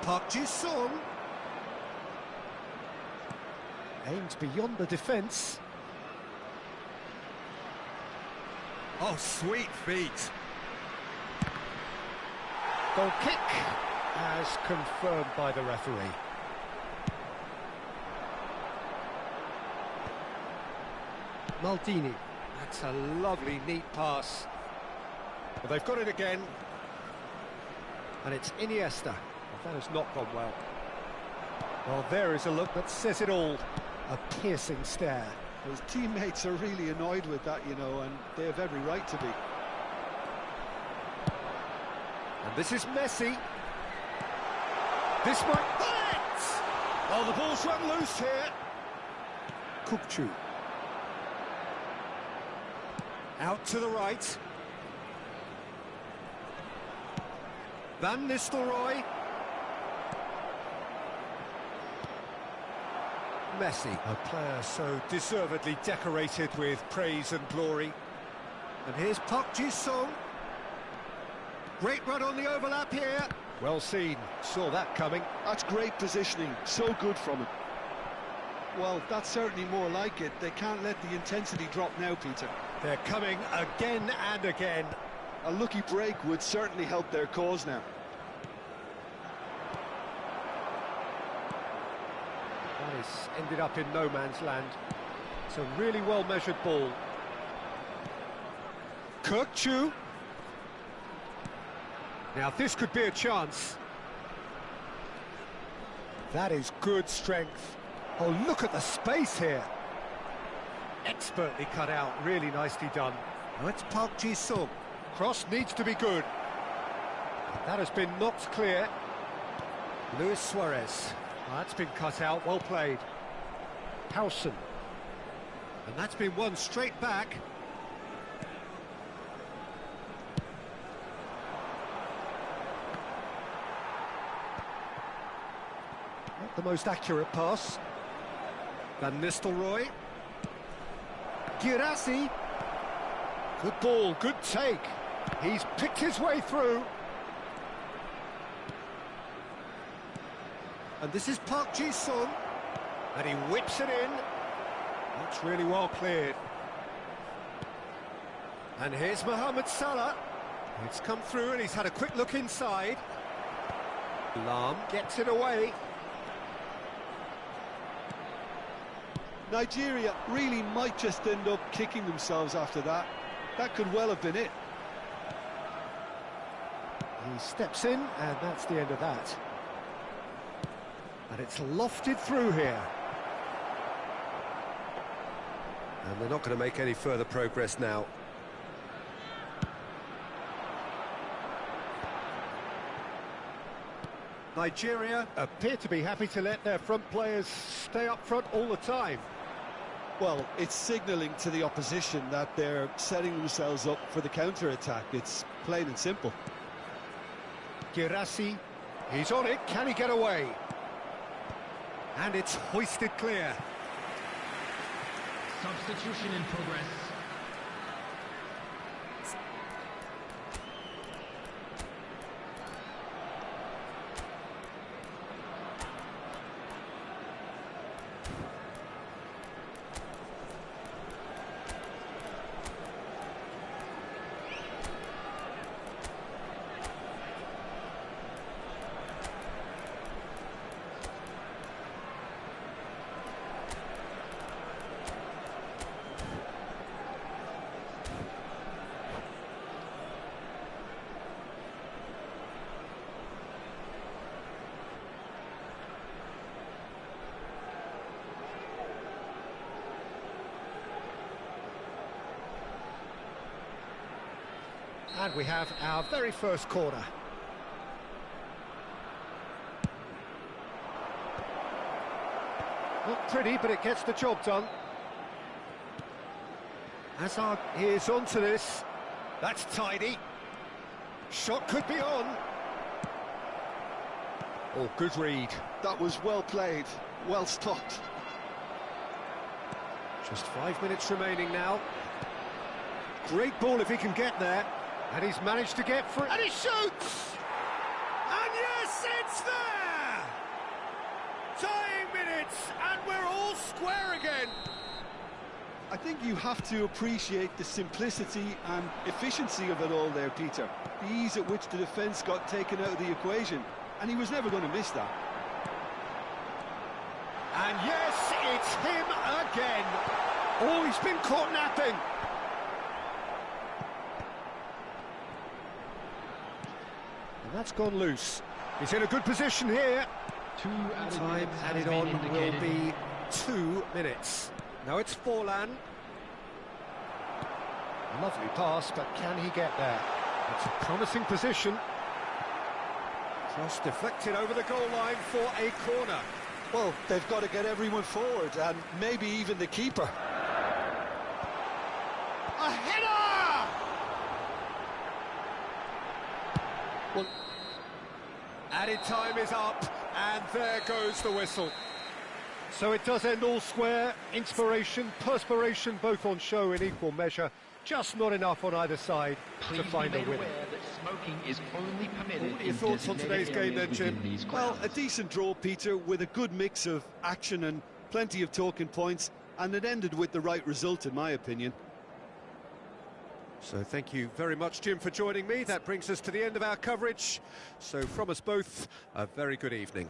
Park Ji-sung. Aimed beyond the defence. Oh, sweet feet. Goal kick, as confirmed by the referee. Maldini. That's a lovely, neat pass. But they've got it again. And it's Iniesta. That has not gone well. Well, there is a look that says it all. A piercing stare. His teammates are really annoyed with that, you know, and they have every right to be. And this is Messi. This might... Hit! Oh, the ball's run loose here. Kukçu. Out to the right. Van Nistelrooy. Messi, a player so deservedly decorated with praise and glory. And here's Park Ji-sung. Great run on the overlap here. Well seen, saw that coming. That's great positioning, so good from him. Well, that's certainly more like it. They can't let the intensity drop now, Peter. They're coming again and again. A lucky break would certainly help their cause now. That is ended up in no man's land. It's a really well-measured ball. Kukçu. Now this could be a chance. That is good strength. Oh, look at the space here. Expertly cut out, really nicely done. Now it's Park Ji-sung. Cross needs to be good. That has been knocked clear. Luis Suarez. That's been cut out, well played. Howson. And that's been won straight back. Not the most accurate pass. Van Nistelrooy. Girassi. Good ball, good take. He's picked his way through. And this is Park Ji-sung. And he whips it in. That's really well cleared. And here's Mohamed Salah. It's come through and he's had a quick look inside. Lam gets it away. Nigeria really might just end up kicking themselves after that. That could well have been it. He steps in, and that's the end of that. And it's lofted through here. And they're not going to make any further progress now. Nigeria appear to be happy to let their front players stay up front all the time. Well, it's signalling to the opposition that they're setting themselves up for the counter-attack. It's plain and simple. Girassi, he's on it, can he get away? And it's hoisted clear. Substitution in progress. And we have our very first corner. Not pretty, but it gets the job done. Hazard is onto this. That's tidy. Shot could be on. Oh, good read. That was well played, well stopped. Just 5 minutes remaining now. Great ball if he can get there. And he's managed to get through. And he shoots! And yes, it's there! Tying minutes, and we're all square again. I think you have to appreciate the simplicity and efficiency of it all there, Peter. The ease at which the defence got taken out of the equation, and he was never going to miss that. And yes, it's him again. Oh, he's been caught napping. And that's gone loose. He's in a good position here. Time added on will be 2 minutes. Now it's Forlan. Lovely pass, but can he get there? It's a promising position. Cross deflected over the goal line for a corner. Well, they've got to get everyone forward, and maybe even the keeper. A header! Well, added time is up, and there goes the whistle. So it does end all square. Inspiration, perspiration, both on show in equal measure. Just not enough on either side to find a winner. Smoking is only permitted. What are your thoughts on today's game then, Jim? Well, a decent draw, Peter, with a good mix of action and plenty of talking points, and it ended with the right result, in my opinion. So thank you very much, Jim, for joining me. That brings us to the end of our coverage. So from us both, a very good evening.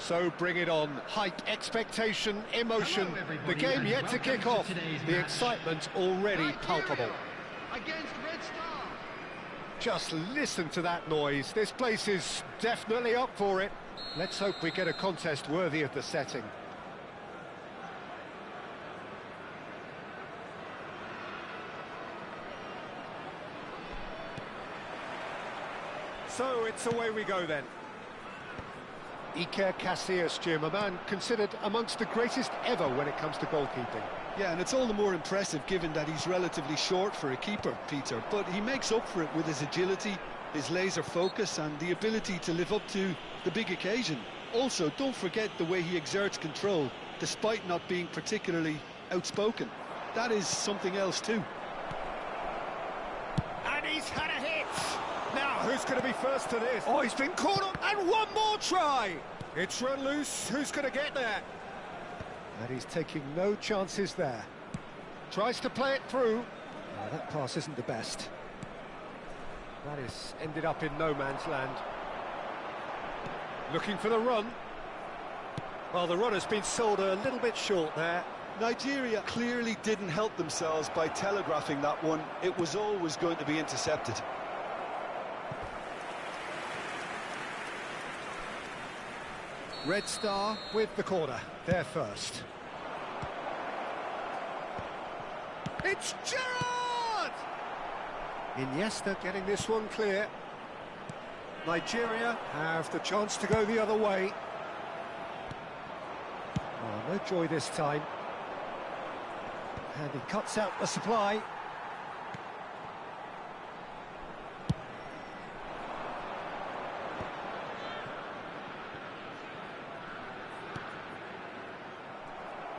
So bring it on. Hype, expectation, emotion. Hello, everybody, The game and yet to welcome kick to off. today's The match. excitement already Nigeria palpable. Against Red Star. Just listen to that noise. This place is definitely up for it. Let's hope we get a contest worthy of the setting. So it's away we go then. Iker Casillas, Jim, a man considered amongst the greatest ever when it comes to goalkeeping. Yeah, and it's all the more impressive given that he's relatively short for a keeper, Peter. But he makes up for it with his agility, his laser focus and the ability to live up to the big occasion. Also, don't forget the way he exerts control, despite not being particularly outspoken. That is something else too. And he's had a hit! Now, who's going to be first to this? Oh, he's been caught up, and one more try! It's run loose, who's going to get there? And he's taking no chances there. Tries to play it through. Oh, that pass isn't the best. That is ended up in no man's land. Looking for the run. Well, the run has been sold a little bit short there. Nigeria clearly didn't help themselves by telegraphing that one. It was always going to be intercepted. Red Star with the corner. They're first. It's Gerrard! Iniesta getting this one clear. Nigeria have the chance to go the other way. Oh, no joy this time. And he cuts out the supply.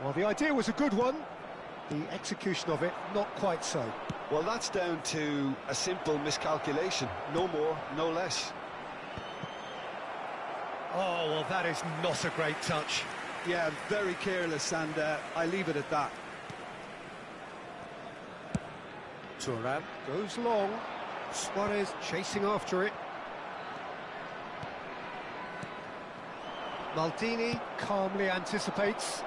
Well, the idea was a good one. The execution of it, not quite so. Well, that's down to a simple miscalculation. No more, no less. Oh, well, that is not a great touch. Yeah, very careless, and I leave it at that. Thuram goes long. Suarez chasing after it. Maldini calmly anticipates.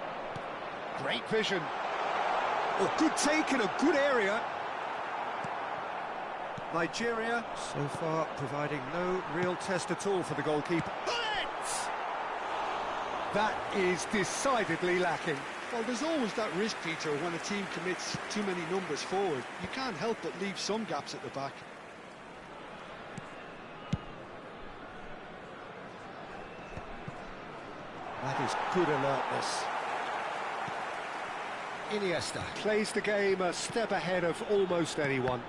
Great vision. Oh, good take in a good area. Nigeria, so far, providing no real test at all for the goalkeeper. Bullets! That is decidedly lacking. Well, there's always that risk, Peter, when a team commits too many numbers forward. You can't help but leave some gaps at the back. That is good alertness. Iniesta plays the game a step ahead of almost anyone.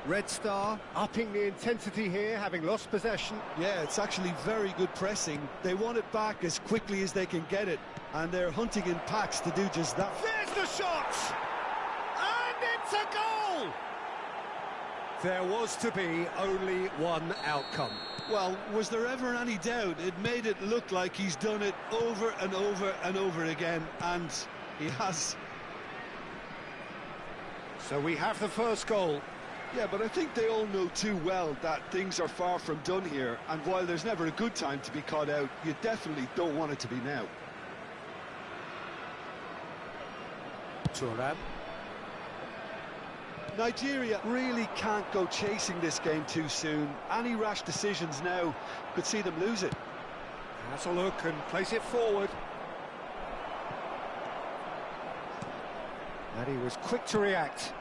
Red Star upping the intensity here, having lost possession. Yeah, it's actually very good pressing. They want it back as quickly as they can get it, and they're hunting in packs to do just that. There's the shot! And it's a goal! There was to be only one outcome. Well, was there ever any doubt? It made it look like he's done it over and over and over again, and he has. So we have the first goal. Yeah, but I think they all know too well that things are far from done here, and while there's never a good time to be caught out, you definitely don't want it to be now. Thuram. Nigeria really can't go chasing this game too soon. Any rash decisions now could see them lose it. Has a look and plays it forward. And he was quick to react.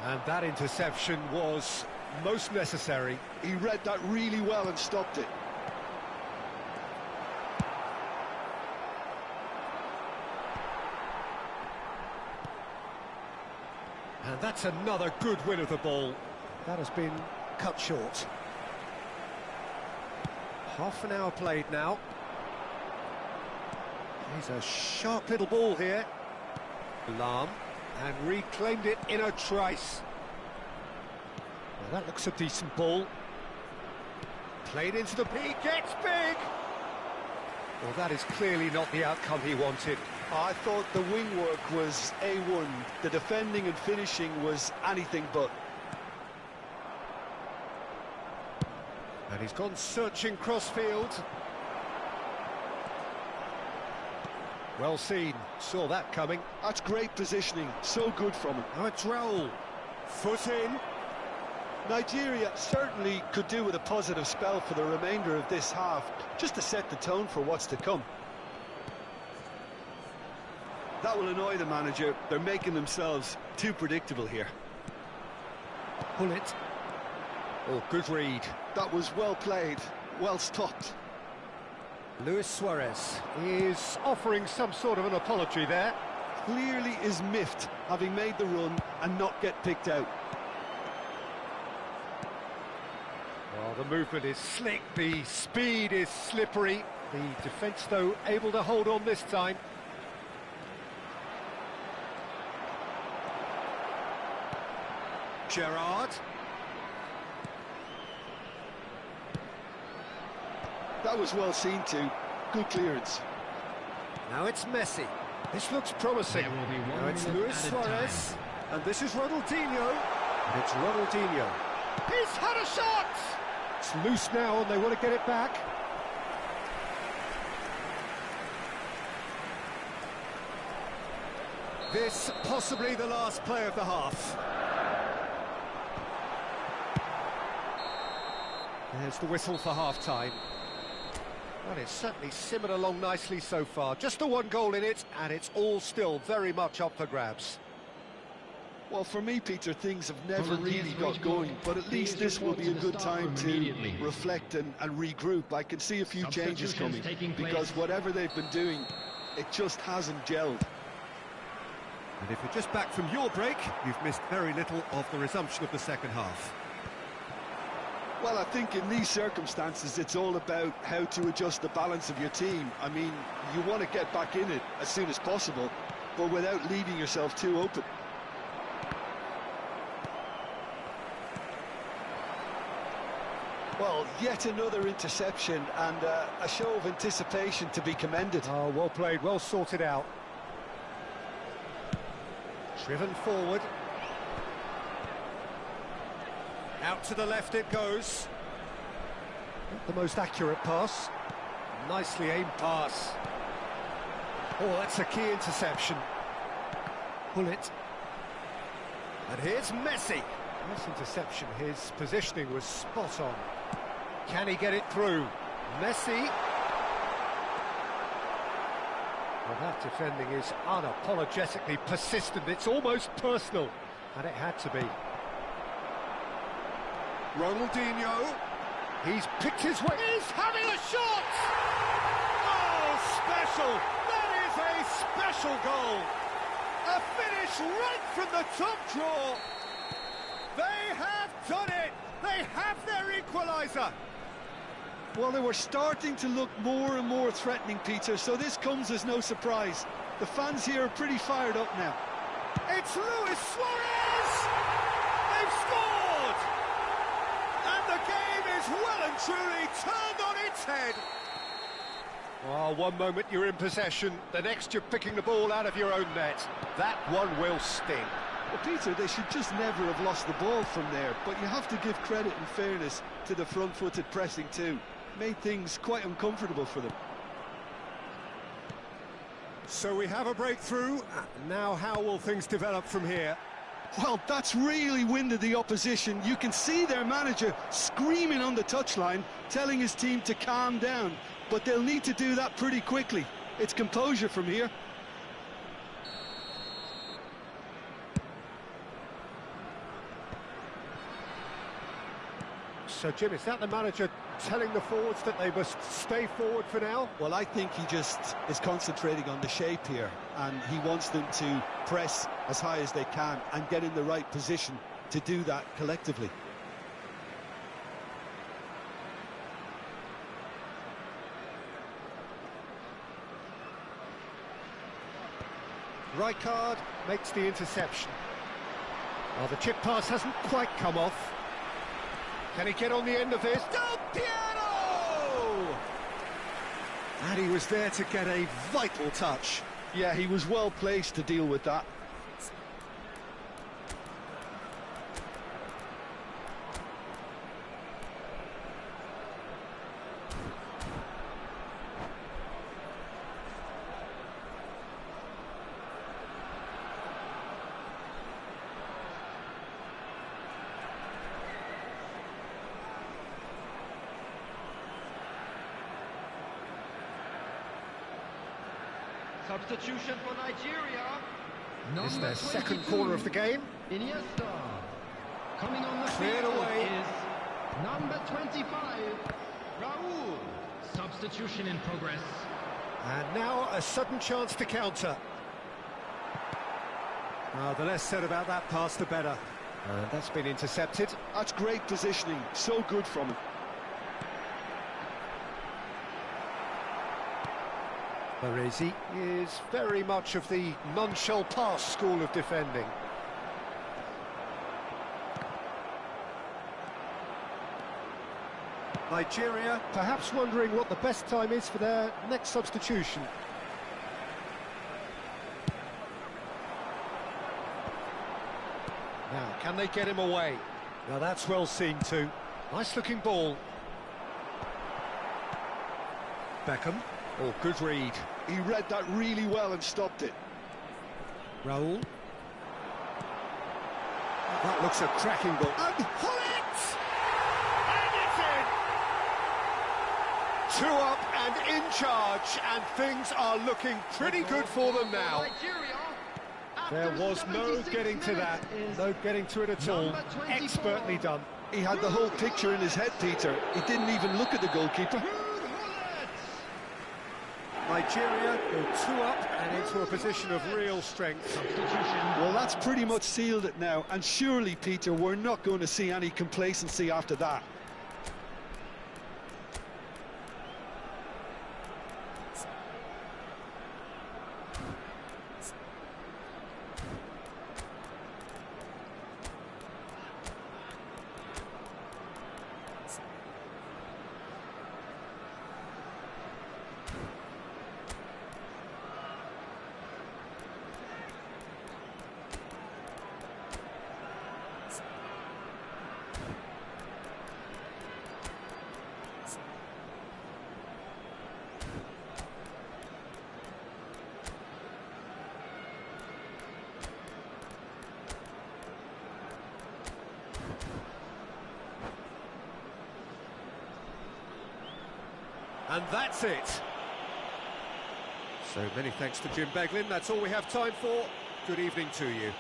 And that interception was most necessary. He read that really well and stopped it. And that's another good win of the ball. That has been cut short. Half an hour played now. He's a sharp little ball here. Lam, and reclaimed it in a trice. Well, that looks a decent ball. Played into the peak, gets big! Well, that is clearly not the outcome he wanted. I thought the wing work was A1. The defending and finishing was anything but. And he's gone searching crossfield. Well seen, saw that coming. That's great positioning, so good from him. Now it's Raul. Foot in. Nigeria certainly could do with a positive spell for the remainder of this half, just to set the tone for what's to come. That will annoy the manager. They're making themselves too predictable here. Pull it. Oh, good read. That was well played, well stopped. Luis Suarez is offering some sort of an apology there. Clearly is miffed, having made the run and not get picked out. Well, the movement is slick, the speed is slippery. The defence, though, able to hold on this time. Gerrard. That was well seen too. Good clearance. Now it's Messi. This looks promising. There will be one Now it's minute Luis added Suarez. time. And this is Ronaldinho. And it's Ronaldinho. He's had a shot! It's loose now and they want to get it back. This possibly the last play of the half. There's the whistle for half-time. Well, it's certainly simmered along nicely so far. Just the one goal in it, and it's all still very much up for grabs. Well, for me, Peter, things have never really got going, but at least this will be a good time to reflect and regroup. I can see a few changes coming, because whatever they've been doing, it just hasn't gelled. And if you're just back from your break, you've missed very little of the resumption of the second half. Well, I think in these circumstances, it's all about how to adjust the balance of your team. I mean, you want to get back in it as soon as possible, but without leaving yourself too open. Well, yet another interception and a show of anticipation to be commended. Oh, well played, well sorted out. Driven forward. Out to the left it goes. Not the most accurate pass. Nicely aimed pass. Oh, that's a key interception. Pull it. And here's Messi. Nice interception. His positioning was spot on. Can he get it through? Messi. Well, that defending is unapologetically persistent. It's almost personal. And it had to be. Ronaldinho. He's picked his way. He's having a shot! Oh, special! That is a special goal! A finish right from the top draw! They have done it! They have their equaliser! Well, they were starting to look more and more threatening, Peter, so this comes as no surprise. The fans here are pretty fired up now. It's Luis Suarez! They've scored! And the game is well and truly turned on its head. Oh, one moment you're in possession, the next you're picking the ball out of your own net. That one will sting. Well, Peter, they should just never have lost the ball from there, but you have to give credit and fairness to the front-footed pressing too. Made things quite uncomfortable for them. So we have a breakthrough. Now how will things develop from here? Well, that's really winded the opposition. You can see their manager screaming on the touchline, telling his team to calm down, but they'll need to do that pretty quickly. It's composure from here. So, Jim, is that the manager telling the forwards that they must stay forward for now? Well, I think he just is concentrating on the shape here, and he wants them to press as high as they can and get in the right position to do that collectively. Rijkaard makes the interception. Oh, the chip pass hasn't quite come off. Can he get on the end of this? Del Piero! And he was there to get a vital touch. Yeah, he was well placed to deal with that. Substitution for Nigeria. It's their second 22, corner of the game. Iniesta. Coming on the Cleared field away. is number 25, Raul. Substitution in progress. And now a sudden chance to counter. The less said about that pass, the better. That's been intercepted. That's great positioning, so good from him. Baresi is very much of the none-shall-pass school of defending. Nigeria perhaps wondering what the best time is for their next substitution. Now, can they get him away? Now that's well seen too. Nice looking ball. Beckham. Oh, good read. He read that really well and stopped it. Raul. That looks a cracking ball. And Hullet! And it's in! 2 up and in charge, and things are looking pretty good for them now. There was no getting to that, no getting to it at all. Expertly done. He had the whole picture in his head, Peter. He didn't even look at the goalkeeper. Nigeria go 2 up and into a position of real strength. Well, that's pretty much sealed it now, and surely, Peter, we're not going to see any complacency after that. And that's it. So many thanks to Jim Beglin. That's all we have time for. Good evening to you.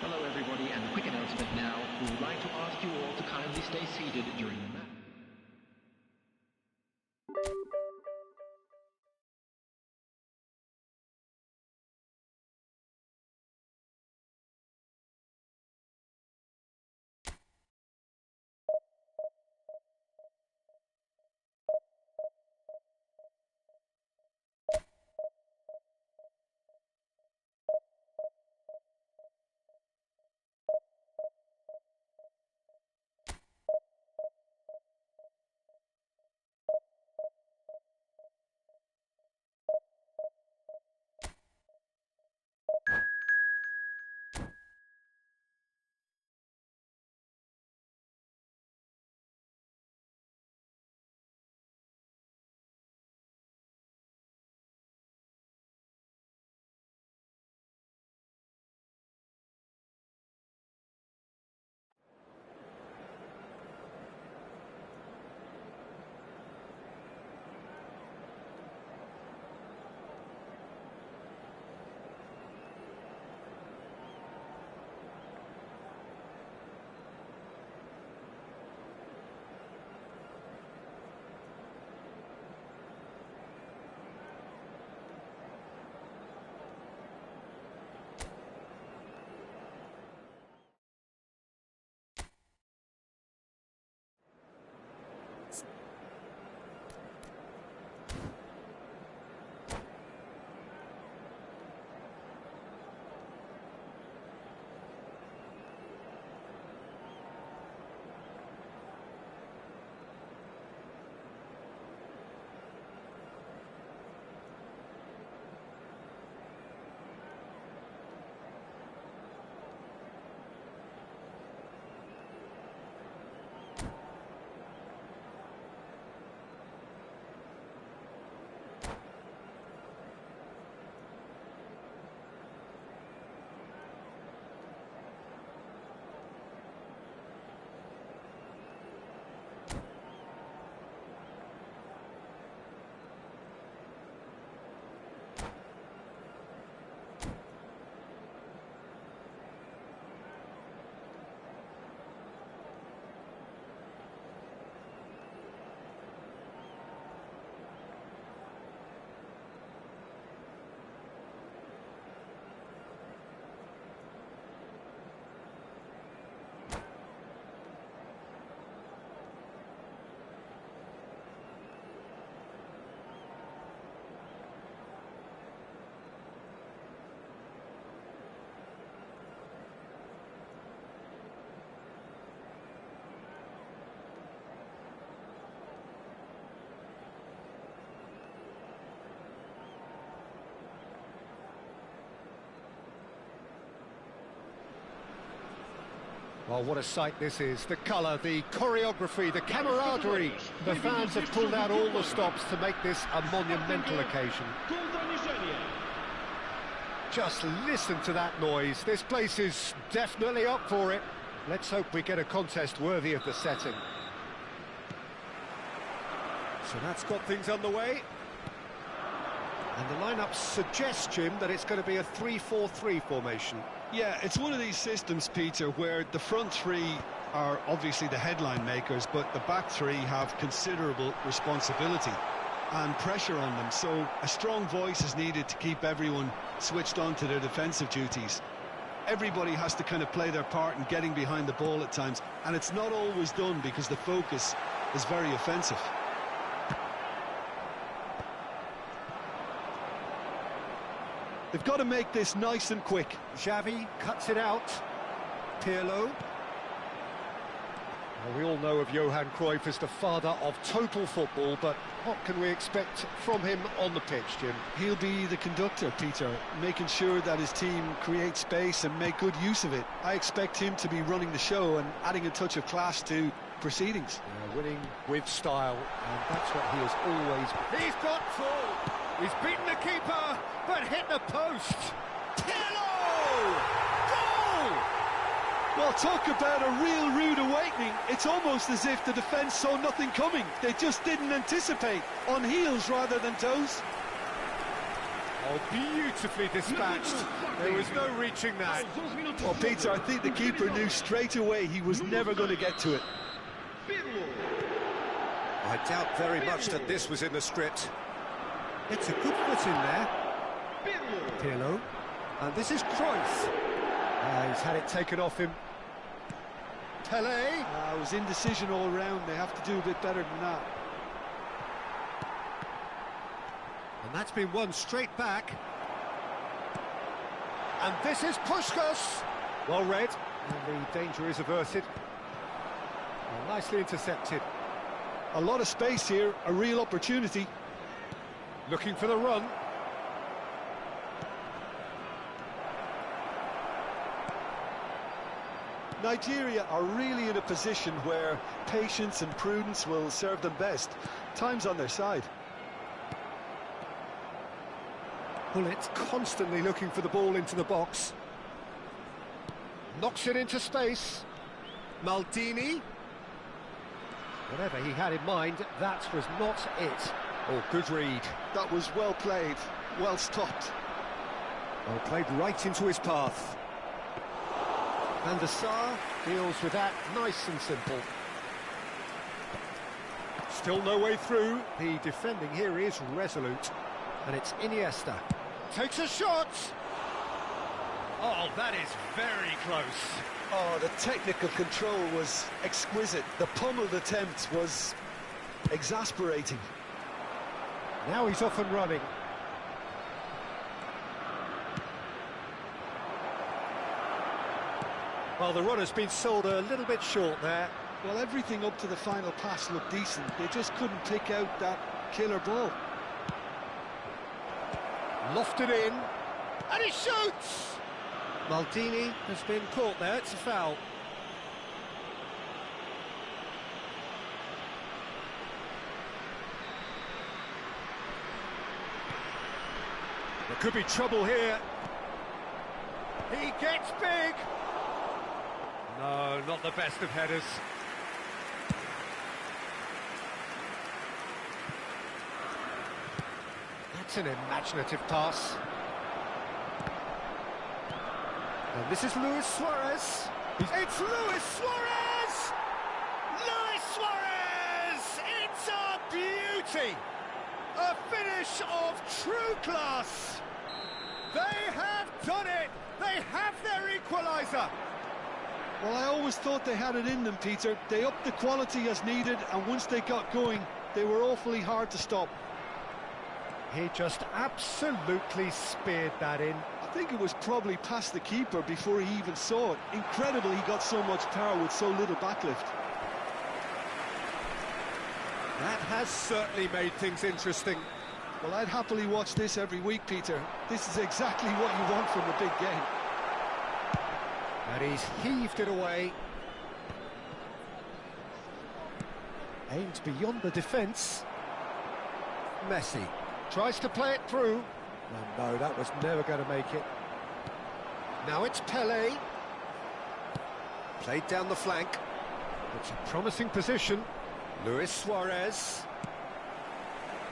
Hello everybody, and a quick announcement now. We would like to ask you all to kindly stay seated during the match. Well, what a sight this is. The colour, the choreography, the camaraderie. The fans have pulled out all the stops to make this a monumental occasion. Just listen to that noise. This place is definitely up for it. Let's hope we get a contest worthy of the setting. So that's got things underway. And the lineup suggests, Jim, that it's going to be a 3-4-3 formation. Yeah, it's one of these systems, Peter, where the front three are obviously the headline makers, but the back three have considerable responsibility and pressure on them. So a strong voice is needed to keep everyone switched on to their defensive duties. Everybody has to kind of play their part in getting behind the ball at times, and it's not always done because the focus is very offensive. They've got to make this nice and quick. Xavi cuts it out. Pirlo. Well, we all know of Johan Cruyff as the father of total football, but what can we expect from him on the pitch, Jim? He'll be the conductor, Peter, making sure that his team create space and make good use of it. I expect him to be running the show and adding a touch of class to proceedings. Yeah, winning with style, and that's what he has always been. He's got full. He's beaten the keeper, but hit the post. Pirlo! Goal! Well, talk about a real rude awakening. It's almost as if the defence saw nothing coming. They just didn't anticipate, on heels rather than toes. Oh, beautifully dispatched. There was no reaching that. Well, Peter, I think the keeper knew straight away he was never going to get to it. I doubt very much that this was in the script. It's a good foot in there. Pirlo. And this is Cruyff. He's had it taken off him. Pele. It was indecision all round. They have to do a bit better than that. And that's been won straight back. And this is Puskás. Well read. And the danger is averted. Well, nicely intercepted. A lot of space here, a real opportunity. Looking for the run. Nigeria are really in a position where patience and prudence will serve them best. Time's on their side. Bullet constantly looking for the ball into the box. Knocks it into space. Maldini. Whatever he had in mind, that was not it. Oh, good read. That was well played, well stopped. Well played right into his path. And the Sar deals with that nice and simple. Still no way through. The defending here is resolute. And it's Iniesta. Takes a shot! Oh, that is very close. Oh, the technical control was exquisite. The pummeled attempt was exasperating. Now he's off and running. Well, the run has been sold a little bit short there. Well, everything up to the final pass looked decent. They just couldn't pick out that killer ball. Lofted in. And he shoots! Maldini has been caught there. It's a foul. There could be trouble here. He gets big. No, not the best of headers. That's an imaginative pass. And this is Luis Suarez. It's Luis Suarez! Luis Suarez! It's a beauty! A finish of true class! They have done it! They have their equaliser! Well, I always thought they had it in them, Peter. They upped the quality as needed, and once they got going, they were awfully hard to stop. He just absolutely speared that in. I think it was probably past the keeper before he even saw it. Incredible he got so much power with so little backlift. That has certainly made things interesting. Well, I'd happily watch this every week, Peter. This is exactly what you want from a big game. And he's heaved it away. Aimed beyond the defence. Messi tries to play it through. And no, that was never going to make it. Now it's Pele. Played down the flank. It's a promising position. Luis Suarez.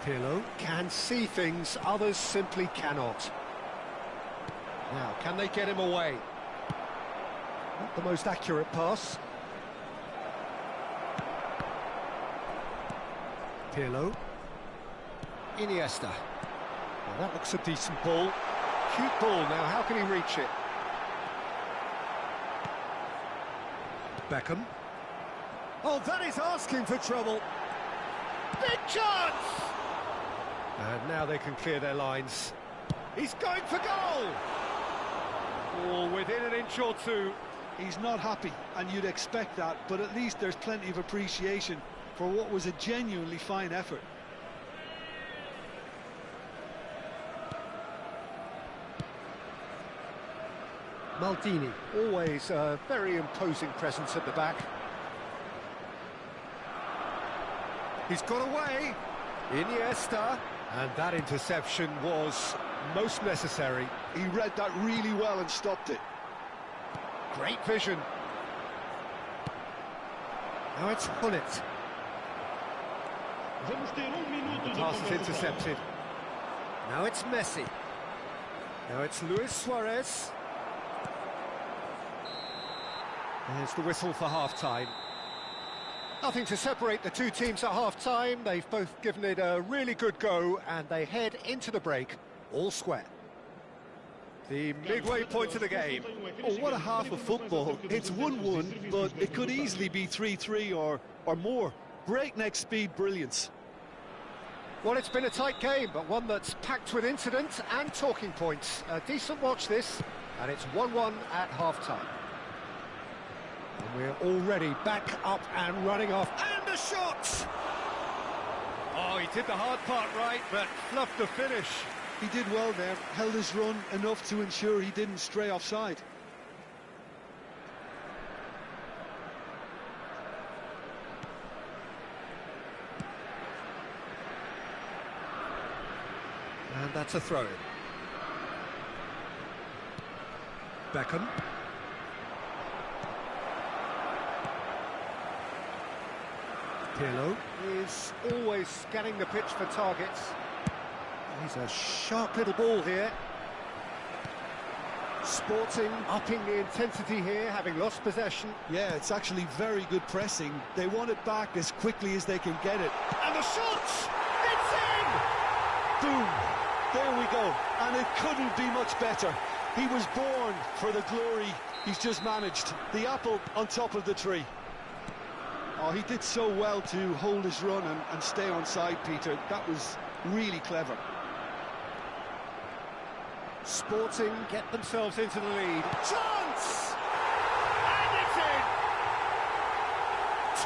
Pirlo can see things others simply cannot. Now, can they get him away? Not the most accurate pass. Pirlo. Iniesta. Well, that looks a decent ball. Cute ball now, how can he reach it? Beckham. Oh, that is asking for trouble. Big chance! And now they can clear their lines. He's going for goal! Oh, within an inch or two. He's not happy, and you'd expect that, but at least there's plenty of appreciation for what was a genuinely fine effort. Maldini, always a very imposing presence at the back. He's got away. Iniesta. And that interception was most necessary. He read that really well and stopped it. Great vision. Now it's Hullet. The pass is intercepted. Now it's Messi. Now it's Luis Suarez. There's the whistle for half-time. Nothing to separate the two teams at half-time. They've both given it a really good go, and they head into the break all square. The midway point of the game. Oh, what a half of football. It's 1-1, but it could easily be 3-3 or more. Breakneck speed brilliance. Well, it's been a tight game, but one that's packed with incidents and talking points. A decent watch this, and it's 1-1 at half-time. And we're already back up and running off. And the shot! Oh, he did the hard part right, but fluffed the finish. He did well there, held his run enough to ensure he didn't stray offside. And that's a throw. Beckham. Pirlo is always scanning the pitch for targets. He's a sharp little ball here. Sporting upping the intensity here, having lost possession. Yeah, it's actually very good pressing. They want it back as quickly as they can get it. And the shot! It's in! Boom! There we go. And it couldn't be much better. He was born for the glory he's just managed. The apple on top of the tree. Oh, he did so well to hold his run and stay on side, Peter. That was really clever. Sporting get themselves into the lead. Chance! And it's in!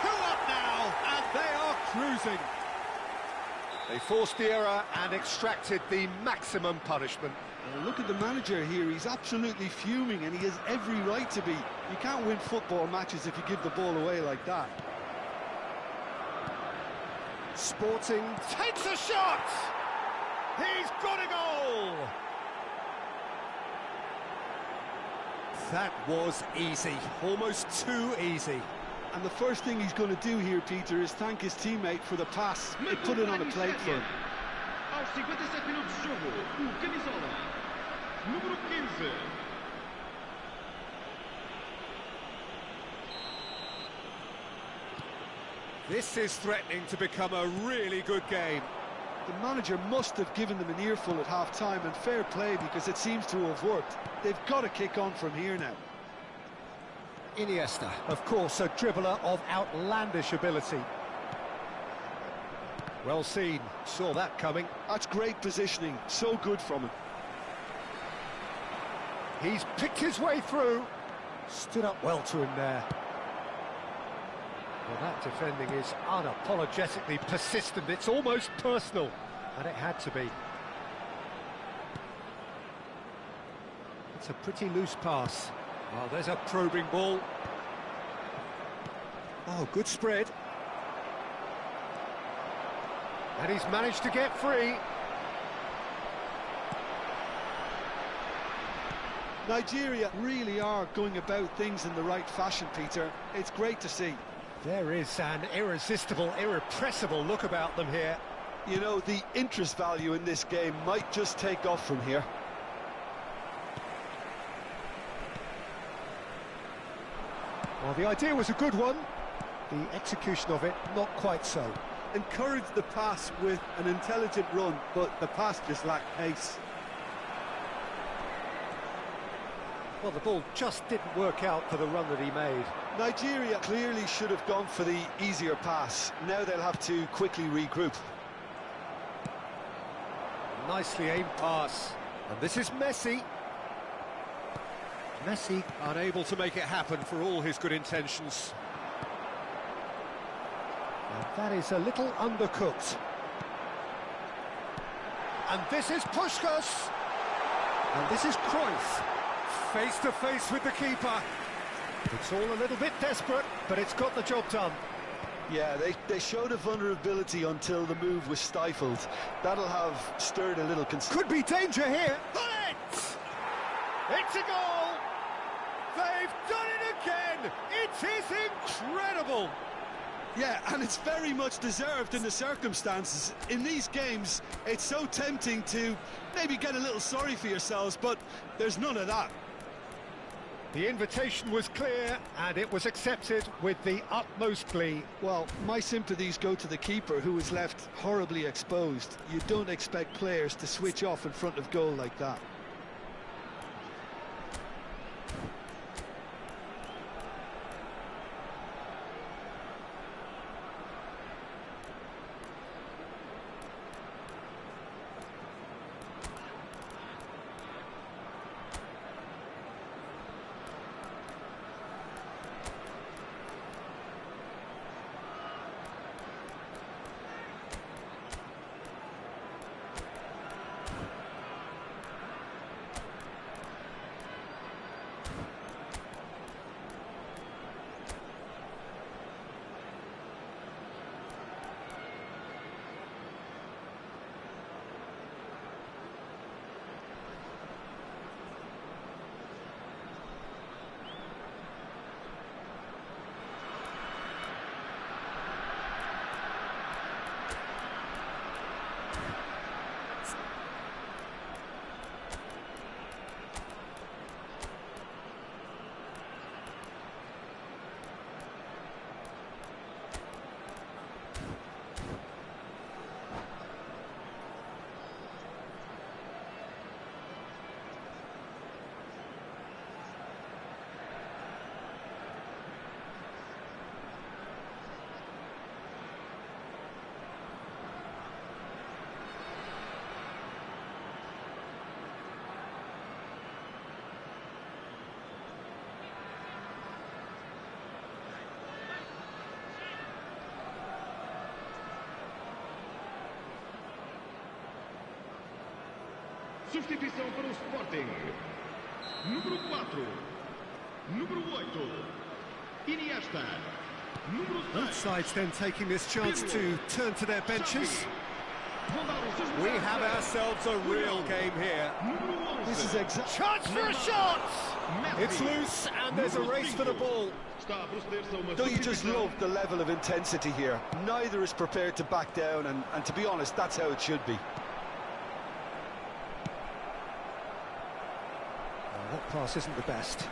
2 up now, and they are cruising. They forced the error and extracted the maximum punishment. Look at the manager here. He's absolutely fuming, and he has every right to be. You can't win football matches if you give the ball away like that. Sporting takes a shot! He's got a goal! That was easy, almost too easy. And the first thing he's going to do here, Peter, is thank his teammate for the pass. It put it on a plate for him. Aos 57 minutos de jogo, o camisola número 15. This is threatening to become a really good game. The manager must have given them an earful at half-time, and fair play because it seems to have worked. They've got to kick on from here now. Iniesta, of course, a dribbler of outlandish ability. Well seen, saw that coming. That's great positioning, so good from him. He's picked his way through. Stood up well to him there. Well, that defending is unapologetically persistent. It's almost personal, and it had to be. It's a pretty loose pass. Oh, there's a probing ball. Oh, good spread. And he's managed to get free. Nigeria really are going about things in the right fashion, Peter. It's great to see. There is an irresistible, irrepressible look about them here. You know, the interest value in this game might just take off from here. Well, the idea was a good one. The execution of it, not quite so. Encourage the pass with an intelligent run, but the pass just lacked pace. Well, the ball just didn't work out for the run that he made. Nigeria clearly should have gone for the easier pass. Now they'll have to quickly regroup. Nicely aimed pass. And this is Messi. Messi unable to make it happen for all his good intentions. And that is a little undercooked. And this is Puskás. And this is Cruyff. Face to face with the keeper. It's all a little bit desperate, but it's got the job done. Yeah, they showed a vulnerability until the move was stifled. That'll have stirred a little concern. Could be danger here. It's a goal! They've done it again! It is incredible! Yeah, and it's very much deserved in the circumstances. In these games, it's so tempting to maybe get a little sorry for yourselves, but there's none of that. The invitation was clear, and it was accepted with the utmost glee. Well, my sympathies go to the keeper, who was left horribly exposed. You don't expect players to switch off in front of goal like that. Substituição para o Sporting. Número 4. Número 8. Iniesta. Número 6. Both sides then taking this chance to turn to their benches. We have ourselves a real game here. This is exactly... Chance for a shot! It's loose and there's a race for the ball. Don't you just love the level of intensity here? Neither is prepared to back down, and to be honest, that's how it should be. That pass isn't the best.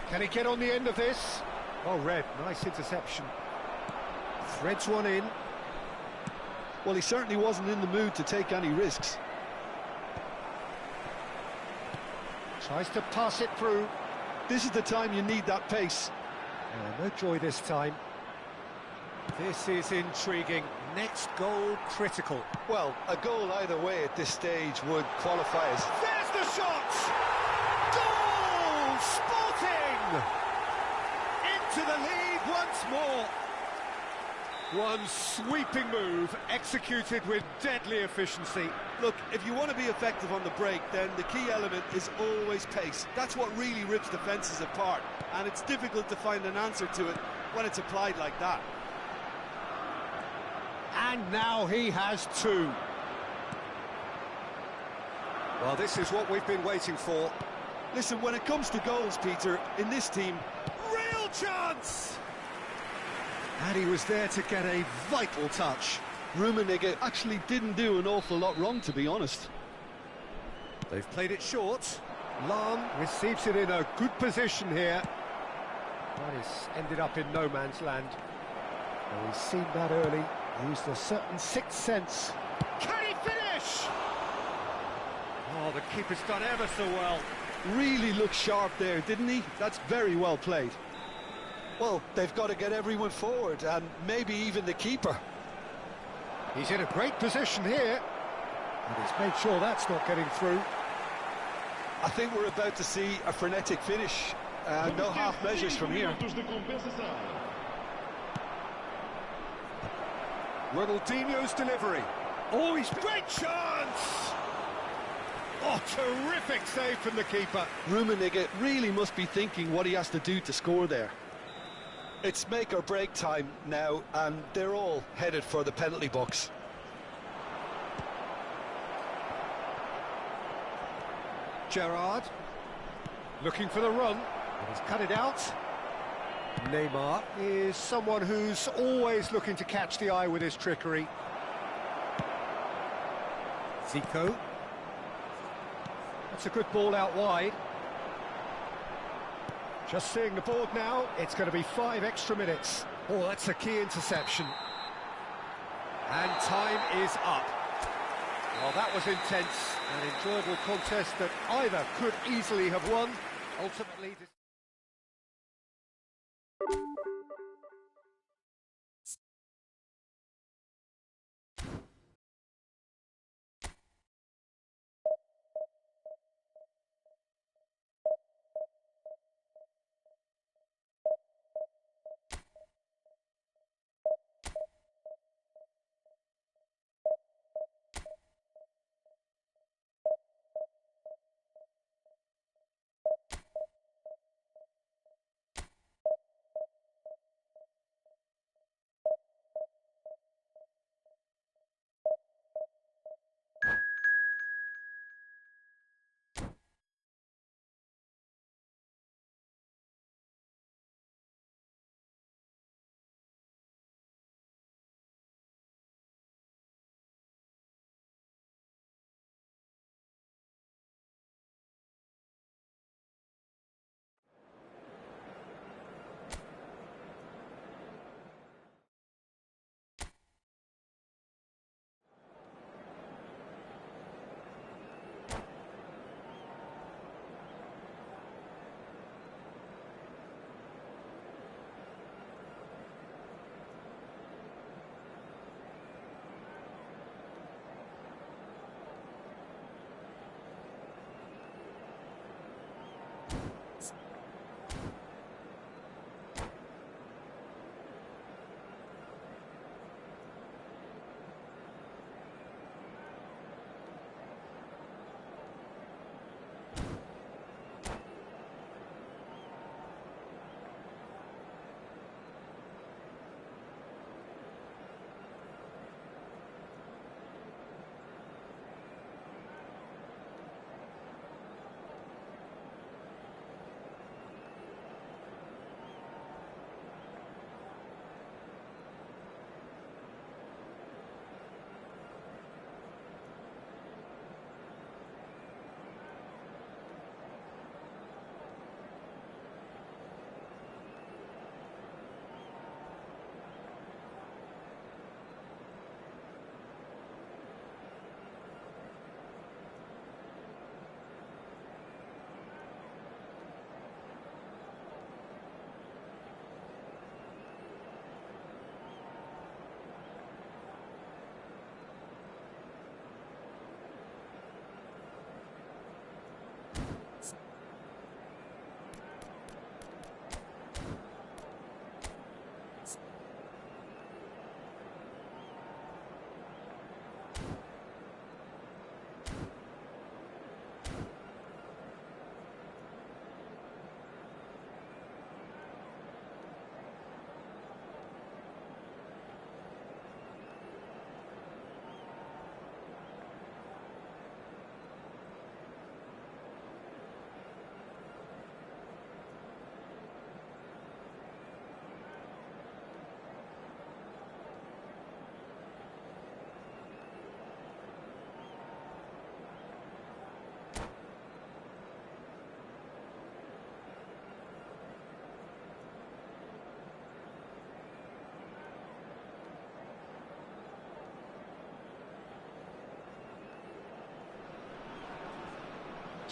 Can he get on the end of this? Oh, Red, nice interception. Threads one in. Well, he certainly wasn't in the mood to take any risks. Tries to pass it through. This is the time you need that pace. No joy this time. This is intriguing. Next goal critical. Well, a goal either way at this stage would qualify as... There's the shot! Goal! Sporting! Into the lead once more. One sweeping move, executed with deadly efficiency. Look, if you want to be effective on the break, then the key element is always pace. That's what really rips defences apart, and it's difficult to find an answer to it when it's applied like that. And now he has two. Well, this is what we've been waiting for. Listen, when it comes to goals, Peter, in this team... Real chance! And he was there to get a vital touch. Rummenigge actually didn't do an awful lot wrong, to be honest. They've played it short. Lahm receives it in a good position here. But it's ended up in no man's land. Well, he's seen that early, used a certain sixth sense. Can he finish? Oh, the keeper's done ever so well. Really looked sharp there, didn't he? That's very well played. Well, they've got to get everyone forward, and maybe even the keeper. He's in a great position here. And he's made sure that's not getting through. I think we're about to see a frenetic finish. No half measures from here. Ronaldinho's delivery. Oh, he's great chance! Oh, terrific save from the keeper. Rummenigge really must be thinking what he has to do to score there. It's make or break time now, and they're all headed for the penalty box. Gerrard looking for the run. He's cut it out. Neymar is someone who's always looking to catch the eye with his trickery. Zico. That's a good ball out wide. Just seeing the board now, it's going to be 5 extra minutes. Oh, that's a key interception. And time is up. Well, that was intense, an enjoyable contest that either could easily have won. Ultimately...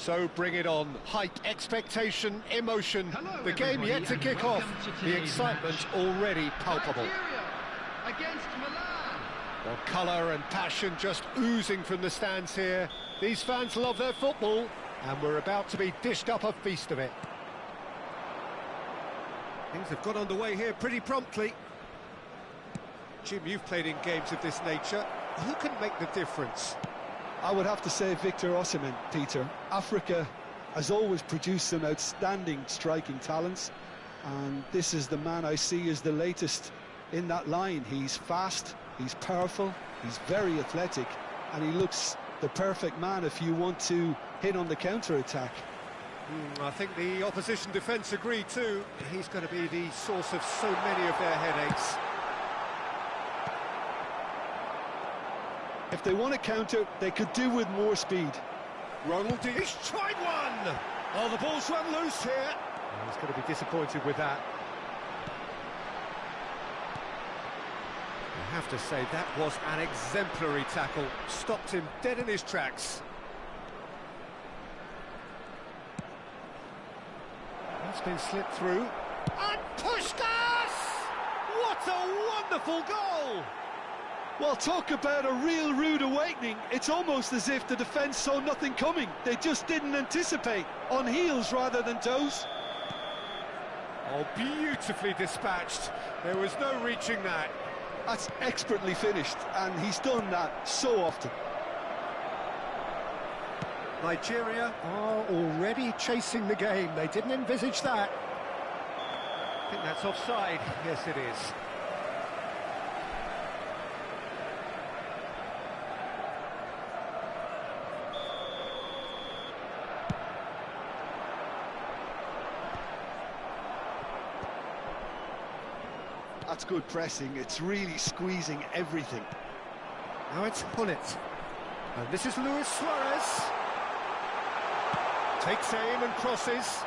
So bring it on. Hype, expectation, emotion. Hello, The game everybody, yet to and kick welcome off. to The today's excitement match. already palpable. Nigeria against Milan. Well, colour and passion just oozing from the stands here. These fans love their football, and we're about to be dished up a feast of it. Things have got underway here pretty promptly. Jim, you've played in games of this nature. Who can make the difference? I would have to say Victor Osimhen, Peter. Africa has always produced some outstanding striking talents, and this is the man I see as the latest in that line. He's fast, he's powerful, he's very athletic, and he looks the perfect man if you want to hit on the counter-attack. I think the opposition defence agree too. He's going to be the source of so many of their headaches. If they want to counter, they could do with more speed. Ronald, he's tried one! Oh, the ball's run loose here. He's going to be disappointed with that. I have to say, that was an exemplary tackle. Stopped him dead in his tracks. That's been slipped through. And Puskás! What a wonderful goal! Well, talk about a real rude awakening. It's almost as if the defence saw nothing coming. They just didn't anticipate, on heels rather than toes. Oh, beautifully dispatched. There was no reaching that. That's expertly finished, and he's done that so often. Nigeria are already chasing the game. They didn't envisage that. I think that's offside. Yes, it is. That's good pressing. It's really squeezing everything. Now it's Hullet. And this is Luis Suarez. Takes aim and crosses.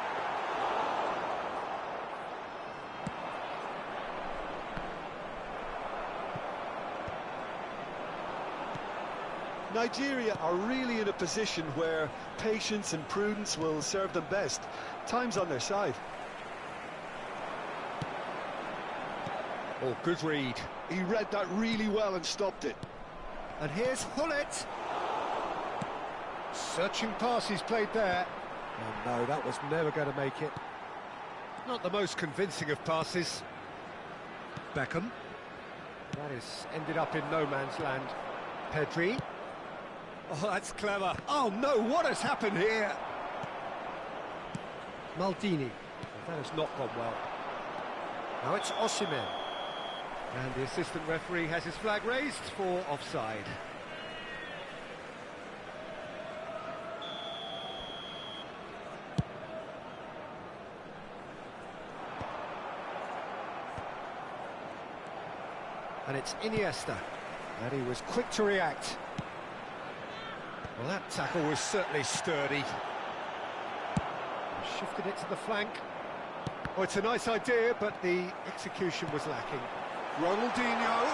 Nigeria are really in a position where patience and prudence will serve them best. Time's on their side. Oh, good read. He read that really well and stopped it. And here's Hullet. Searching pass he's played there. Oh no, that was never going to make it. Not the most convincing of passes. Beckham. That is ended up in no man's land. Pedri. Oh, that's clever. Oh no, what has happened here? Maldini. That has not gone well. Now it's Osimhen. And the assistant referee has his flag raised for offside. And it's Iniesta. And he was quick to react. Well, that tackle was certainly sturdy. He shifted it to the flank. Oh, it's a nice idea, but the execution was lacking. Ronaldinho.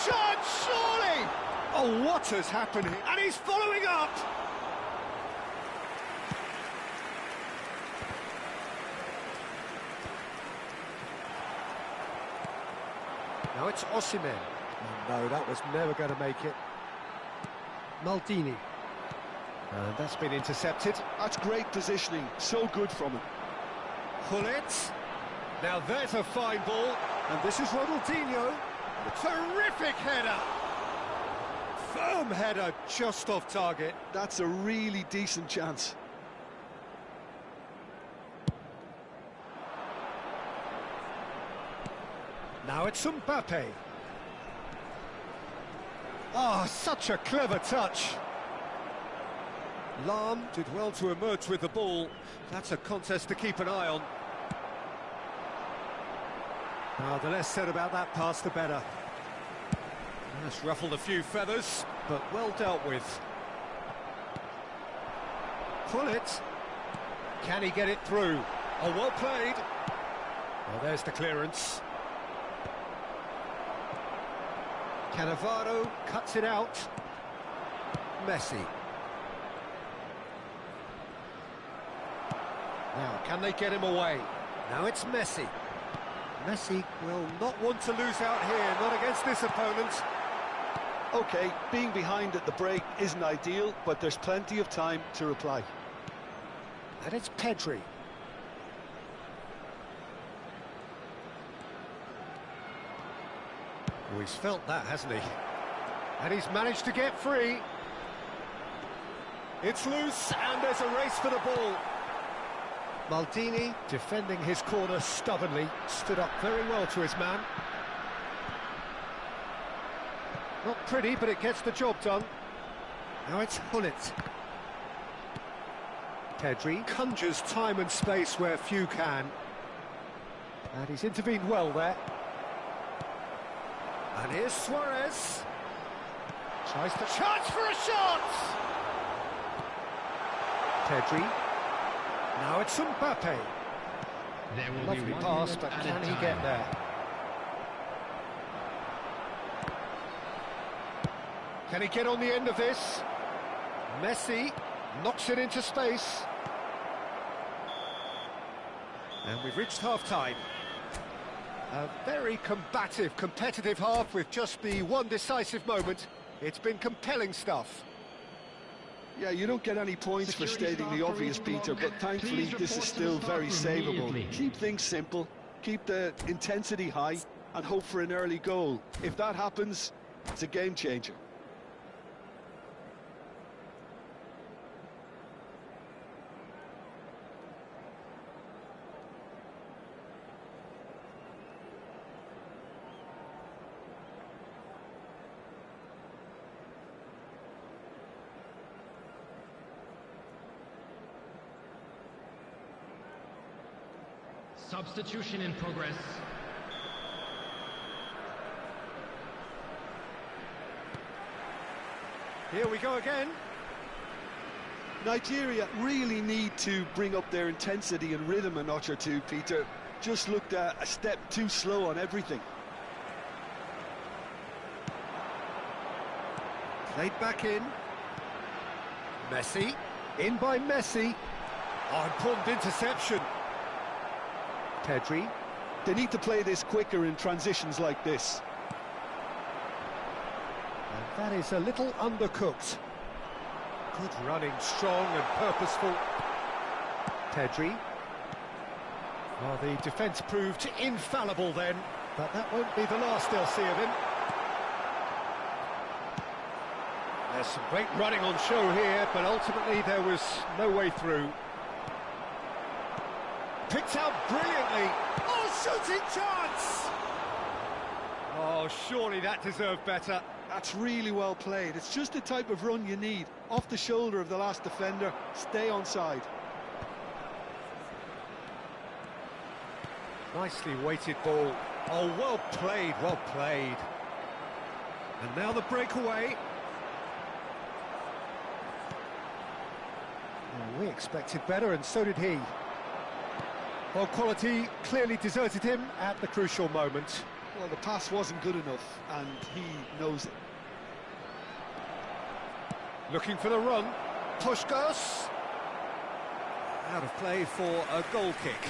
Shot, surely! Oh, what has happened here? And he's following up! Now it's Osimhen. Oh, no, that was never going to make it. Maldini. And that's been intercepted. That's great positioning, so good from him. Hullet. Now there's a fine ball. And this is Ronaldinho. Terrific header. Firm header, just off target. That's a really decent chance. Now it's Mbappe. Ah, such a clever touch. Lahm did well to emerge with the ball. That's a contest to keep an eye on. Now, the less said about that pass, the better. That's ruffled a few feathers, but well dealt with. Pull it. Can he get it through? Oh, well played. Well, there's the clearance. Cannavaro cuts it out. Messi. Now, can they get him away? Now it's Messi. Messi will not want to lose out here, not against this opponent. OK, being behind at the break isn't ideal, but there's plenty of time to reply. And it's Pedri. Oh, he's felt that, hasn't he? And he's managed to get free. It's loose, and there's a race for the ball. Maldini, defending his corner stubbornly, stood up very well to his man. Not pretty, but it gets the job done. Now it's Hullet. Pedri conjures time and space where few can. And he's intervened well there. And here's Suarez. Tries to chance for a shot! Pedri. Now it's Mbappe. There will Lovely be 1 pass, minute but at a can he time. get there? Can he get on the end of this? Messi knocks it into space. And we've reached half-time. A very combative, competitive half with just the one decisive moment. It's been compelling stuff. Yeah, you don't get any points for stating the obvious, Peter, but thankfully this is still very savable. Keep things simple, keep the intensity high, and hope for an early goal. If that happens, it's a game changer. Substitution in progress. Here we go again. Nigeria really need to bring up their intensity and rhythm a notch or two, Peter. Just looked a step too slow on everything. Played back in. Messi. In by Messi. Oh, important interception. Pedri. They need to play this quicker in transitions like this. And that is a little undercooked. Good running, strong and purposeful. Pedri. Well, the defence proved infallible then, but that won't be the last they'll see of him. There's some great running on show here, but ultimately there was no way through. Picked out brilliantly. Oh, shooting chance! Oh, surely that deserved better. That's really well played. It's just the type of run you need. Off the shoulder of the last defender, stay onside. Nicely weighted ball. Oh, well played, well played. And now the breakaway. Well, we expected better, and so did he. Well, quality clearly deserted him at the crucial moment. Well, the pass wasn't good enough, and he knows it. Looking for the run. Puskás. Out of play for a goal kick.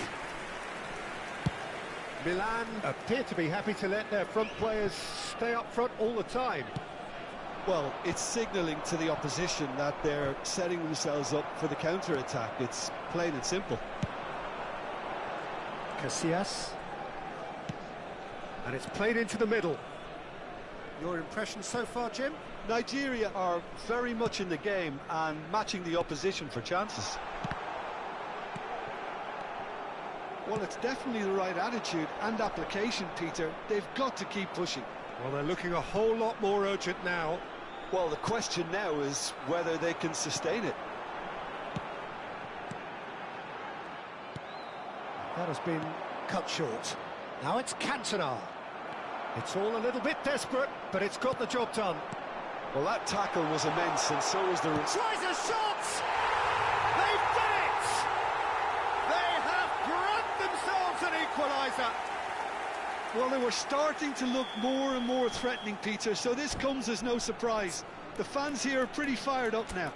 Milan appear to be happy to let their front players stay up front all the time. Well, it's signalling to the opposition that they're setting themselves up for the counter-attack. It's plain and simple. Casillas. And it's played into the middle. Your impression so far, Jim? Nigeria are very much in the game and matching the opposition for chances. Well, it's definitely the right attitude and application, Peter. They've got to keep pushing. Well, they're looking a whole lot more urgent now. Well, the question now is whether they can sustain it. That has been cut short. Now it's Cantona. It's all a little bit desperate, but it's got the job done. Well, that tackle was immense, and so was the... Tries a shot! They've done it! They have grabbed themselves an equaliser! Well, they were starting to look more and more threatening, Peter, so this comes as no surprise. The fans here are pretty fired up now.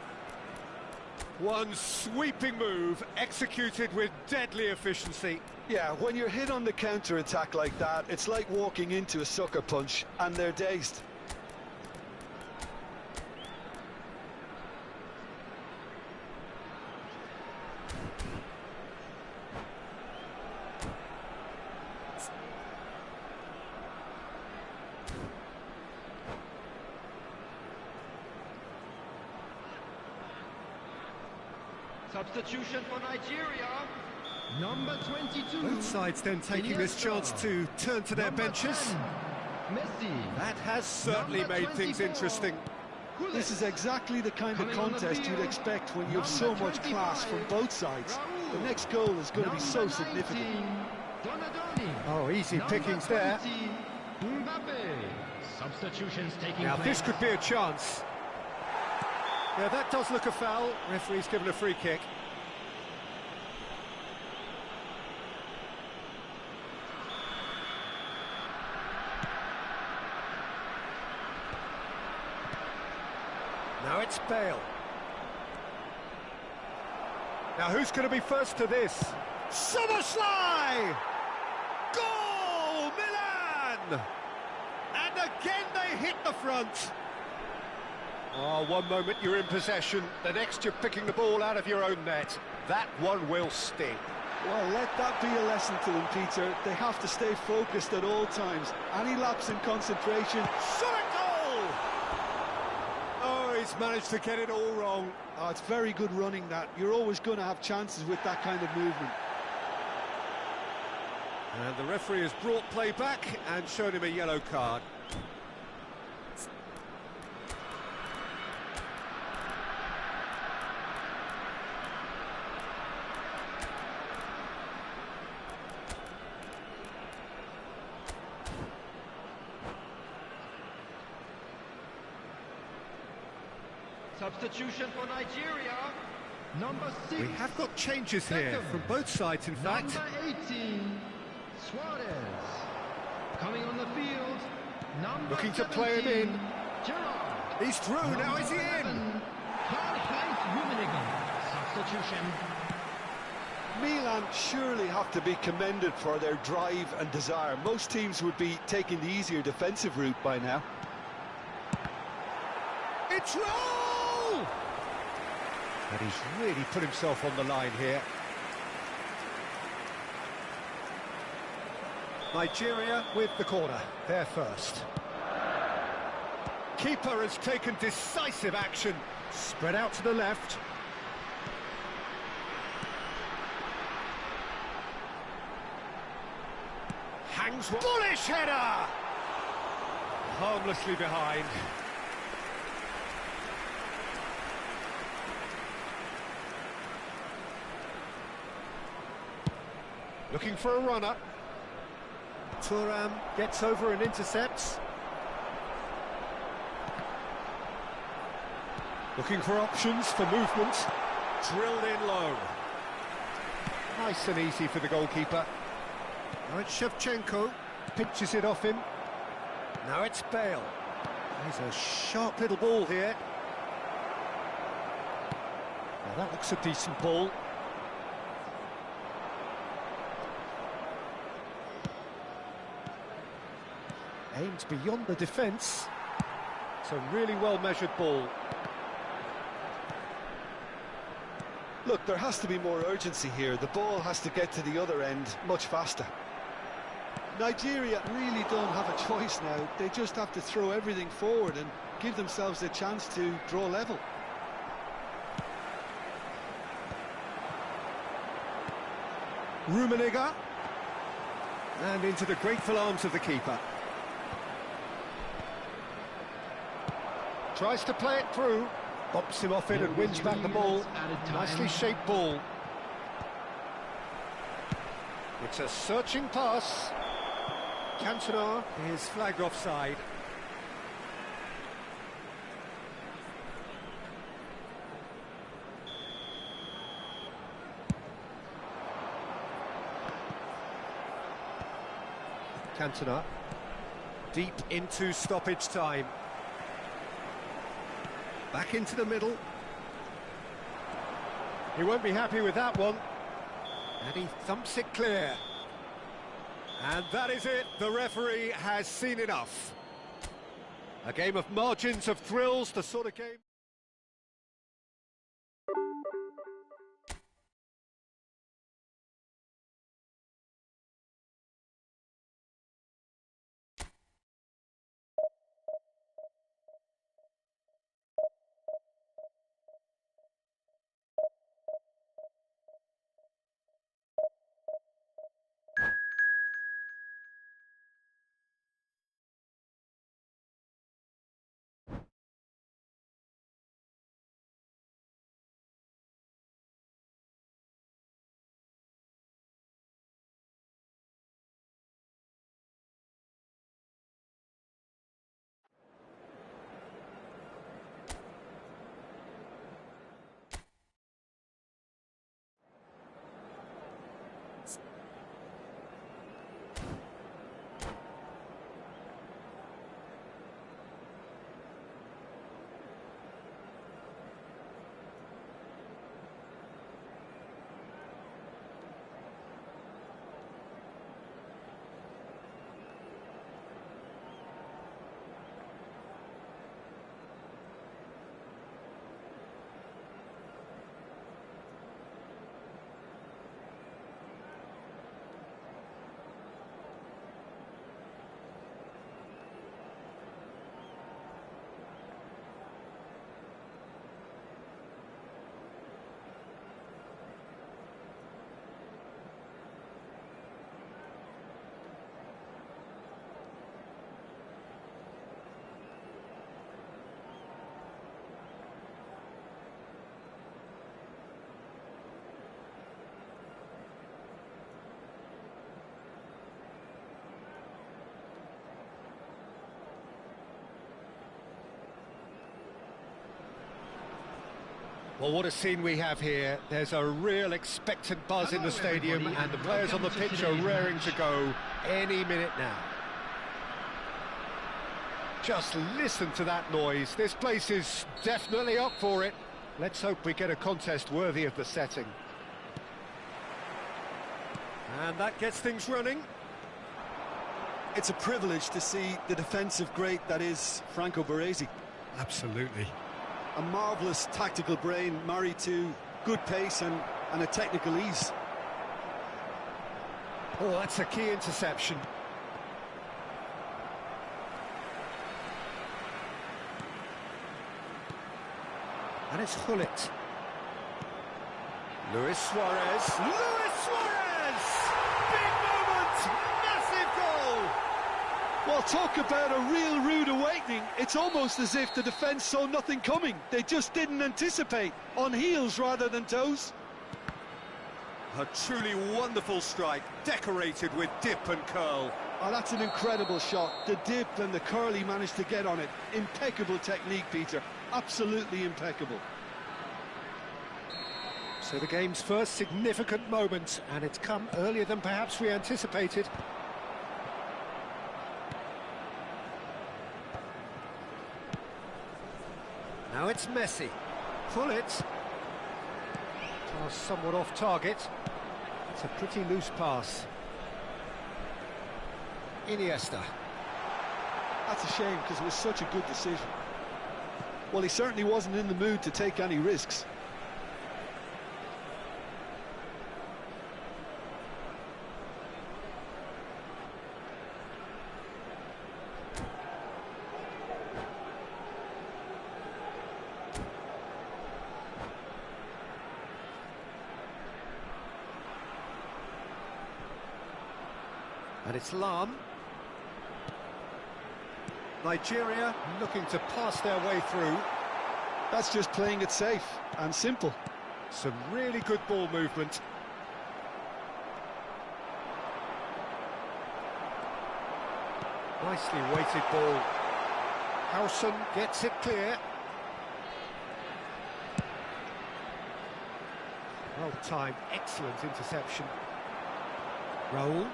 One sweeping move, executed with deadly efficiency. Yeah, when you're hit on the counter-attack like that, it's like walking into a sucker punch, and they're dazed. Substitution for Nigeria, number 22. Both sides then taking this chance to turn to their Number benches. 10, Messi. That has certainly Number made things 24, interesting. Gullit. This is exactly the kind of Coming on the contest you'd field, expect when you have number so much class from 25, both sides. The Raul. next goal is going to be so Number significant. 19, Donadoni. Oh, easy Number pickings there. 20, Mbappe. Substitutions taking Now place. this could be a chance. Yeah, that does look a foul. Referee's given a free kick. Now it's Bale. Now who's going to be first to this? Summerslide! Goal, Milan! And again they hit the front. Oh, one moment you're in possession, the next you're picking the ball out of your own net. That one will sting. Well, let that be a lesson to them, Peter. They have to stay focused at all times. Any lapse in concentration. Shot goal! Oh, he's managed to get it all wrong. Oh, it's very good running, that. You're always going to have chances with that kind of movement. And the referee has brought play back and shown him a yellow card. Substitution for Nigeria, number 6. We have got changes here Beckham. from both sides, in fact. Number 18, Suarez. Coming on the field, number Looking to 17, play it in. Gerrard. He's through, now is he in? 11, Karl-Heinz Rummenigge. Substitution. Milan surely have to be commended for their drive and desire. Most teams would be taking the easier defensive route by now. It's Raul! And he's really put himself on the line here. Nigeria with the corner, they're first. Keeper has taken decisive action. Spread out to the left. Hangs one. Bullish header! Harmlessly behind. Looking for a runner. Thuram gets over and intercepts. Looking for options for movement. Drilled in low. Nice and easy for the goalkeeper. Now it's Shevchenko. Pinches it off him. Now it's Bale. There's a sharp little ball here. Now that looks a decent ball. Aimed beyond the defence. It's a really well-measured ball. Look, there has to be more urgency here. The ball has to get to the other end much faster. Nigeria really don't have a choice now. They just have to throw everything forward and give themselves a chance to draw level. Rummenigge. And into the grateful arms of the keeper. Tries to play it through. Bumps him off it and wins back the ball. Nicely shaped ball. It's a searching pass. Cantona is flagged offside. Cantona deep into stoppage time. Back into the middle. He won't be happy with that one. And he thumps it clear. And that is it. The referee has seen enough. A game of margins of thrills, the sort of game... Well, what a scene we have here. There's a real expectant buzz in the stadium, and the players on the pitch are raring to go any minute now. Just listen to that noise. This place is definitely up for it. Let's hope we get a contest worthy of the setting. And that gets things running. It's a privilege to see the defensive great that is Franco Baresi. Absolutely. A marvellous tactical brain married to good pace and a technical ease. Oh, that's a key interception. And it's Hullet. Luis Suarez. Luis Suarez! Big moment! Massive goal! Well, talk about a real rude awakening. It's almost as if the defence saw nothing coming. They just didn't anticipate, on heels rather than toes. A truly wonderful strike, decorated with dip and curl. Oh, that's an incredible shot. The dip and the curl he managed to get on it. Impeccable technique, Peter. Absolutely impeccable. So the game's first significant moment, and it's come earlier than perhaps we anticipated. Now it's Messi. Pull it. Pass somewhat off target. It's a pretty loose pass. Iniesta. That's a shame, because it was such a good decision. Well, he certainly wasn't in the mood to take any risks. And it's Lam. Nigeria looking to pass their way through. That's just playing it safe and simple. Some really good ball movement. Nicely weighted ball. Howson gets it clear. Well timed, excellent interception. Raul.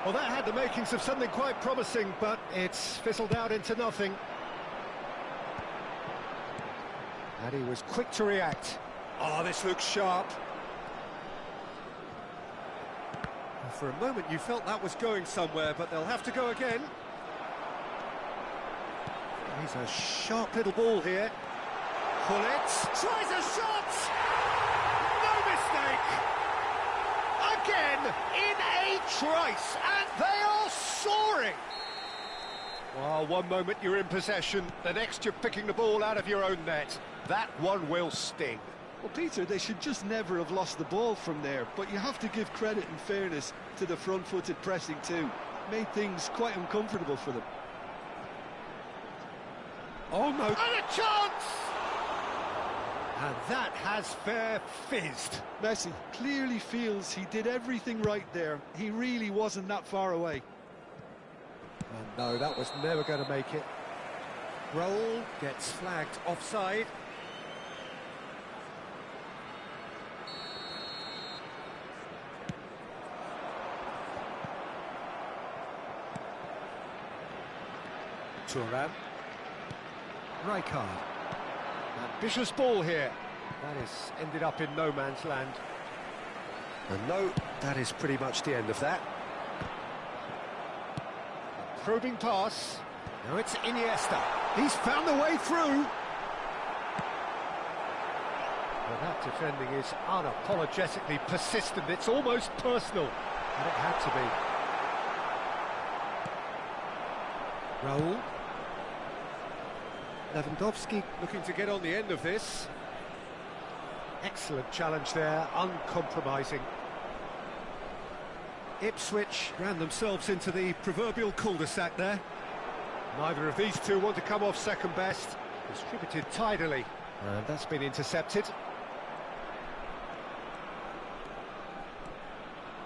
Well, that had the makings of something quite promising, but it's fizzled out into nothing. And he was quick to react. Oh, this looks sharp. For a moment you felt that was going somewhere, but they'll have to go again. He's a sharp little ball here. Pullets tries a shot! No mistake! Again, in a trice, and they are soaring! Well, one moment you're in possession, the next you're picking the ball out of your own net. That one will sting. Well, Peter, they should just never have lost the ball from there, but you have to give credit and fairness to the front-footed pressing too. Made things quite uncomfortable for them. Oh no! And a chance! And that has fair fizzed. Messi clearly feels he did everything right there. He really wasn't that far away. And no, that was never going to make it. Roll gets flagged offside. Thuram. Rijkaard. Ambitious ball here. That has ended up in no man's land. And no, that is pretty much the end of that. A probing pass. Now it's Iniesta. He's found the way through. Well, that defending is unapologetically persistent. It's almost personal. And it had to be. Raul. Lewandowski looking to get on the end of this. Excellent challenge there, uncompromising. Ipswich ran themselves into the proverbial cul-de-sac there. Neither of these two want to come off second best. Distributed tidily, and that's been intercepted.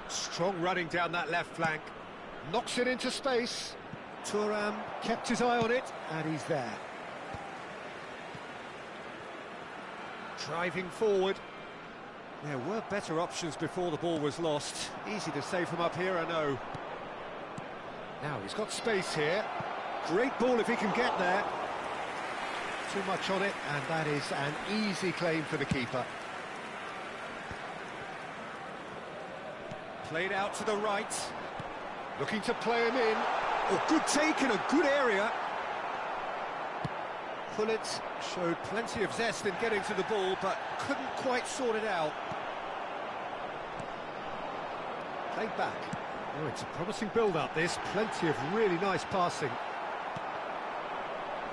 Strong running down that left flank. Knocks it into space. Thuram kept his eye on it, and he's there. Driving forward. There were better options before the ball was lost. Easy to save from up here, I know. Now he's got space here. Great ball if he can get there. Too much on it, and that is an easy claim for the keeper. Played out to the right. Looking to play him in. Oh, good take in a good area. Pullets showed plenty of zest in getting to the ball, but couldn't quite sort it out. Played back. Oh, it's a promising build-up, this. Plenty of really nice passing.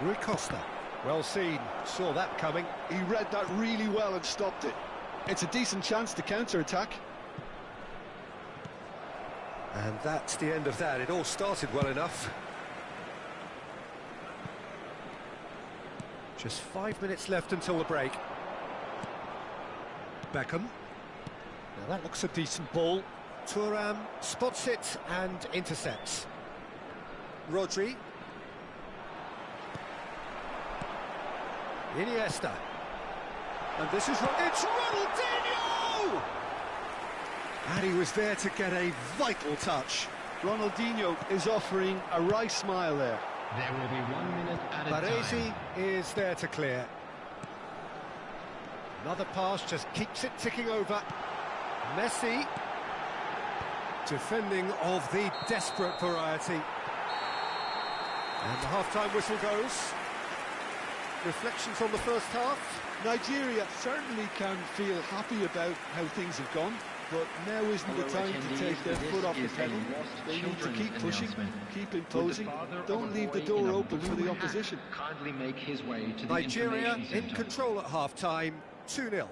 Rui Costa. Well seen. Saw that coming. He read that really well and stopped it. It's a decent chance to counter-attack. And that's the end of that. It all started well enough. Just 5 minutes left until the break. Beckham. Now that looks a decent ball. Thuram spots it and intercepts. Rodri. Iniesta. And this is... It's Ronaldinho! And he was there to get a vital touch. Ronaldinho is offering a wry smile there. There will be 1 minute at a Baresi time. is there to clear. Another pass just keeps it ticking over. Messi. Defending of the desperate variety. And the half-time whistle goes. Reflections on the first half. Nigeria certainly can feel happy about how things have gone, but now isn't the time to take their foot off the pedal. They need to keep pushing, keep imposing, don't leave the door open for the opposition. Kindly make his way to the Nigeria information in centre. control at half-time, 2-0.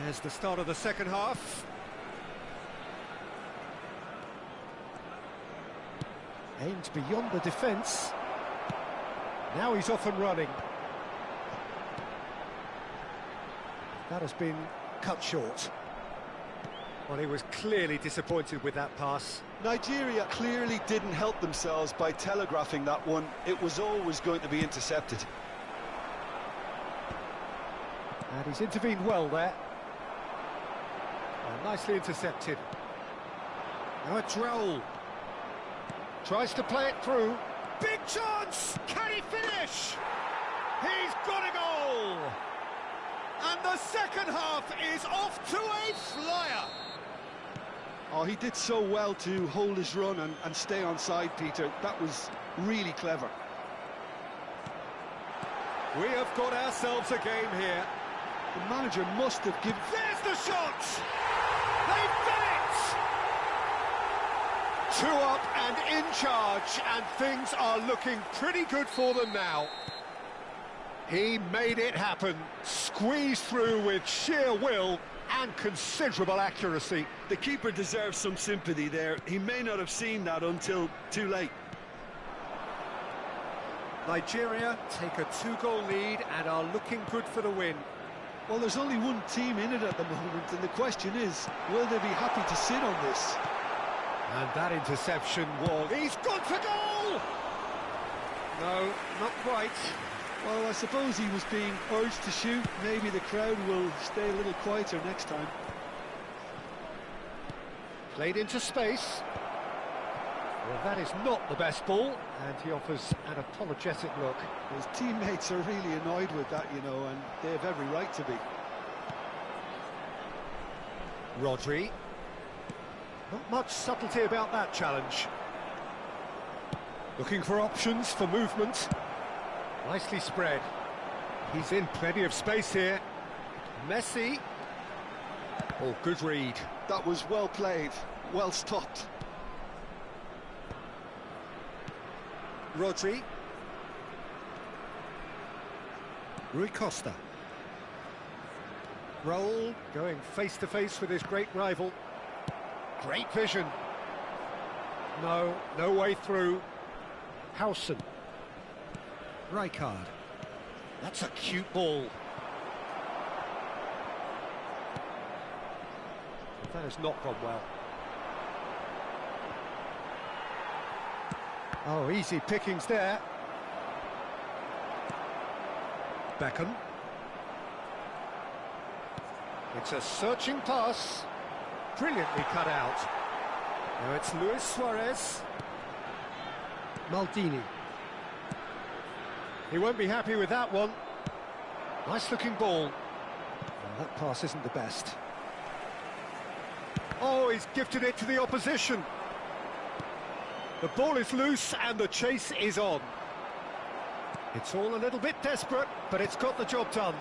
There's the start of the second half. Aimed beyond the defence. Now he's off and running. That has been cut short. Well, he was clearly disappointed with that pass. Nigeria clearly didn't help themselves by telegraphing that one. It was always going to be intercepted. And he's intervened well there. Well, nicely intercepted. Now it's Raul. Tries to play it through. Big chance! Can he finish? He's got a goal! And the second half is off to a flyer! Oh, he did so well to hold his run and stay on side, Peter. That was really clever. We have got ourselves a game here. The manager must have given... There's the shot! They've done it! 2 up and in charge, and things are looking pretty good for them now. He made it happen, squeezed through with sheer will and considerable accuracy. The keeper deserves some sympathy there. He may not have seen that until too late. Nigeria take a 2-goal lead and are looking good for the win. Well, there's only one team in it at the moment, and the question is, will they be happy to sit on this? And that interception was... He's gone for goal! No, not quite. Well, I suppose he was being urged to shoot. Maybe the crowd will stay a little quieter next time. Played into space. Well, that is not the best ball, and he offers an apologetic look. His teammates are really annoyed with that, you know, and they have every right to be. Rodri. Not much subtlety about that challenge. Looking for options for movement. Nicely spread. He's in plenty of space here. Messi. Oh, good read. That was well played, well stopped. Rodri. Rui Costa. Raul going face to face with his great rival. Great vision. No way through. Howson. Rijkaard. That's a cute ball. That has not gone well. Oh, easy pickings there. Beckham. It's a searching pass. Brilliantly cut out. Now it's Luis Suarez. Maldini. He won't be happy with that one. Nice looking ball. Well, that pass isn't the best. Oh, he's gifted it to the opposition. The ball is loose and the chase is on. It's all a little bit desperate, but it's got the job done.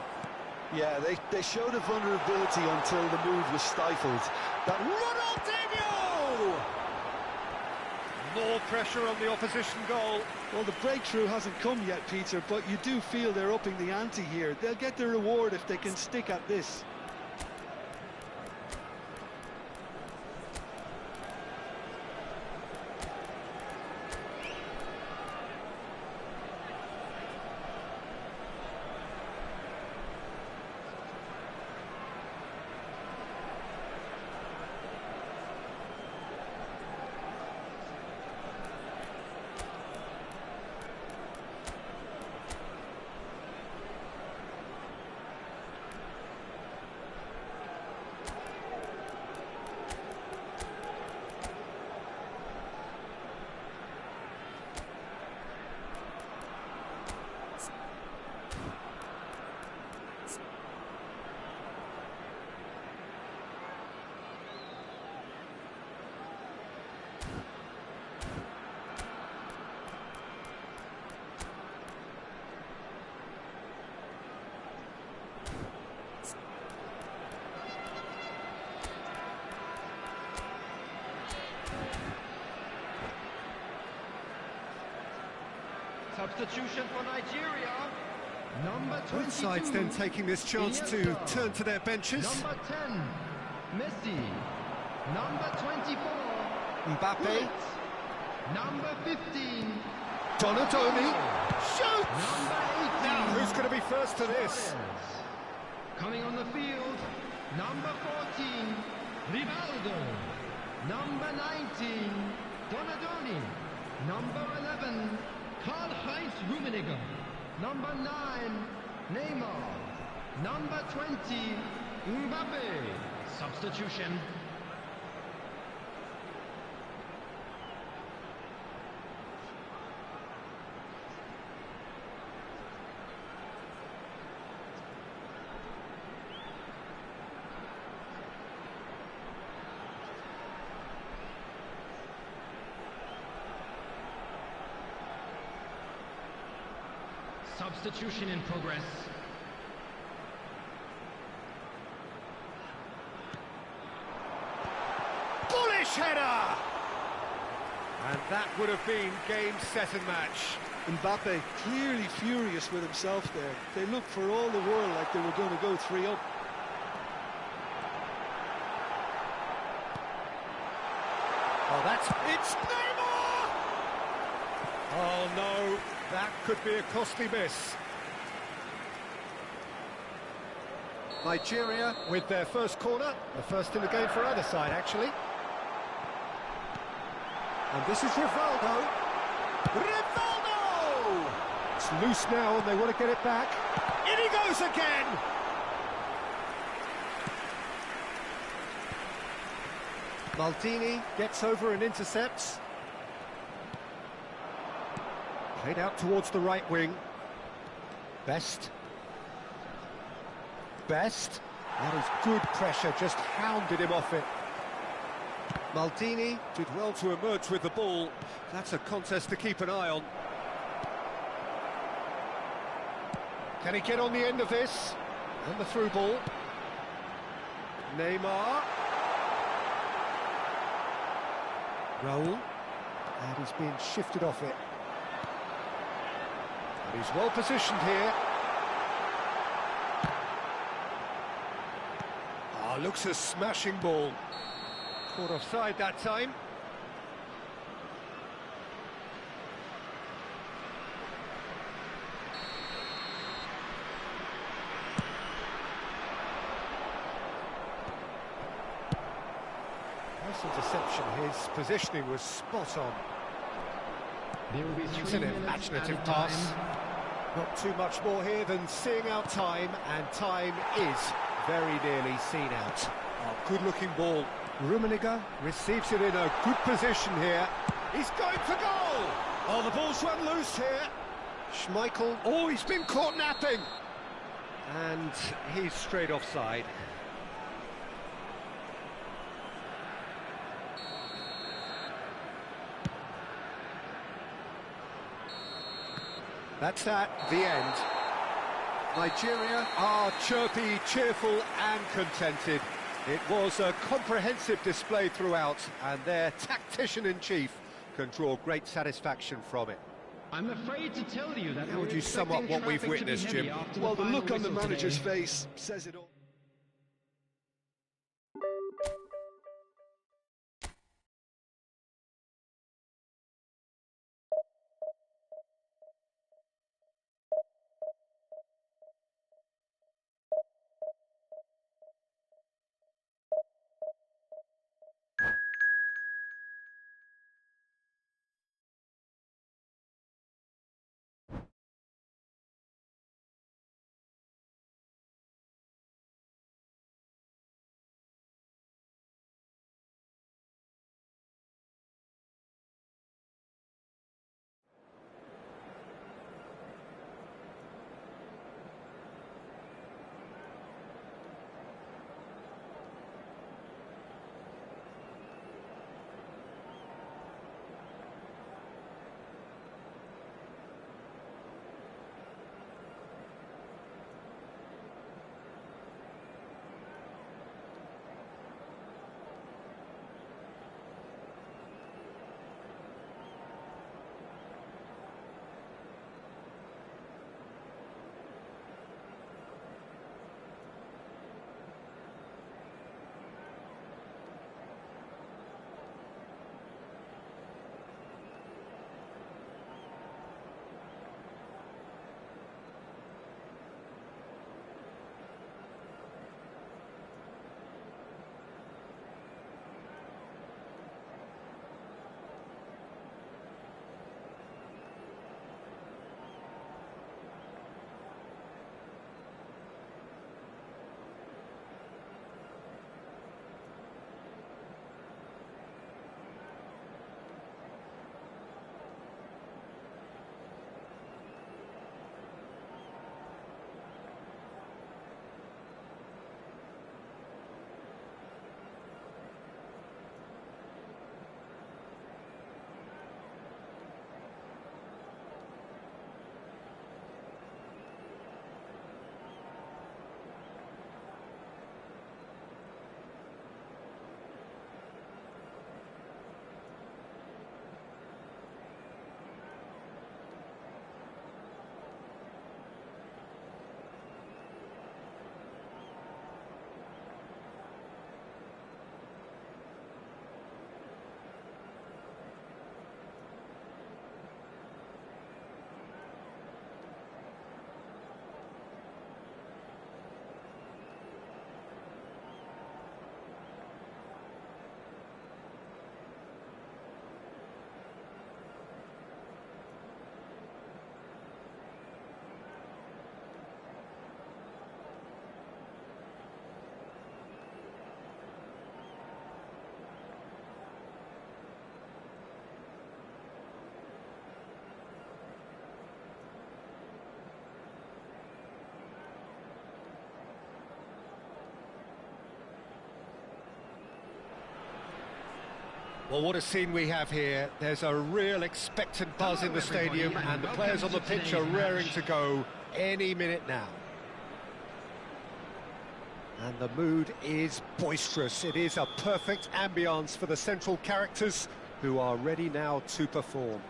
Yeah, they showed a vulnerability until the move was stifled. That Ronaldinho! More pressure on the opposition goal. Well, the breakthrough hasn't come yet, Peter, but you do feel they're upping the ante here. They'll get the reward if they can stick at this. Substitution for Nigeria. Number 22. Both sides then taking this chance to turn to their benches. Number 10, Messi. Number 24, Mbappe. Number 15, Donadoni shoots! Number 18. Now, who's going to be first to this? Coming on the field, number 14, Rivaldo. Number 19, Donadoni. Number 11, Karl-Heinz Rummenigge. Number 9, Neymar. Number 20, Mbappe. Substitution. Substitution in progress. Bullish header! And that would have been game, set and match. Mbappe clearly furious with himself there. They looked for all the world like they were going to go 3-up. It's Neymar! Oh no, that could be a costly miss. Nigeria with their first corner, the first in the game for either side actually. And this is Rivaldo. Rivaldo! It's loose now and they want to get it back. In he goes again! Maldini gets over and intercepts. Played out towards the right wing. Best. That is good pressure, just hounded him off it. Maldini did well to emerge with the ball. That's a contest to keep an eye on. Can he get on the end of this? And the through ball. Neymar. Raul. And he's being shifted off it. And he's well positioned here. Ah, looks a smashing ball. Caught offside that time. Nice interception. His positioning was spot on. There will be It's an 3 minutes imaginative added pass. time. Not too much more here than seeing out time, and time is very nearly seen out. Oh, good-looking ball. Rummenigge receives it in a good position here. He's going for goal! Oh, the ball's run loose here. Schmeichel, oh, he's been caught napping. And he's straight offside. That's at the end. Nigeria are chirpy, cheerful and contented. It was a comprehensive display throughout, and their tactician-in-chief can draw great satisfaction from it. I'm afraid to tell you that How would you sum up what we've witnessed, Jim? Well, the look on the manager's face says it all. Well, what a scene we have here. There's a real expectant buzz in the stadium, and the players on the pitch are raring to go any minute now. And the mood is boisterous. It is a perfect ambience for the central characters who are ready now to perform.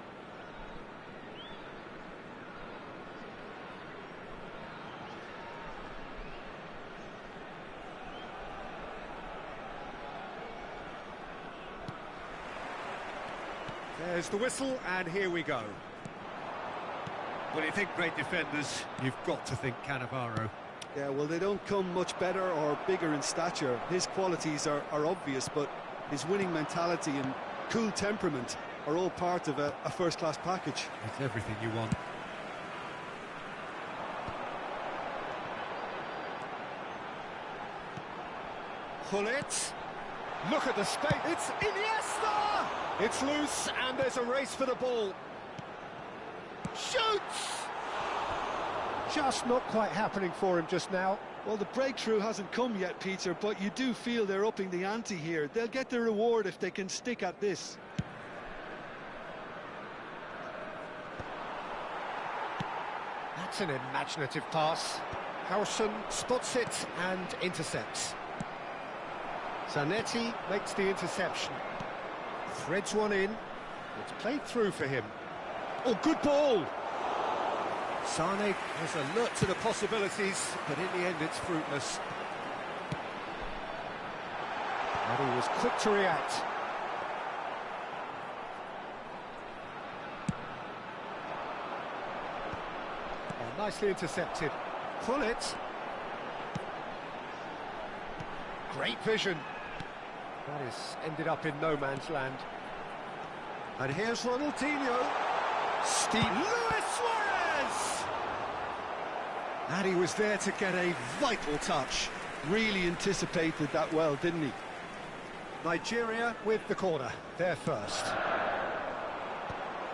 There's the whistle, and here we go. When you think great defenders, you've got to think Cannavaro. Yeah, well, they don't come much better or bigger in stature. His qualities are obvious, but his winning mentality and cool temperament are all part of a first-class package. It's everything you want. Pull it. Look at the space. It's Iniesta! It's loose, and there's a race for the ball. Shoots! Just not quite happening for him just now. Well, the breakthrough hasn't come yet, Peter, but you do feel they're upping the ante here. They'll get the reward if they can stick at this. That's an imaginative pass. Harrison spots it and intercepts. Zanetti makes the interception. Threads one in. It's played through for him. Oh, good ball! Sane was alert to the possibilities, but in the end it's fruitless. And he was quick to react. Oh, nicely intercepted. Pull it. Great vision. That is ended up in no man's land. And here's Ronaldinho. Luis Suarez! And he was there to get a vital touch. Really anticipated that well, didn't he? Nigeria with the corner. They're first.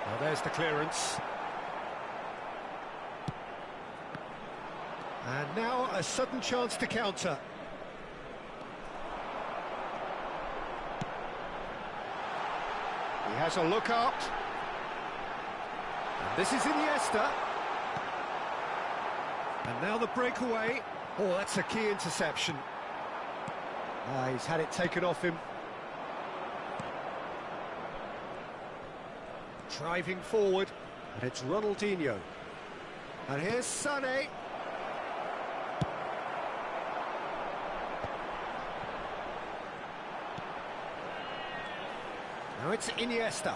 Well, there's the clearance. And now a sudden chance to counter. He has a look up. And this is Iniesta. And now the breakaway. Oh, that's a key interception. He's had it taken off him. Driving forward. And it's Ronaldinho. And here's Sané. Now it's Iniesta.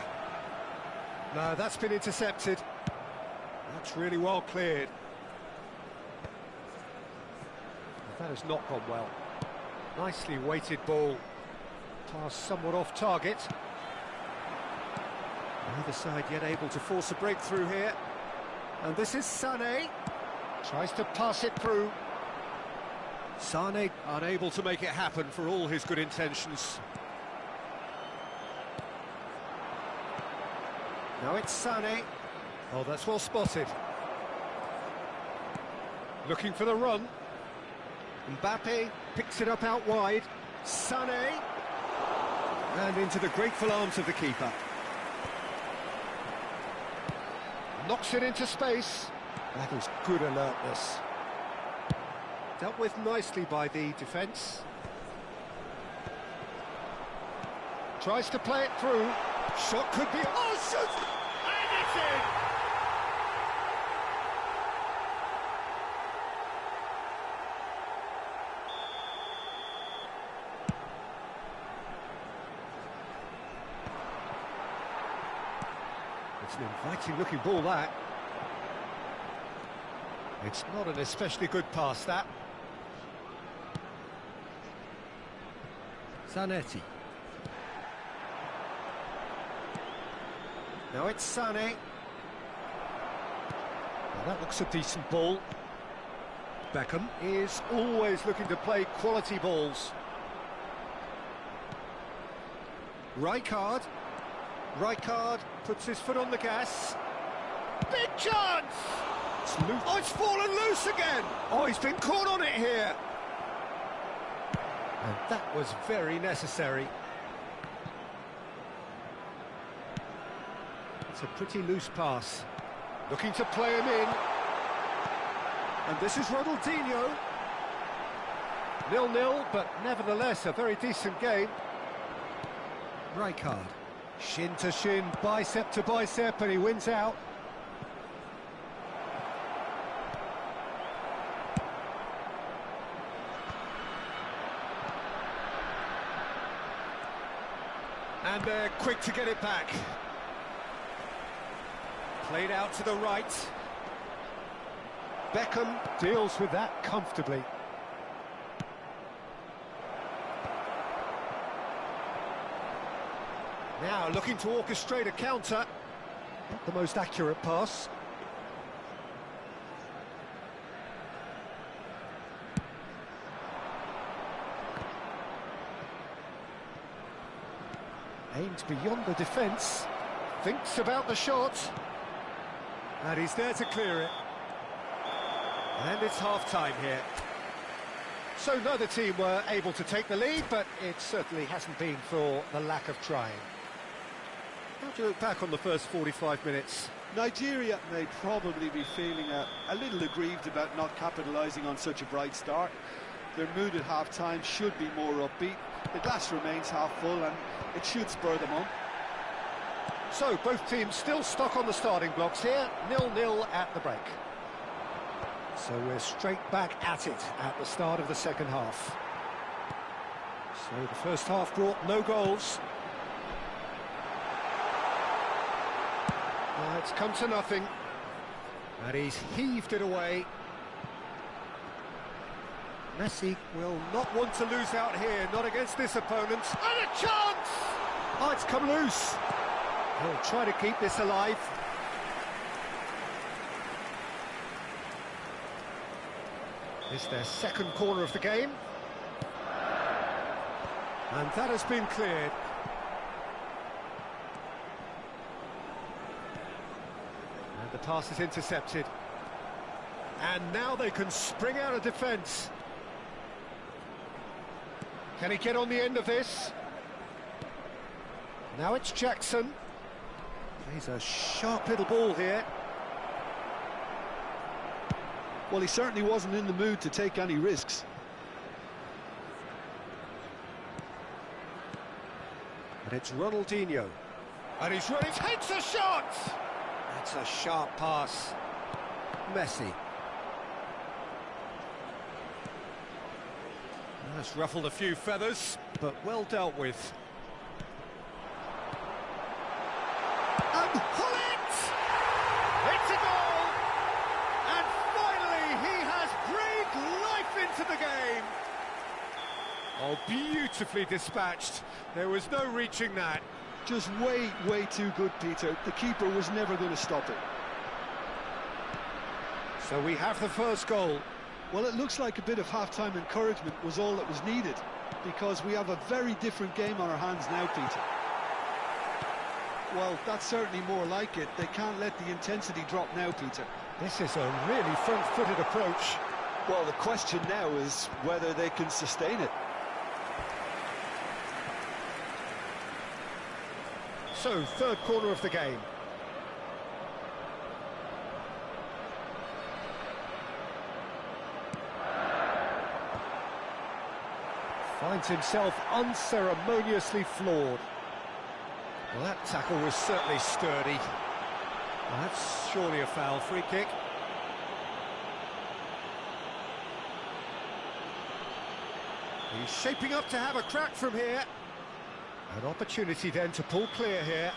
No, that's been intercepted. That's really well cleared. That has not gone well. Nicely weighted ball. Pass somewhat off target. Neither side yet able to force a breakthrough here. And this is Sané. Tries to pass it through. Sané unable to make it happen for all his good intentions. Now it's Sané. Oh, that's well spotted. Looking for the run. Mbappe picks it up out wide. Sané. And into the grateful arms of the keeper. Knocks it into space. That is good alertness. Dealt with nicely by the defence. Tries to play it through. Shot could be... Oh, shoot! And it's in! It's an inviting looking ball, that. It's not an especially good pass, that. Zanetti. Now it's Sané. Well, that looks a decent ball. Beckham is always looking to play quality balls. Rijkaard puts his foot on the gas. Big chance! It's loose. Oh, it's fallen loose again! Oh, he's been caught on it here! And that was very necessary. It's a pretty loose pass. Looking to play him in. And this is Ronaldinho. 0-0, but nevertheless a very decent game. Rijkaard. Shin to shin, bicep to bicep, and he wins out. And they're quick to get it back. Played out to the right. Beckham deals with that comfortably. Now looking to orchestrate a counter. Not the most accurate pass. Aimed beyond the defence. Thinks about the shot. And he's there to clear it. And it's half-time here. So neither team were able to take the lead, but it certainly hasn't been for the lack of trying. How do you look back on the first 45 minutes? Nigeria may probably be feeling a little aggrieved about not capitalising on such a bright start. Their mood at half-time should be more upbeat. The glass remains half full and it should spur them on. So both teams still stuck on the starting blocks here, 0-0 at the break. So we're straight back at it at the start of the second half. So the first half brought no goals. It's come to nothing. And he's heaved it away. Messi will not want to lose out here, not against this opponent. And a chance! Oh, it's come loose. He'll try to keep this alive. It's their second corner of the game. And that has been cleared. And the pass is intercepted. And now they can spring out of defence. Can he get on the end of this? Now it's Jackson. He's a sharp little ball here. Well, he certainly wasn't in the mood to take any risks. And it's Ronaldinho. And he's running, takes a shot! That's a sharp pass. Messi. That's ruffled a few feathers, but well dealt with. And pull it! It's a goal! And finally he has breathed life into the game! Oh, beautifully dispatched. There was no reaching that. Just way too good, Peter. The keeper was never going to stop it. So we have the first goal. Well, it looks like a bit of half-time encouragement was all that was needed, because we have a very different game on our hands now, Peter. Well, that's certainly more like it. They can't let the intensity drop now, Peter. This is a really front-footed approach. Well, the question now is whether they can sustain it. So, third corner of the game. Finds himself unceremoniously floored. Well, that tackle was certainly sturdy. Well, that's surely a foul. Free kick. He's shaping up to have a crack from here. An opportunity then to pull clear here.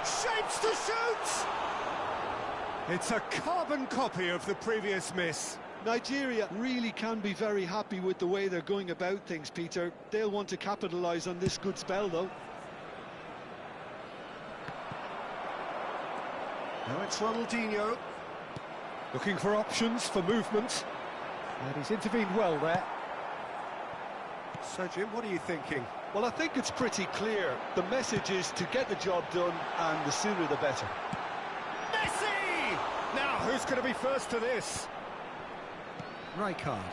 Shapes to shoot! It's a carbon copy of the previous miss. Nigeria really can be very happy with the way they're going about things, Peter. They'll want to capitalise on this good spell, though. Now it's Ronaldinho. Looking for options for movement. And he's intervened well there. So, Jim, what are you thinking? Well, I think it's pretty clear. The message is to get the job done, and the sooner the better. Messi! Now, who's going to be first to this? Rijkaard.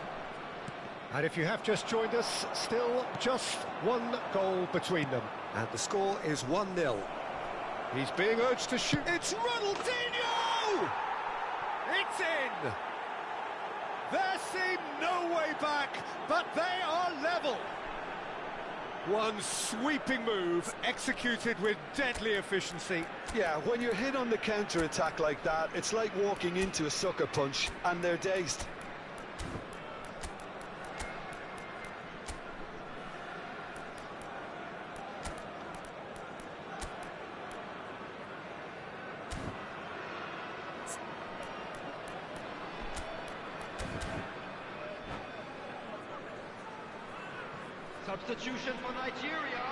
And if you have just joined us, still just one goal between them. And the score is 1-0. He's being urged to shoot. It's Ronaldinho! It's in! There seemed no way back, but they are level. One sweeping move, executed with deadly efficiency. Yeah, when you're hit on the counter-attack like that, it's like walking into a sucker punch, and they're dazed. Substitution for Nigeria,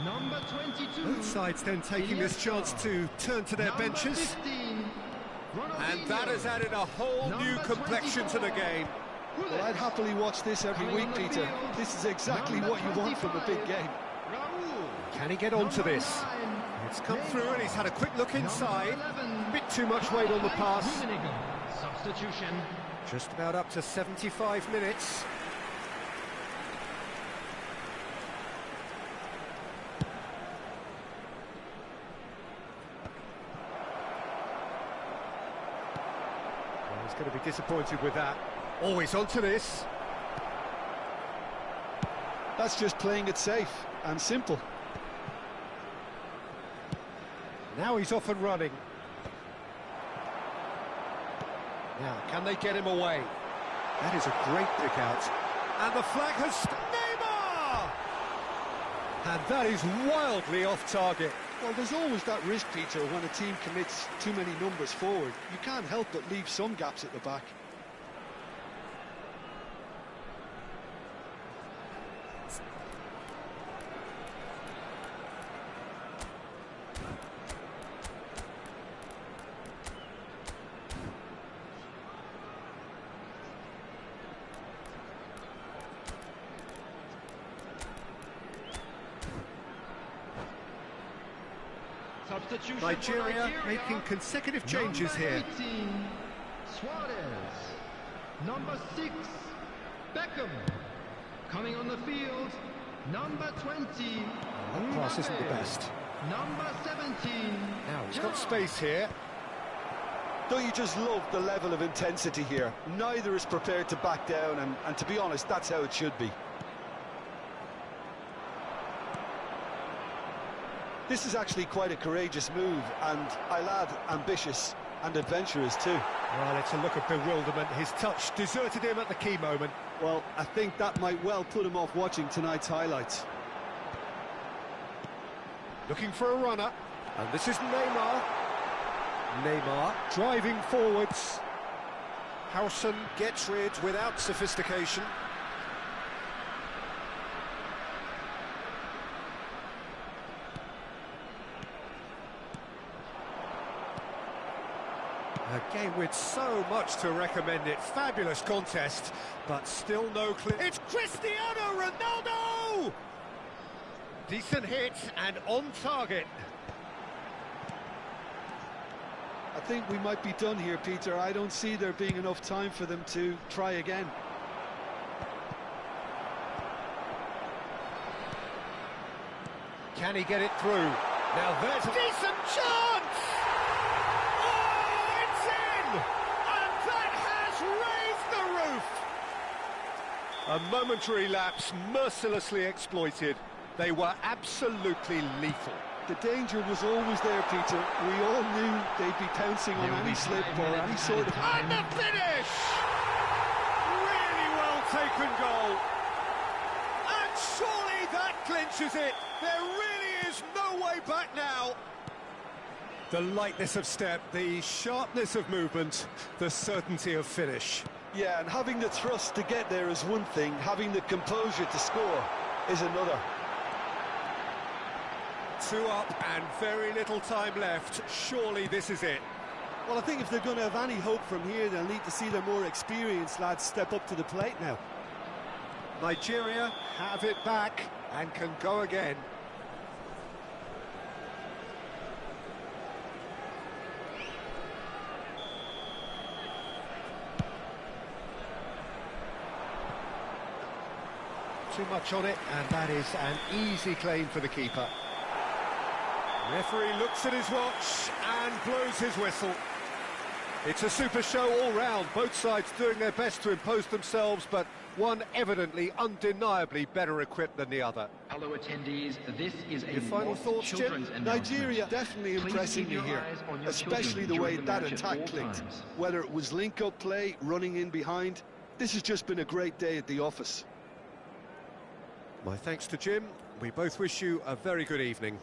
number 22. Both sides then taking this chance to turn to their benches. 15, And that has added a whole new Number complexion to the 24. game. Well, I'd happily watch this every Coming week, on the Peter. field, This is exactly number what you want from a big 25, game. Raul. Can he get onto Number this? 9, It's come Neymar. through and he's had a quick look inside. Number 11, Bit too much weight on the pass. Rummenigge. Substitution. Just about up to 75 minutes. Well, he's going to be disappointed with that. Always onto this. That's just playing it safe and simple. Now he's off and running. Now, can they get him away? That is a great pick out. And the flag has... Neymar! And that is wildly off target. Well, there's always that risk, Peter, when a team commits too many numbers forward. You can't help but leave some gaps at the back. Substitution Nigeria for making consecutive changes number here. 18, Suarez. Number 6, Beckham. Coming on the field, number 20. That pass isn't the Mbappe. best. Number 17. Now, he's got Gerrard. space here. Don't you just love the level of intensity here? Neither is prepared to back down, and to be honest, that's how it should be. This is actually quite a courageous move, and I'll add ambitious and adventurous too. Well, it's a look of bewilderment. His touch deserted him at the key moment. Well, I think that might well put him off watching tonight's highlights. Looking for a runner. And this is Neymar. Neymar driving forwards. Howson gets rid without sophistication. A game with so much to recommend it. Fabulous contest, but still no clear. It's Cristiano Ronaldo! Decent hit and on target. I think we might be done here, Peter. I don't see there being enough time for them to try again. Can he get it through? Now there's a decent chance! Oh, it's in! And that has raised the roof! A momentary lapse mercilessly exploited. They were absolutely lethal. The danger was always there, Peter. We all knew they'd be pouncing on They'll any be slip five or minutes any sort of... And the finish! Really well taken goal. And surely that clinches it. There really is no way back now. The lightness of step, the sharpness of movement, the certainty of finish. Yeah, and having the thrust to get there is one thing, having the composure to score is another. 2 up and very little time left. Surely this is it. Well, I think if they're going to have any hope from here, they'll need to see their more experienced lads step up to the plate now. Nigeria have it back and can go again. too much on it, and that is an easy claim for the keeper. Referee looks at his watch and blows his whistle. It's a super show all round, both sides doing their best to impose themselves, but one evidently, undeniably better equipped than the other. Hello attendees, this is a Your final Lost thoughts, Jim? Children's announcement. Nigeria definitely Please impressing keep me your here, eyes on your especially children the way during the that match at attack all clicked. times. Whether it was link-up play, running in behind, this has just been a great day at the office. My thanks to Jim. We both wish you a very good evening.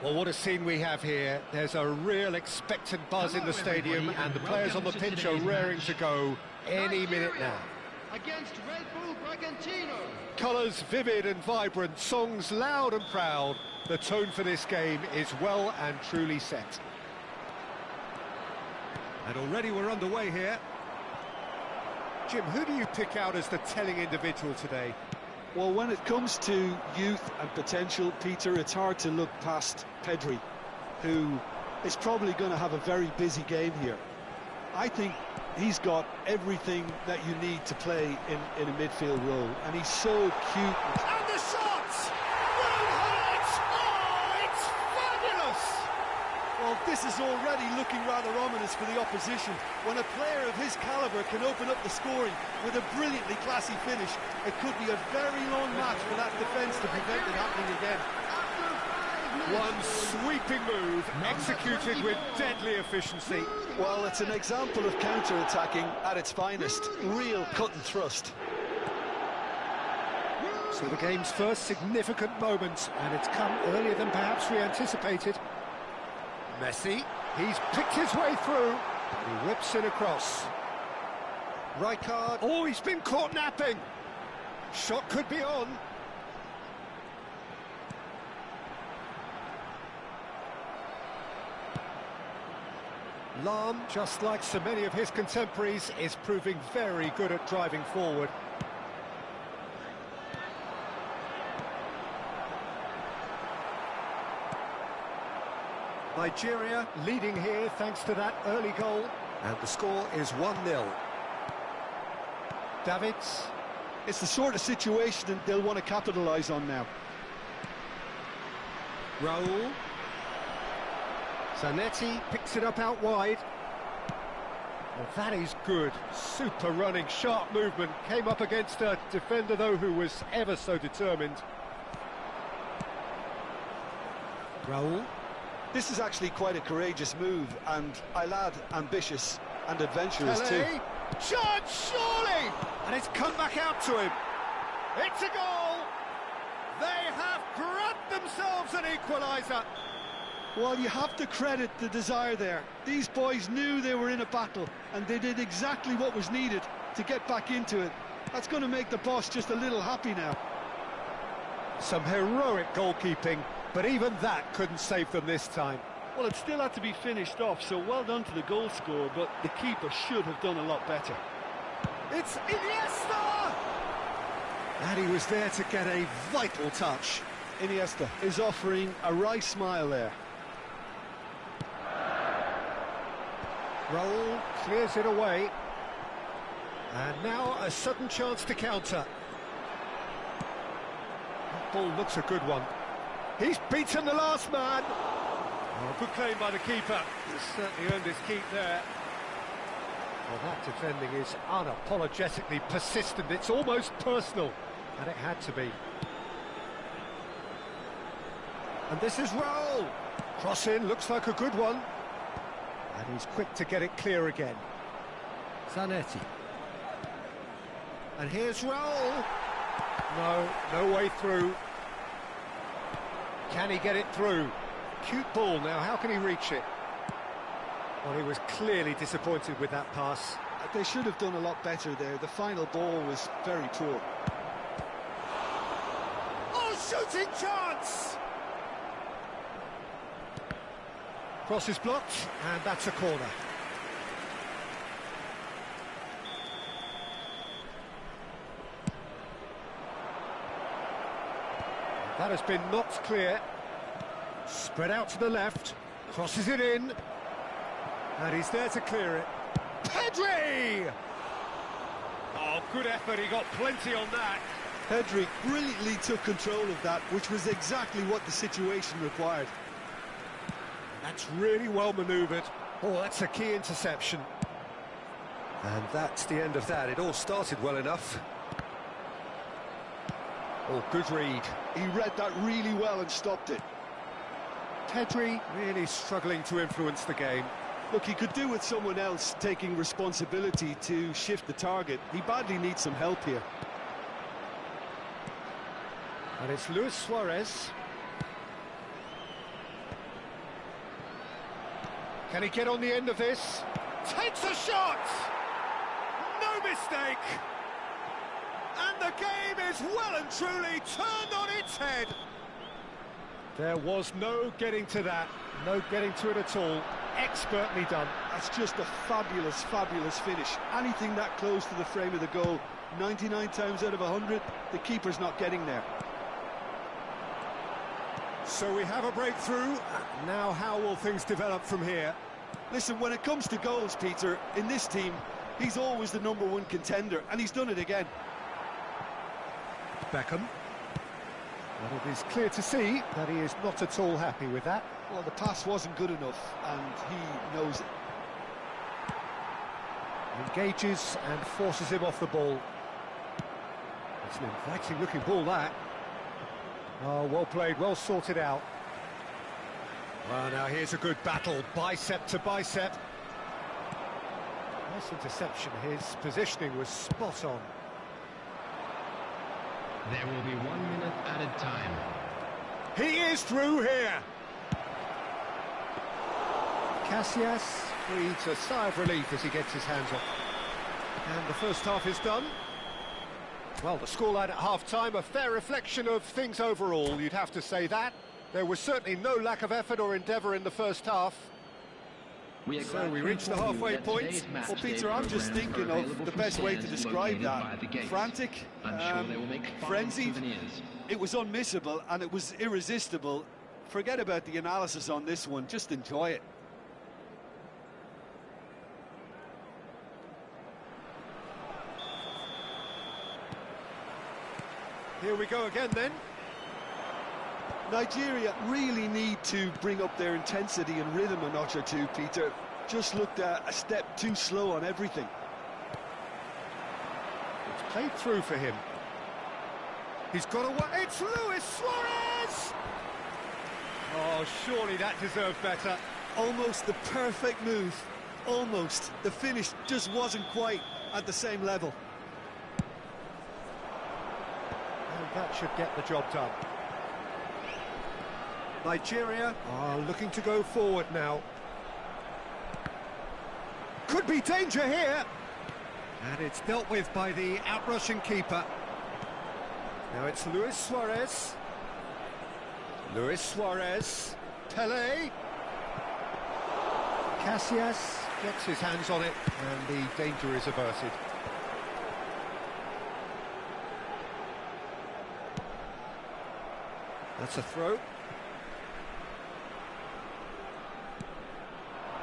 Well, what a scene we have here. There's a real expectant buzz in the stadium, and the players on the pitch are raring to go any minute now. Against Red Bull Bragantino. Colours vivid and vibrant, songs loud and proud. The tone for this game is well and truly set. And already we're underway here. Jim, who do you pick out as the telling individual today? Well, when it comes to youth and potential, Peter, it's hard to look past Pedri, who is probably going to have a very busy game here. I think he's got everything that you need to play in a midfield role, and he's so cute. And the shot! Will hit! Oh, it's fabulous! Well, this is already looking rather ominous for the opposition. When a player of his calibre can open up the scoring with a brilliantly classy finish, it could be a very long match for that defence to prevent it happening again. One sweeping move, executed with deadly efficiency. Well, it's an example of counter-attacking at its finest. Real cut and thrust. So the game's first significant moment, and it's come earlier than perhaps we anticipated. Messi, he's picked his way through, and he whips it across. Rijkaard, oh, he's been caught napping. Shot could be on. Lahm, just like so many of his contemporaries, is proving very good at driving forward. Nigeria leading here thanks to that early goal, and the score is 1-0. Davids. It's the sort of situation that they'll want to capitalise on now. Raul. Zanetti picks it up out wide. Well, that is good. Super running, sharp movement. Came up against a defender, though, who was ever so determined. Raul. This is actually quite a courageous move, and I'll add ambitious and adventurous too. Shot, surely! And it's come back out to him. It's a goal! They have grabbed themselves an equaliser. Well, you have to credit the desire there. These boys knew they were in a battle, and they did exactly what was needed to get back into it. That's going to make the boss just a little happy now. Some heroic goalkeeping, but even that couldn't save them this time. Well, it still had to be finished off, so well done to the goal scorer, but the keeper should have done a lot better. It's Iniesta! And he was there to get a vital touch. Iniesta is offering a wry smile there. Raul clears it away. And now a sudden chance to counter. That ball looks a good one. He's beaten the last man. Oh, good claim by the keeper. He's certainly earned his keep there. Well, that defending is unapologetically persistent. It's almost personal, and it had to be. And this is Raul. Cross in, looks like a good one. And he's quick to get it clear again. Zanetti. And here's Raul. No way through. Can he get it through? Cute ball now, how can he reach it? Well, he was clearly disappointed with that pass. They should have done a lot better there. The final ball was very poor. Oh, shooting chance! Cross is blocked, and that's a corner. That has been knocked clear. Spread out to the left, crosses it in, and he's there to clear it. Pedri! Oh, good effort, he got plenty on that. Pedri brilliantly took control of that, which was exactly what the situation required. That's really well manoeuvred. Oh, that's a key interception. And that's the end of that. It all started well enough. Oh, good read. He read that really well and stopped it. Pedri really struggling to influence the game. Look, he could do with someone else taking responsibility to shift the target. He badly needs some help here. And it's Luis Suarez. Can he get on the end of this? Takes a shot! No mistake! And the game is well and truly turned on its head. There was no getting to that, no getting to it at all. Expertly done. That's just a fabulous, fabulous finish. Anything that close to the frame of the goal, 99 times out of 100, the keeper's not getting there. So we have a breakthrough. Now how will things develop from here? Listen, when it comes to goals, Peter, in this team, he's always the #1 contender, and he's done it again. Beckham. Well, it is clear to see that he is not at all happy with that. Well, the pass wasn't good enough, and he knows it. Engages and forces him off the ball. It's an inviting looking ball, that. Oh, well played, well sorted out. Well, now here's a good battle, bicep to bicep. Nice interception, his positioning was spot on. There will be 1 minute added time. He is through here. Casillas breathes a sigh of relief as he gets his hands on. And the first half is done. Well, the scoreline at half-time, a fair reflection of things overall, you'd have to say that. There was certainly no lack of effort or endeavour in the first half. So we reached the halfway point. Well, Peter, I'm just thinking of the best way to describe that. Frantic, frenzied. It was unmissable and it was irresistible. Forget about the analysis on this one, just enjoy it. Here we go again then. Nigeria really need to bring up their intensity and rhythm a notch or two, Peter. Just looked a step too slow on everything. It's played through for him. He's got away. It's Luis Suarez! Oh, surely that deserved better. Almost the perfect move. Almost. The finish just wasn't quite at the same level. And that should get the job done. Nigeria are looking to go forward now. Could be danger here. And it's dealt with by the outrushing keeper. Now it's Luis Suarez. Luis Suarez. Pelé. Casillas gets his hands on it and the danger is averted. That's a throw.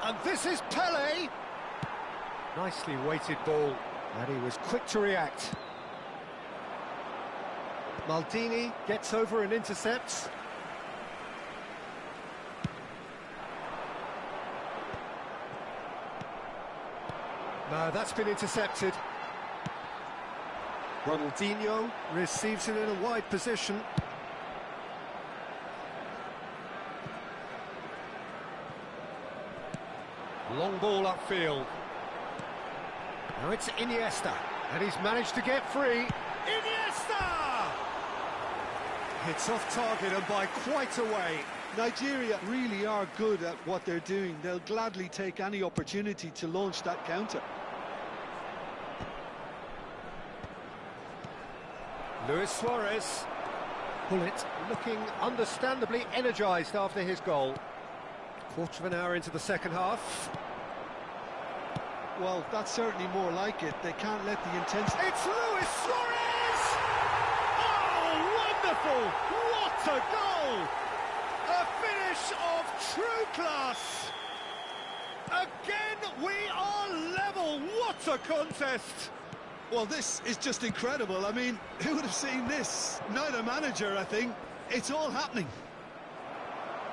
And this is Pelé. Nicely weighted ball, and he was quick to react. Maldini gets over and intercepts. No, that's been intercepted. Ronaldinho receives it in a wide position. Long ball upfield. Now it's Iniesta, and he's managed to get free. Iniesta! Hits off target and by quite a way. Nigeria really are good at what they're doing. They'll gladly take any opportunity to launch that counter. Luis Suarez. Bullet looking understandably energised after his goal. Quarter of an hour into the second half. Well, that's certainly more like it. They can't let the intensity... It's Luis Suarez! Oh, wonderful! What a goal! A finish of true class! Again, we are level! What a contest! Well, this is just incredible. I mean, who would have seen this? Neither manager, I think. It's all happening.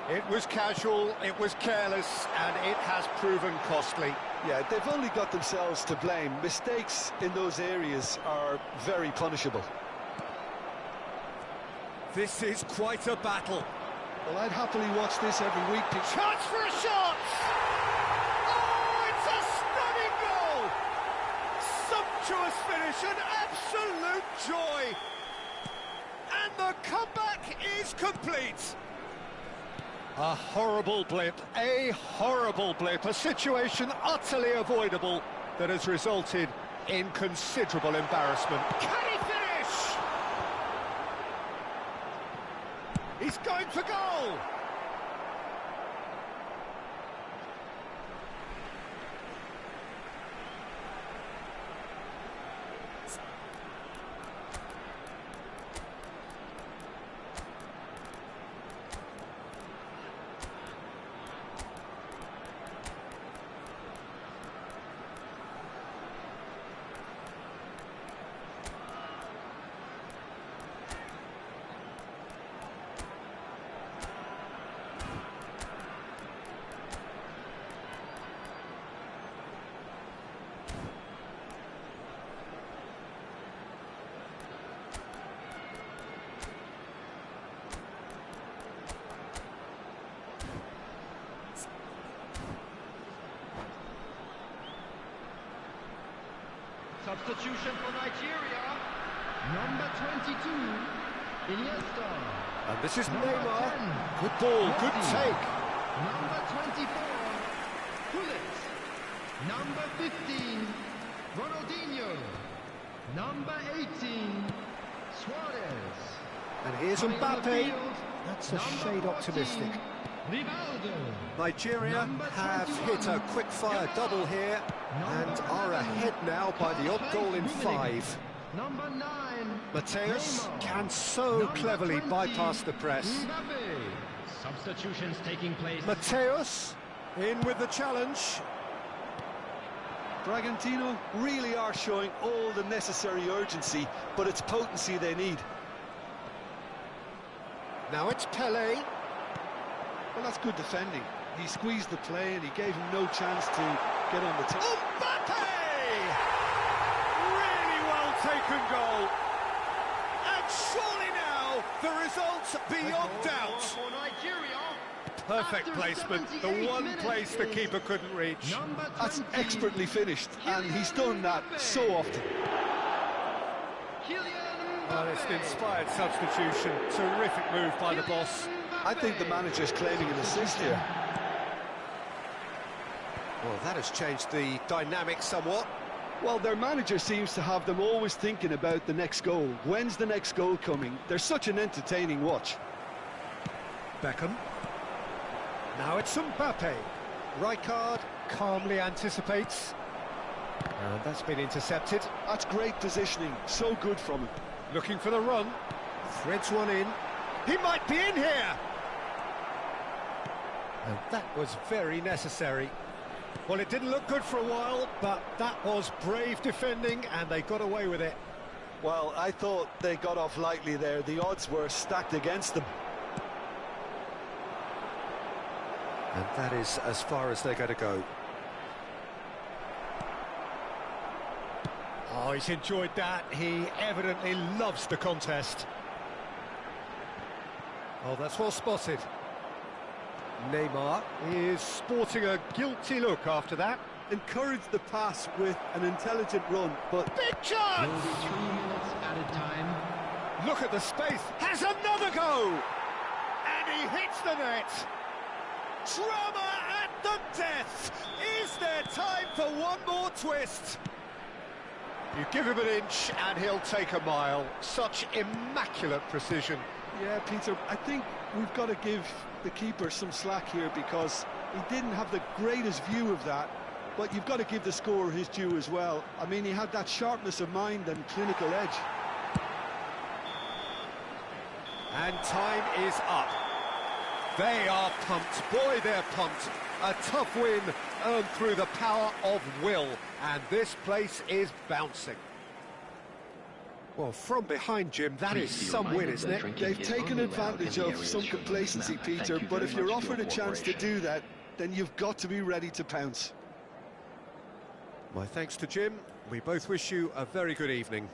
It was casual, it was careless, and it has proven costly. Yeah, they've only got themselves to blame. Mistakes in those areas are very punishable. This is quite a battle. Well, I'd happily watch this every week. Chance for a shot! Oh, it's a stunning goal! Sumptuous finish, an absolute joy! And the comeback is complete. A horrible blip, a situation utterly avoidable that has resulted in considerable embarrassment. Can he finish? He's going for goal! Substitution for Nigeria, number 22, Iniesta. And this is Number Neymar. 10, Good ball, good Messi. take. Number 24, Gullit. Number 15, Ronaldinho. Number 18, Suarez. And here's Coming on the Mbappe. field, That's a number shade 14, optimistic. Rivaldo. Nigeria Number have 21, hit a quick-fire Yamal. double here and Number are 11, ahead now by the odd goal in Rummenigge. 5. Number 9, Mateus Neymar. can so Number cleverly 20, bypass the press. Mbappe. Substitutions taking place. Mateus in with the challenge. Bragantino really are showing all the necessary urgency, but it's potency they need. Now it's Pele. Well, that's good defending. He squeezed the play and he gave him no chance to get on the top. Mbappe! Really well taken goal. And surely now the result's beyond doubt. For Nigeria. Perfect After placement, the 78 one minutes place the is keeper couldn't reach. Number 20, That's expertly finished, and he's done that so often. Kylian Mbappe. Well, it's an inspired substitution. Terrific move by the boss. I think the manager's claiming an assist here. Well, that has changed the dynamic somewhat. Well, their manager seems to have them always thinking about the next goal. When's the next goal coming? They're such an entertaining watch. Beckham. Now it's Mbappe. Rijkaard calmly anticipates. And that's been intercepted. That's great positioning, so good from him. Looking for the run. Threads one in. He might be in here! And that was very necessary. Well, it didn't look good for a while, but that was brave defending, and they got away with it. Well, I thought they got off lightly there. The odds were stacked against them. And that is as far as they're going to go. Oh, he's enjoyed that. He evidently loves the contest. Oh, that's well spotted. Neymar is sporting a guilty look after that. Encouraged the pass with an intelligent run, but Big Will chance! be 3 minutes added time. Look at the space. Has another go! And he hits the net. Drama at the death. Is there time for one more twist? You give him an inch and he'll take a mile. Such immaculate precision. yeah, Peter, I think we've got to give the keeper some slack here because he didn't have the greatest view of that, but you've got to give the scorer his due as well. I mean, he had that sharpness of mind and clinical edge. And time is up. They are pumped. Boy, they're pumped. A tough win earned through the power of will. And this place is bouncing. Well, from behind, Jim, that is Please be some win, reminded isn't that it? drinking They've is taken only allowed advantage in the of areas some shown in this complacency, map. Peter, Thank you but very if you're much for offered your a chance to cooperation. do that, then you've got to be ready to pounce. My thanks to Jim. We both wish you a very good evening.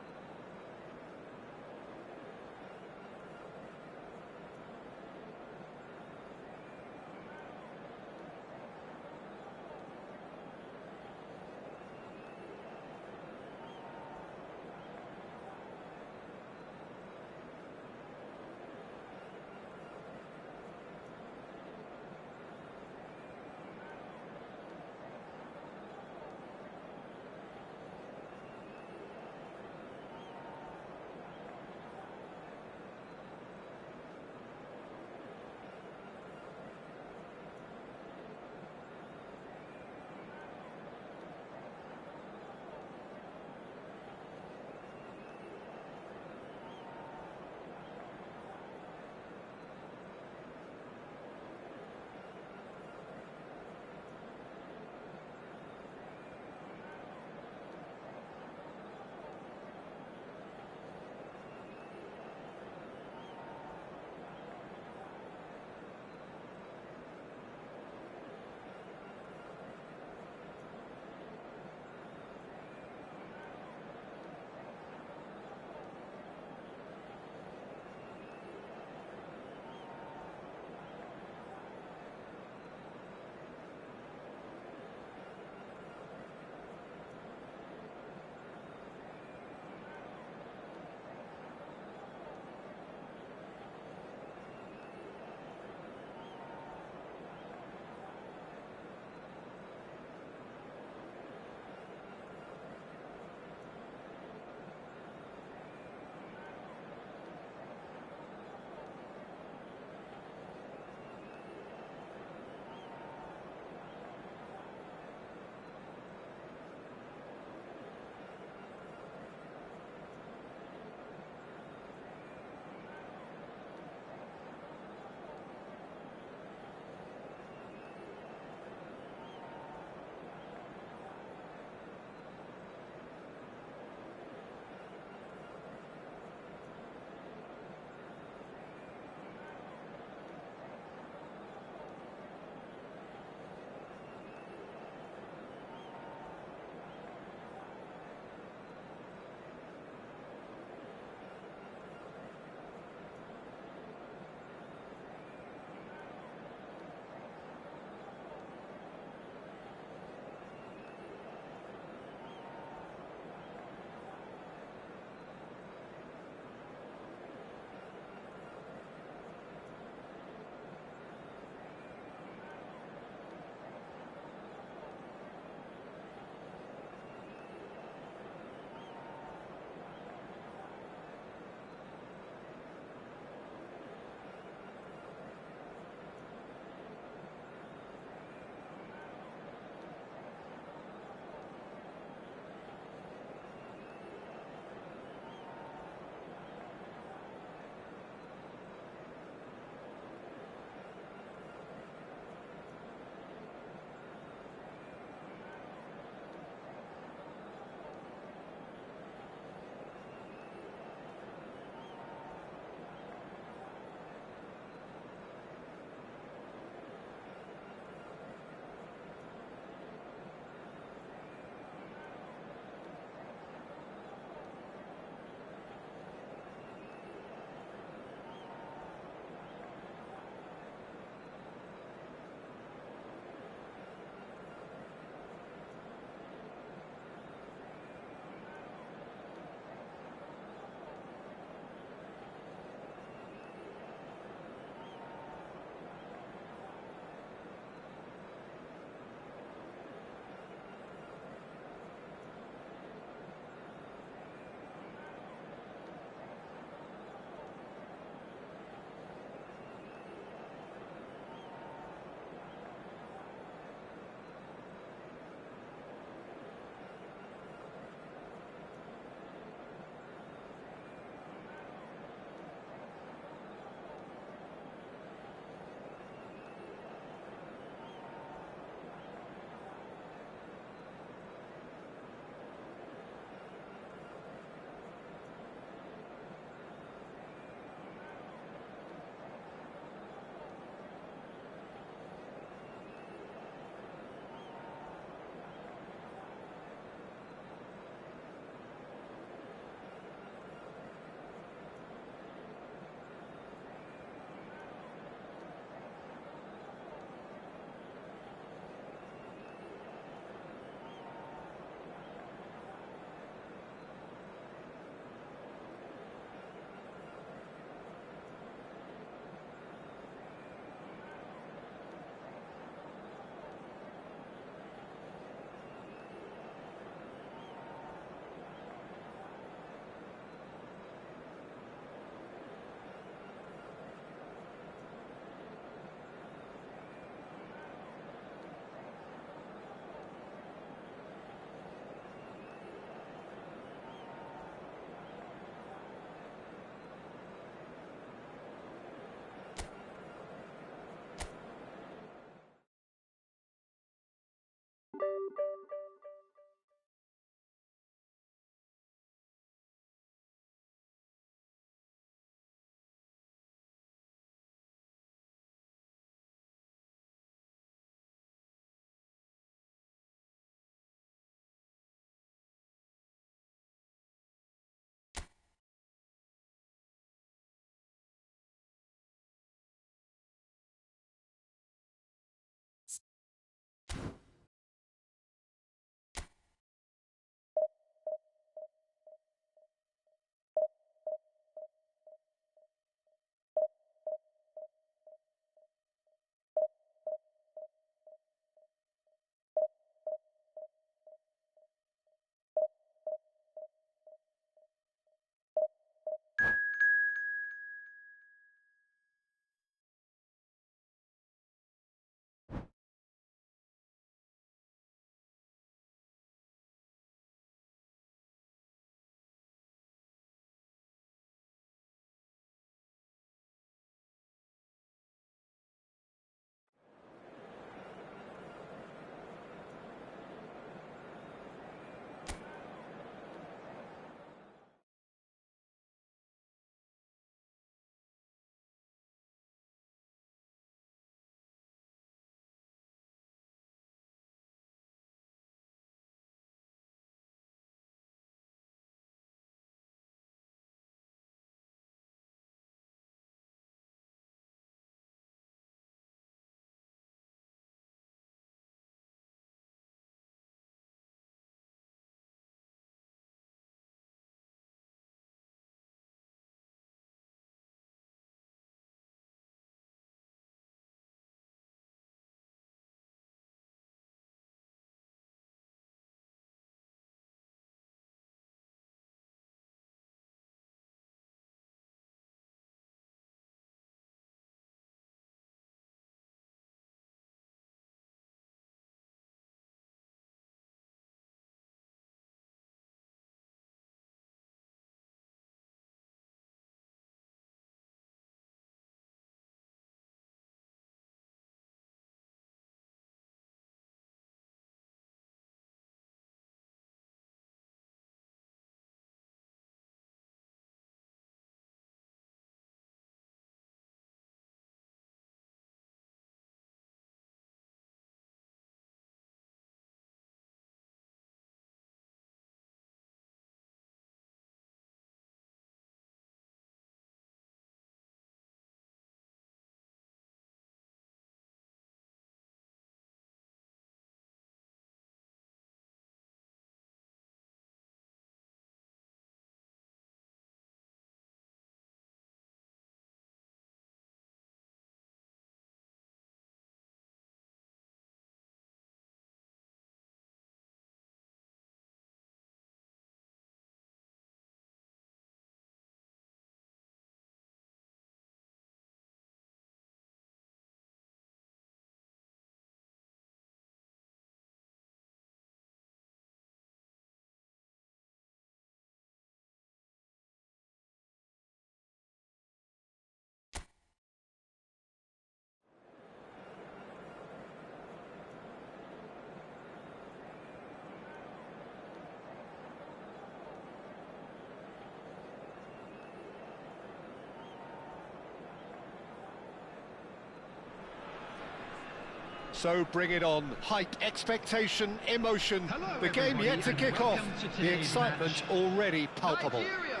So bring it on. Hype, expectation, emotion. Hello, the game yet to everybody, kick and off. welcome to The today's excitement match. already palpable. Nigeria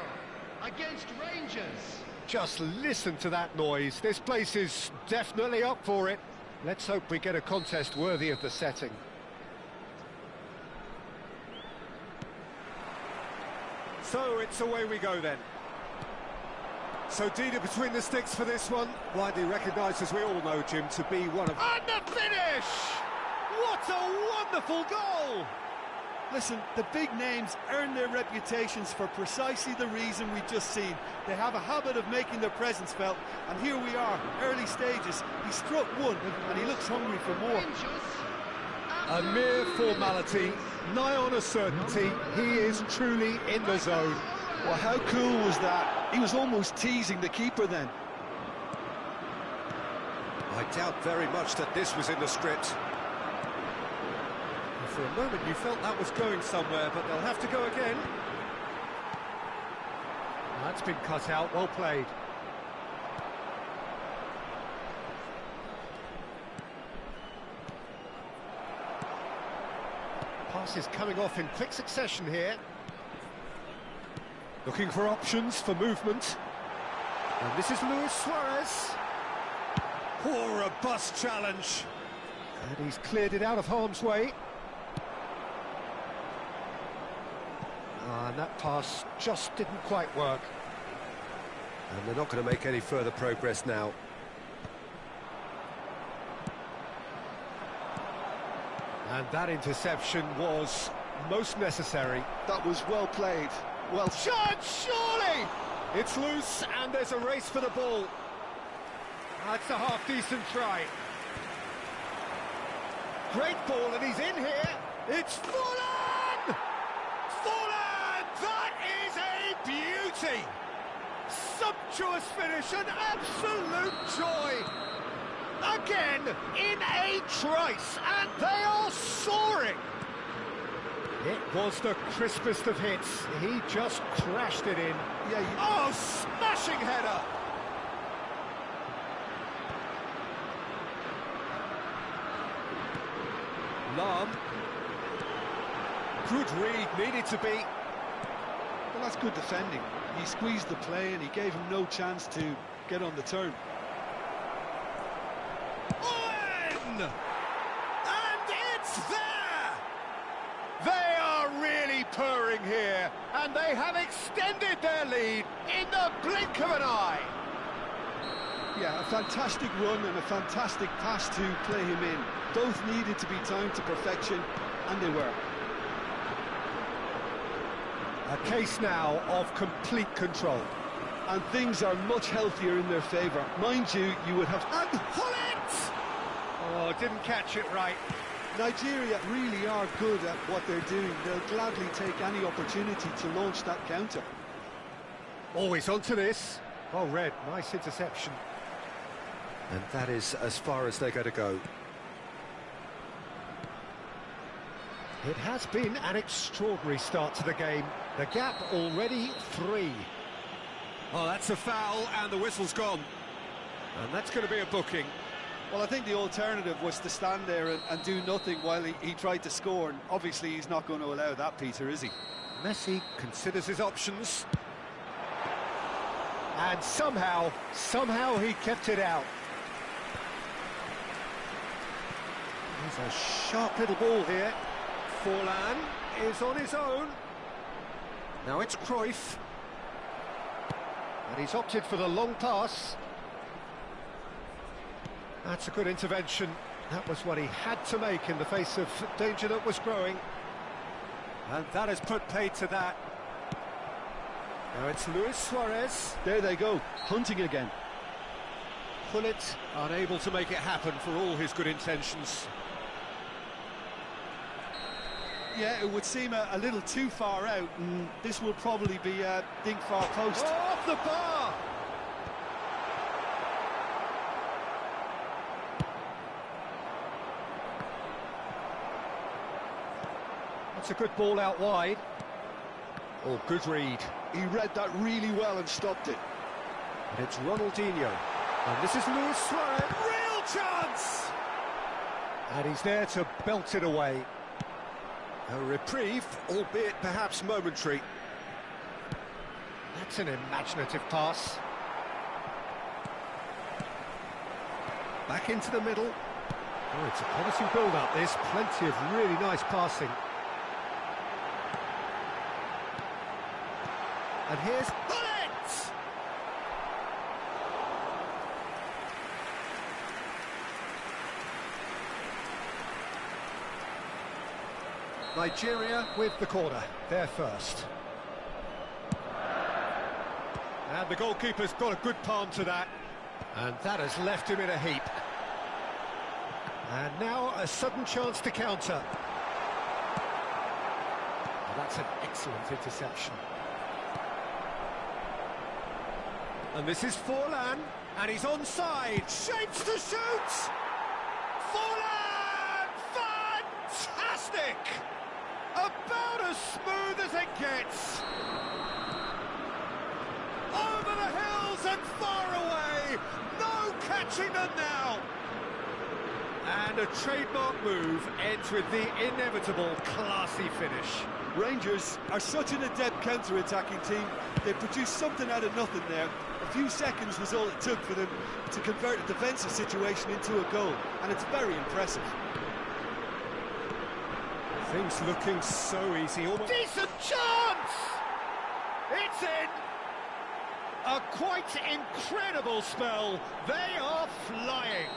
against Rangers. Just listen to that noise. This place is definitely up for it. Let's hope we get a contest worthy of the setting. So it's away we go then. So Dina between the sticks for this one. Widely recognised, as we all know, Jim, to be one of... And the finish! What a wonderful goal! Listen, the big names earn their reputations for precisely the reason we've just seen. They have a habit of making their presence felt, and here we are, early stages. He struck one, and he looks hungry for more. A mere formality, nigh on a certainty. He is truly in the zone. Well, how cool was that? He was almost teasing the keeper then. I doubt very much that this was in the script. For a moment you felt that was going somewhere, but they'll have to go again. That's been cut out, well played. Passes coming off in quick succession here. Looking for options for movement. And this is Luis Suarez. Poor robust challenge. And he's cleared it out of harm's way. And that pass just didn't quite work. And they're not going to make any further progress now. And that interception was most necessary. That was well played. Well Shot, surely! It's loose and there's a race for the ball. That's a half-decent try. Great ball and he's in here. It's Fulham! Fulham! That is a beauty! Sumptuous finish, an absolute joy! Again, in a trice, and they are soaring! It was the crispest of hits. He just crashed it in. Oh, smashing header! Lam. Good read, needed to be. Well, that's good defending. He squeezed the play and he gave him no chance to get on the turn. Owen! And it's there! They are really purring here, and they have extended their lead in the blink of an eye. Yeah, a fantastic run and a fantastic pass to play him in. Both needed to be timed to perfection, and they were. A case now of complete control. And things are much healthier in their favour. Mind you, you would have... And Hullet! Oh, didn't catch it right. Nigeria really are good at what they're doing. They'll gladly take any opportunity to launch that counter. Always onto this. Oh, Red, nice interception. And that is as far as they're going to go. It has been an extraordinary start to the game. The gap already 3. Oh, that's a foul, and the whistle's gone. And that's going to be a booking. Well, I think the alternative was to stand there and do nothing while he tried to score, and obviously he's not going to allow that, Peter, is he? Messi considers his options. And somehow he kept it out. There's a sharp little ball here. Forlan is on his own. Now it's Cruyff. And he's opted for the long pass. That's a good intervention. That was what he had to make in the face of danger that was growing. And that has put paid to that. Now it's Luis Suarez. There they go, hunting again. Hullet unable to make it happen for all his good intentions. Yeah, it would seem a little too far out, and this will probably be a dink far post. Oh, off the bar! That's a good ball out wide. Oh, good read. He read that really well and stopped it. And it's Ronaldinho. And this is Luis Suarez. Real chance! And he's there to belt it away. A reprieve, albeit perhaps momentary. That's an imaginative pass. Back into the middle. Oh, it's a quality build-up, this. Plenty of really nice passing. And here's Bullet! Nigeria with the corner, they're first. And the goalkeeper's got a good palm to that. And that has left him in a heap. And now a sudden chance to counter. Well, that's an excellent interception. And this is Forlan, and he's onside. Shapes to shoot! Forlan! Fantastic! About as smooth as it gets. Over the hills and far away. No catching them now. And a trademark move ends with the inevitable classy finish. Rangers are such an adept counter-attacking team. They produced something out of nothing there. A few seconds was all it took for them to convert a defensive situation into a goal, and it's very impressive. Things looking so easy. Almost. Decent chance! It's in! A quite incredible spell. They are flying.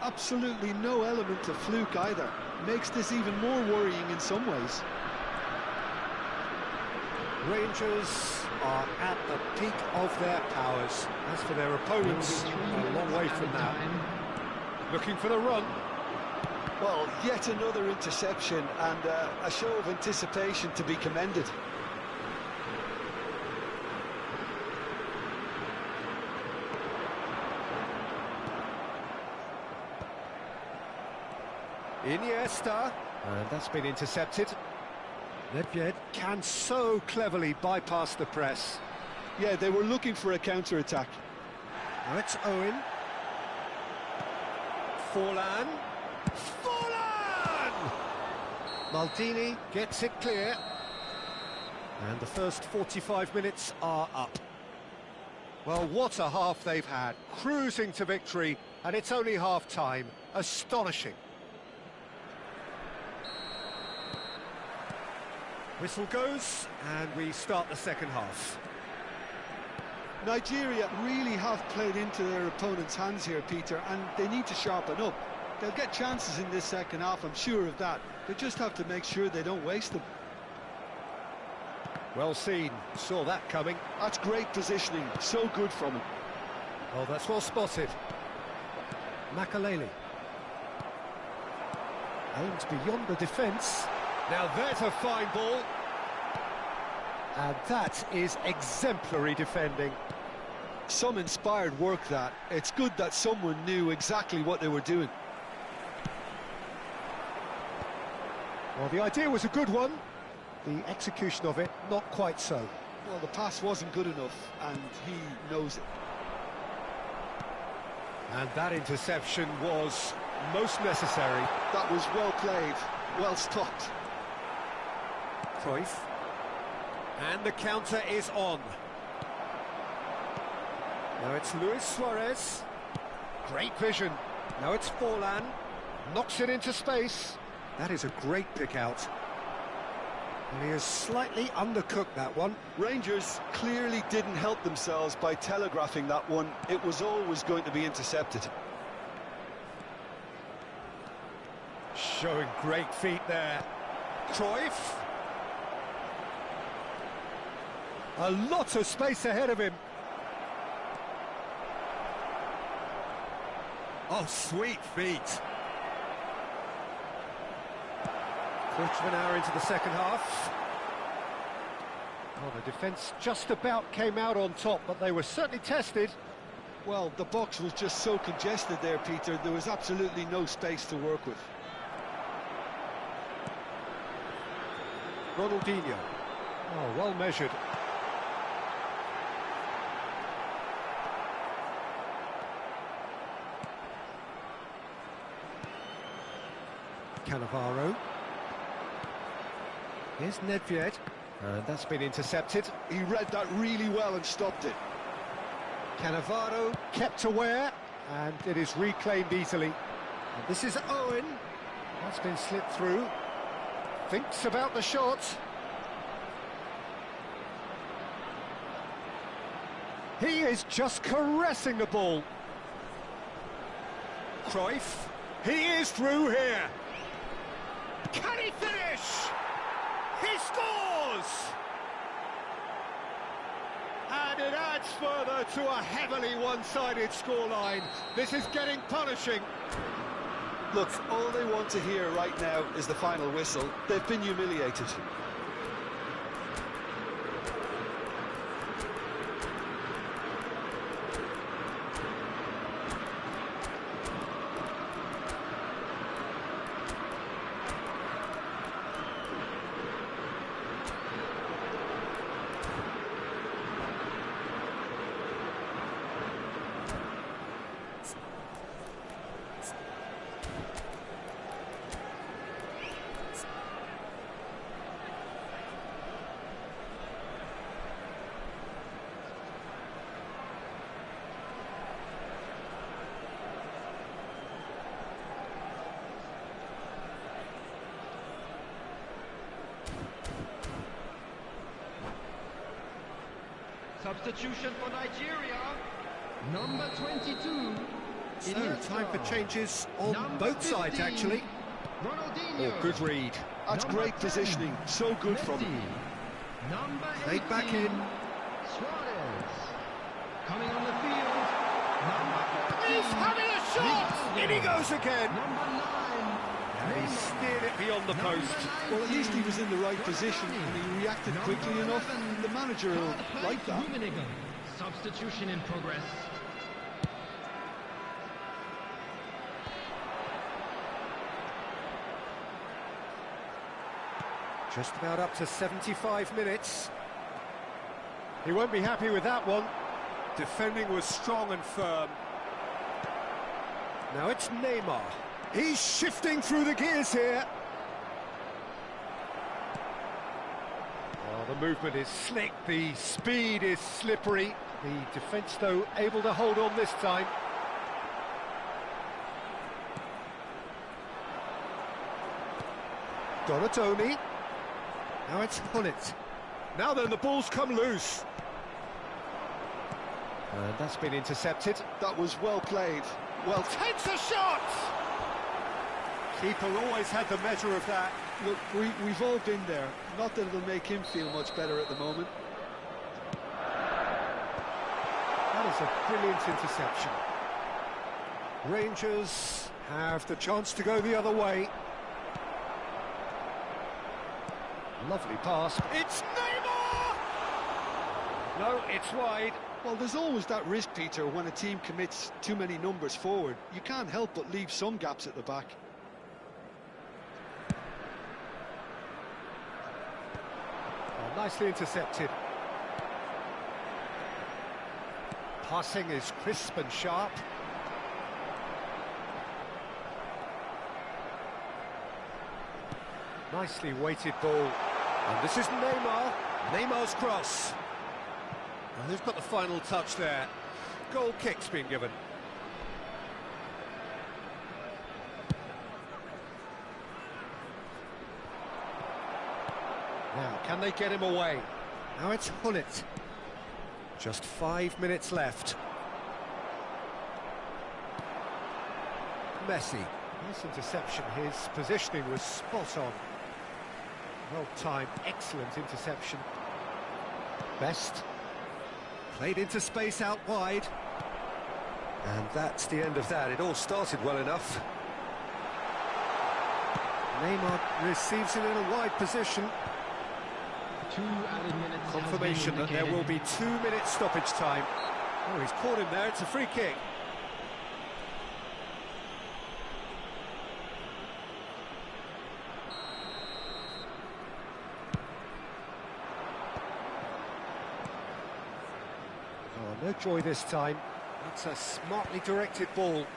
Absolutely no element of fluke either. Makes this even more worrying in some ways. Rangers are at the peak of their powers. As for their opponents, a long way from that. Looking for the run. Well, yet another interception and a show of anticipation to be commended. Iniesta, and that's been intercepted. Nedved can so cleverly bypass the press. Yeah, they were looking for a counter-attack. Now it's Owen. Forlan. Forlan! Maldini gets it clear. And the first 45 minutes are up. Well, what a half they've had. Cruising to victory, and it's only half-time. Astonishing. Whistle goes, and we start the second half. Nigeria really have played into their opponent's hands here, Peter, and they need to sharpen up. They'll get chances in this second half, I'm sure of that. They just have to make sure they don't waste them. Well seen, saw that coming. That's great positioning, so good from him. Oh, that's well spotted. Makaleli. Aims beyond the defence. Now there's a fine ball. And that is exemplary defending. Some inspired work that. It's good that someone knew exactly what they were doing. Well, the idea was a good one. The execution of it, not quite so. Well, the pass wasn't good enough, and he knows it. And that interception was most necessary. That was well played, well stopped. Cruyff. And the counter is on. Now it's Luis Suarez. Great vision. Now it's Forlan. Knocks it into space. That is a great pick out. And he has slightly undercooked that one. Rangers clearly didn't help themselves by telegraphing that one. It was always going to be intercepted. Showing great feet there. Cruyff. A lot of space ahead of him. Oh, sweet feet. Quarter of an hour into the second half. Oh, the defence just about came out on top, but they were certainly tested. Well, the box was just so congested there, Peter. There was absolutely no space to work with. Ronaldinho. Oh, well measured. Cannavaro. Here's Nedved. And that's been intercepted. He read that really well and stopped it. Cannavaro kept aware, and it is reclaimed easily. And this is Owen. That's been slipped through. Thinks about the shot. He is just caressing the ball. Cruyff. He is through here. Can he finish? He scores! And it adds further to a heavily one-sided scoreline. This is getting punishing. Look, all they want to hear right now is the final whistle. They've been humiliated. Substitution for Nigeria, number 22. So, time for changes on Number both sides, 15, actually. Ronaldinho. Oh, good read. That's Number great 10, positioning. So good from him. Messi. Number 18, Played back in. Suarez. Coming on the field, number 14. He's having a shot! In he goes again! Number 9. And he steered it beyond the Number post. Well, at least he was in the right 19, position and he reacted Number quickly enough. 11, The manager will like that. Rummenigge. Substitution in progress. Just about up to 75 minutes. He won't be happy with that one. Defending was strong and firm. Now it's Neymar. He's shifting through the gears here. Oh, the movement is slick, the speed is slippery. The defence, though, able to hold on this time. Donatoni. Now it's Hullet. Now then, the ball's come loose. And that's been intercepted. That was well played. Well, Takes a shot! Keeper always had the measure of that. look, we've all been there. Not that it'll make him feel much better at the moment. That is a brilliant interception. Rangers have the chance to go the other way. Lovely pass. It's Neymar! No, it's wide. Well, there's always that risk, Peter, when a team commits too many numbers forward. You can't help but leave some gaps at the back. Oh, nicely intercepted. Passing is crisp and sharp. Nicely weighted ball. And this is Neymar. Neymar's cross. And they've got the final touch there. Goal kick's been given. Now, can they get him away? Now it's Hullet. Just 5 minutes left. Messi. Nice interception. His positioning was spot on. Well timed, excellent interception. Best. Played into space out wide. And that's the end of that. It all started well enough. Neymar receives it in a wide position. 2 added minutes. Confirmation that there will be 2 minutes stoppage time. Oh, he's caught him there. It's a free kick. Oh, no joy this time. That's a smartly directed ball.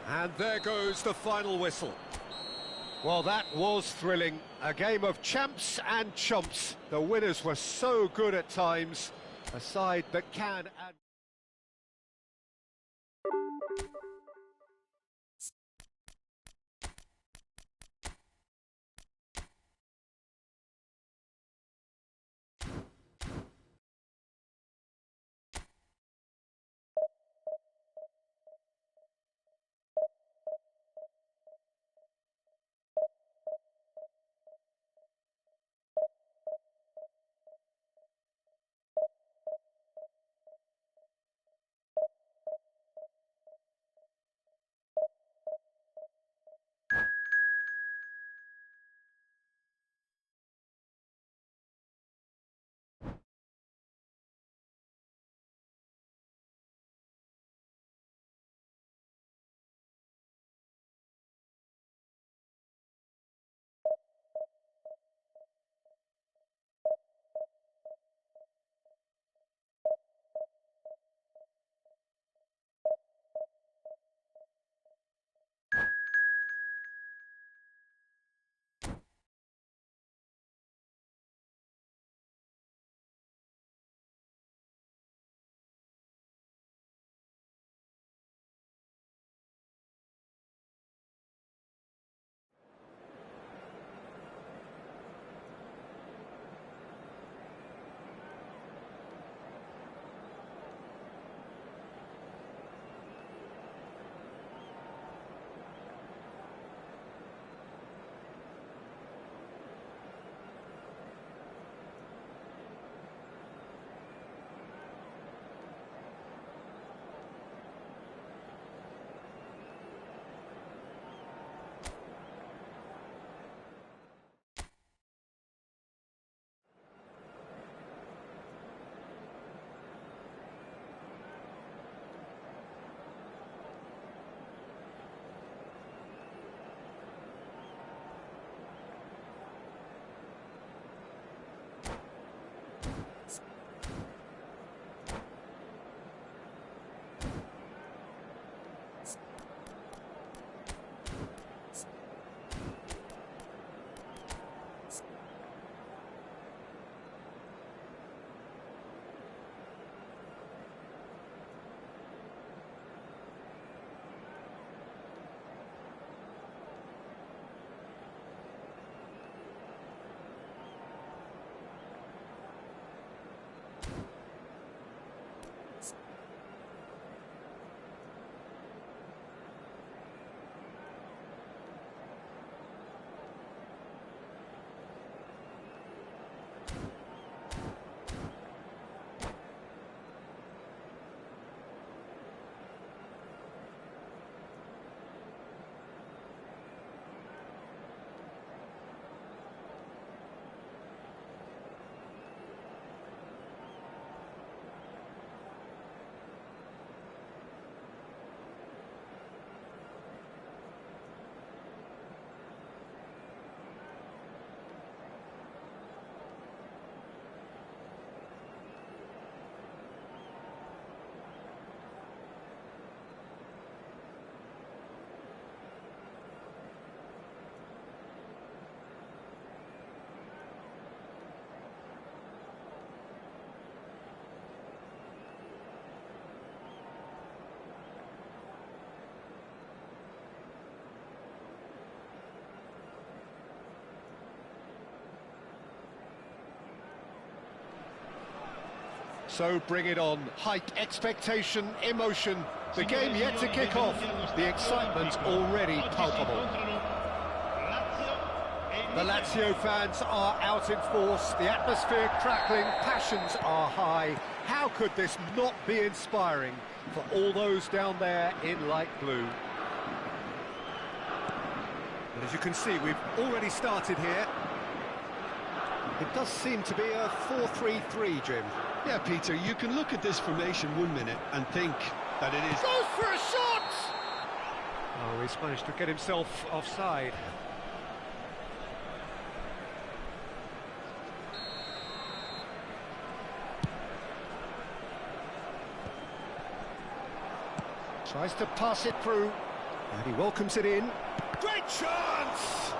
And there goes the final whistle. Well, that was thrilling. A game of champs and chumps. The winners were so good at times. A side that can and... So bring it on. Hype, expectation, emotion. The game yet to kick off. The excitement already palpable. The Lazio fans are out in force. The atmosphere crackling. Passions are high. How could this not be inspiring for all those down there in light blue? But as you can see, we've already started here. It does seem to be a 4-3-3, Jim. Yeah, Peter, you can look at this formation 1 minute and think that it is... Goes for a shot! Oh, he's managed to get himself offside. Tries to pass it through. And he welcomes it in. Great chance!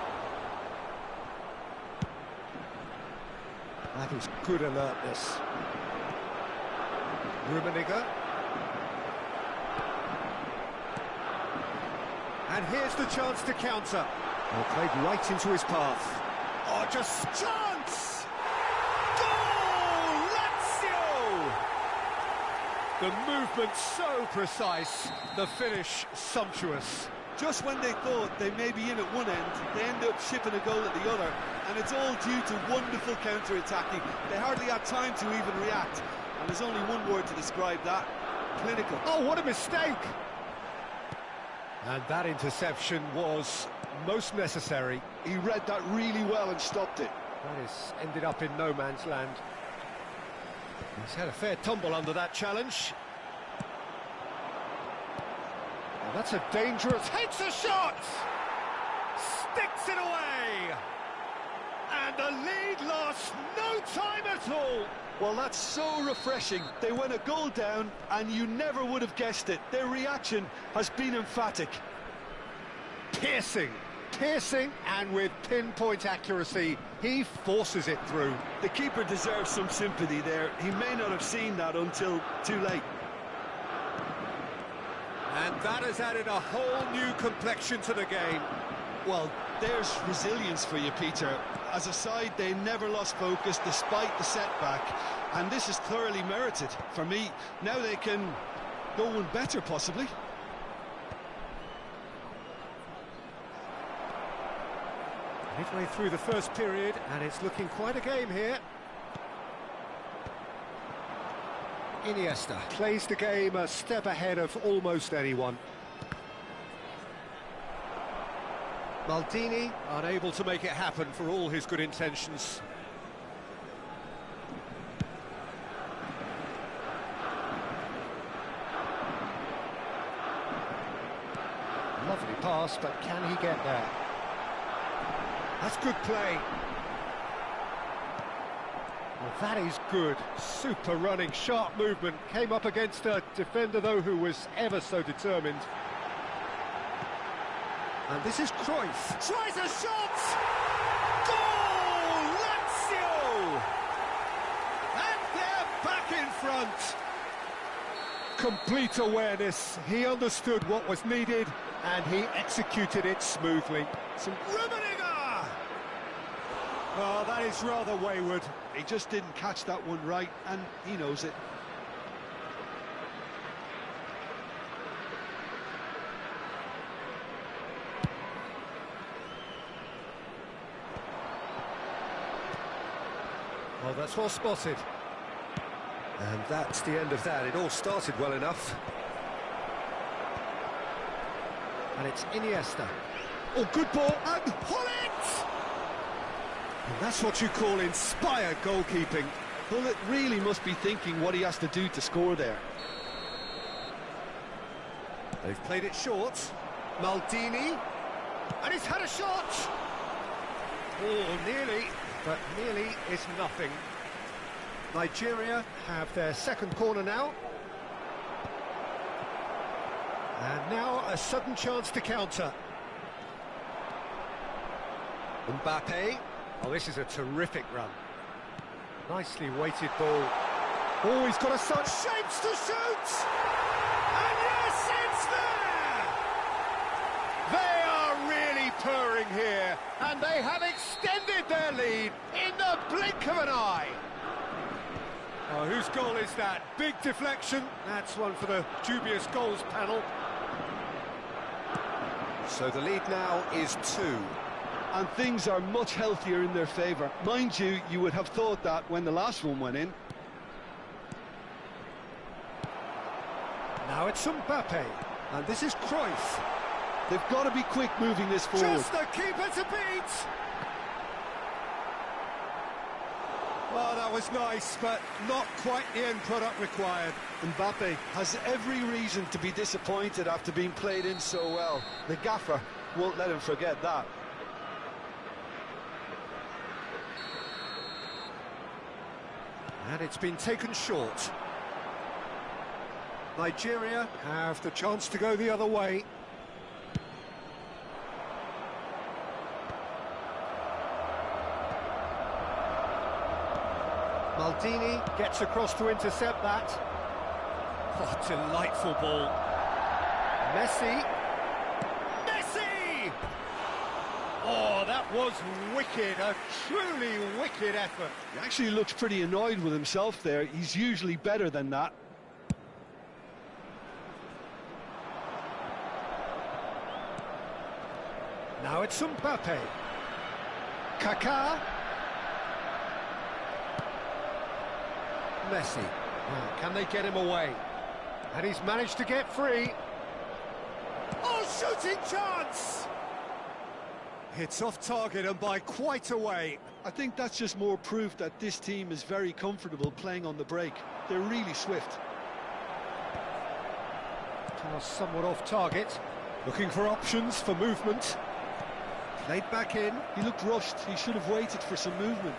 That is good alertness. Rummenigge. And here's the chance to counter. Well, played right into his path. Oh, just chance! Goal! Lazio! The movement so precise, the finish sumptuous. Just when they thought they may be in at one end, they end up shipping a goal at the other, and it's all due to wonderful counter-attacking. They hardly had time to even react, and there's only one word to describe that: clinical. Oh, what a mistake! And that interception was most necessary. He read that really well and stopped it. That has ended up in no man's land. He's had a fair tumble under that challenge. Well, that's a dangerous... Takes a shot! Sticks it away! And the lead lost no time at all! Well, that's so refreshing. They went a goal down, and you never would have guessed it. Their reaction has been emphatic. Piercing, and with pinpoint accuracy, he forces it through. The keeper deserves some sympathy there. He may not have seen that until too late. And that has added a whole new complexion to the game. Well, there's resilience for you, Peter. As a side, they never lost focus despite the setback, and this is thoroughly merited. For me, now they can go one better, possibly. Midway through the first period, and it's looking quite a game here. Iniesta plays the game a step ahead of almost anyone. Maldini unable to make it happen for all his good intentions. Lovely pass, but can he get there? That's good play. Well, that is good. Super running, sharp movement. Came up against a defender, though, who was ever so determined. And this is Cruyff. Tries a shot! Goal! Lazio! And they're back in front. Complete awareness. He understood what was needed, and he executed it smoothly. Some Rummenigge! Oh, that is rather wayward. He just didn't catch that one right, and he knows it. Well, that's well spotted. And that's the end of that. It all started well enough. And it's Iniesta. Oh, good ball, and Hullet! And that's what you call inspired goalkeeping. Hullet really must be thinking what he has to do to score there. They've played it short. Maldini. And he's had a shot! Oh, nearly. But nearly is nothing. Nigeria have their second corner now. And now a sudden chance to counter. Mbappe. Oh, this is a terrific run. Nicely weighted ball. Oh, he's got a such shapes to shoot! And yes, it's there! They are really purring here, and they have extended their lead in the blink of an eye. Oh, whose goal is that? Big deflection. That's one for the dubious goals panel. So the lead now is 2. And things are much healthier in their favour. Mind you, you would have thought that when the last one went in. Now it's Mbappe, and this is Cruyff. They've got to be quick moving this forward. Just the keeper to beat! Well, that was nice, but not quite the end product required. Mbappe has every reason to be disappointed after being played in so well. The gaffer won't let him forget that. And it's been taken short. Nigeria have the chance to go the other way. Maldini gets across to intercept that. Oh, delightful ball. Messi. Messi! Oh, that was wicked, a truly wicked effort. He actually looks pretty annoyed with himself there. He's usually better than that. Now it's Mbappe. Kaká. Messi. Oh, can they get him away? And he's managed to get free. Oh, shooting chance! It's off target and by quite a way. I think that's just more proof that this team is very comfortable playing on the break. They're really swift. Pass somewhat off target. Looking for options for movement. Played back in. He looked rushed. He should have waited for some movement.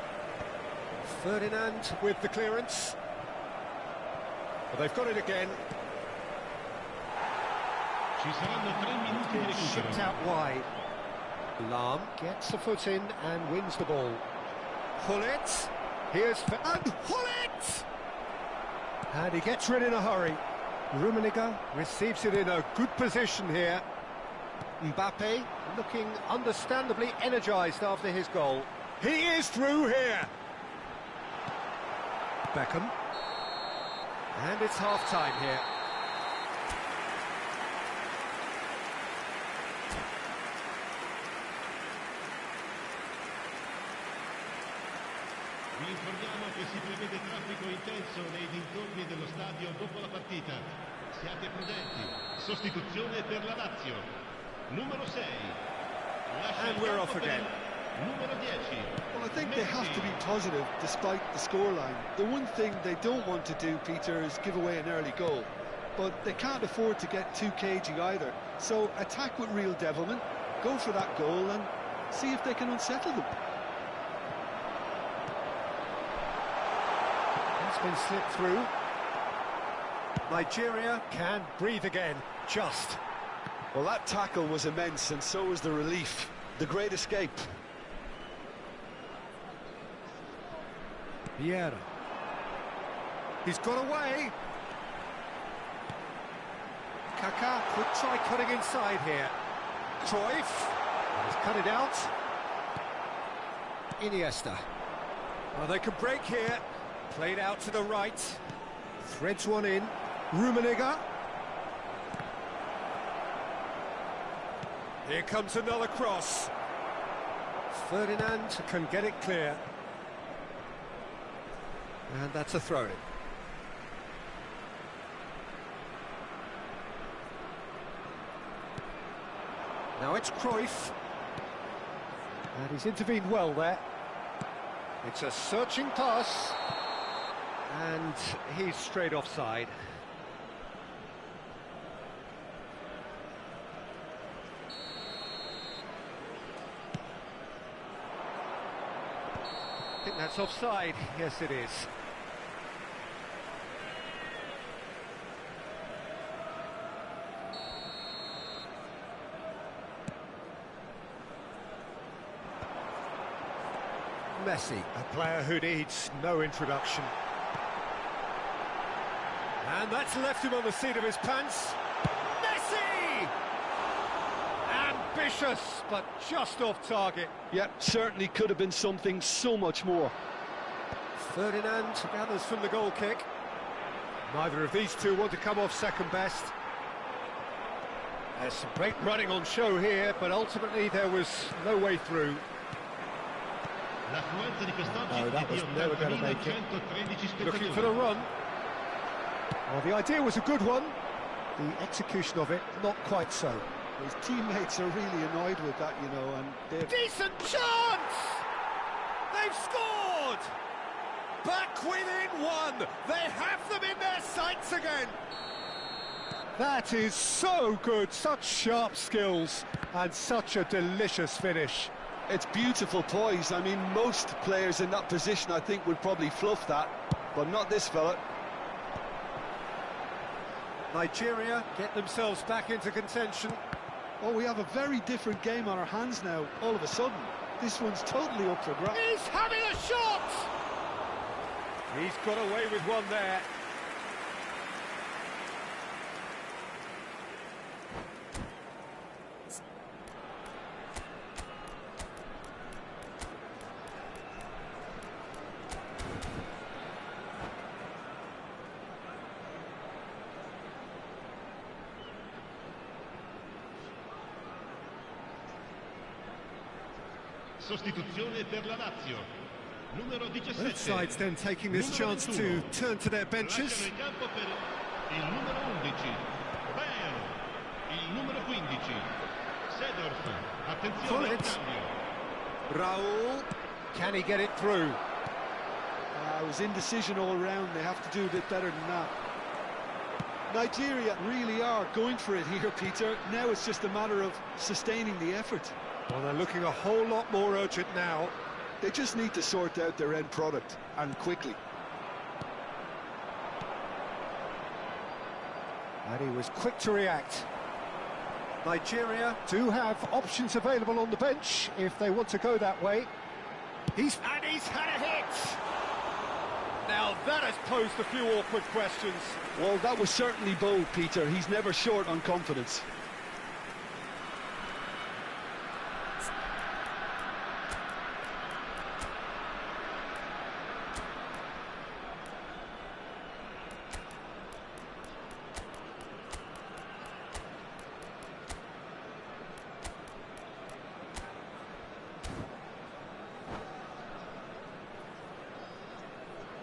Ferdinand with the clearance. Well, they've got it again. Ci saranno 3 minuti di Shipped recupero. out wide. Lahm gets a foot in and wins the ball. Hullet. Here's and Hullet! And he gets rid in a hurry. Rummenigge receives it in a good position here. Mbappe looking understandably energised after his goal. He is through here. Beckham. And it's half-time here. Vi informiamo che si prevede traffico intenso nei dintorni dello stadio dopo la partita. Siate prudenti. Sostituzione per la Lazio. Numero 6. And we're off again. Numero 10. Well, I think they have to be positive despite the scoreline. The one thing they don't want to do, Peter, is give away an early goal. But they can't afford to get too cagey either. So attack with real devilment, go for that goal and see if they can unsettle them. It's been slipped through. Nigeria can breathe again, just. Well, that tackle was immense, and so was the relief. The great escape. Vieira. He's got away. Kaká could try cutting inside here. Cruyff. He's cut it out. Iniesta. Well, they can break here. Played out to the right. Threads one in. Rummenigge. Here comes another cross. Ferdinand can get it clear. And that's a throw-in. Now it's Cruyff. And he's intervened well there. It's a searching pass. And he's straight offside. I think that's offside. Yes, it is. Messi, a player who needs no introduction. And that's left him on the seat of his pants. Messi! Ambitious, but just off target. Yep, certainly could have been something so much more. Ferdinand gathers from the goal kick. Neither of these two want to come off second best. There's some great running on show here, but ultimately there was no way through. No, that was never going to make it. Looking for the run. Well, the idea was a good one. The execution of it, not quite so. His teammates are really annoyed with that, you know, and they've... Decent chance! They've scored! Back within one! They have them in their sights again! That is so good, such sharp skills, and such a delicious finish. It's beautiful poise. I mean, most players in that position, I think, would probably fluff that, but not this fella. Nigeria get themselves back into contention. Oh, we have a very different game on our hands now, all of a sudden. This one's totally up for grabs. He's having a shot! He's got away with one there. Sostituzione per la Lazio. Numero 17. Both sides then taking this chance to turn to their benches. Il numero 11. Bale. Il numero 15. Seedorf. Attenzione al cambio. Raul. Can he get it through? It was indecision all round. They have to do a bit better than that. Nigeria really are going for it here, Peter. Now it's just a matter of sustaining the effort. Well, they're looking a whole lot more urgent now. They just need to sort out their end product, and quickly. And he was quick to react. Nigeria do have options available on the bench if they want to go that way. He's had a hit! Now that has posed a few awkward questions. Well, that was certainly bold, Peter. He's never short on confidence.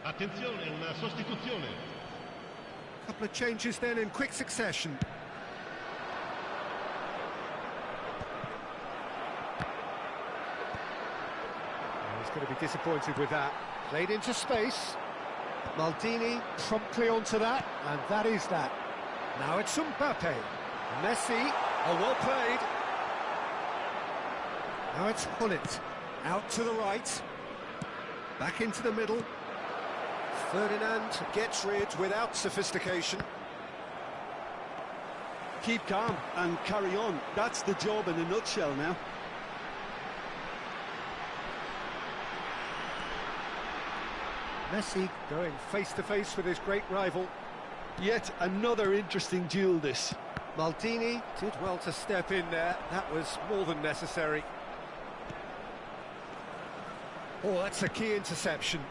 Attenzione, una sostituzione. Couple of changes then in quick succession. He's going to be disappointed with that. Played into space. Maldini promptly onto that, and that is that. Now it's Mbappe. Messi. Oh, well played. Now it's Hullet. Out to the right. Back into the middle. Ferdinand gets rid without sophistication. Keep calm and carry on. That's the job in a nutshell now. Messi going face-to-face with his great rival. Yet another interesting duel, this. Maldini did well to step in there. That was more than necessary. Oh, that's a key interception.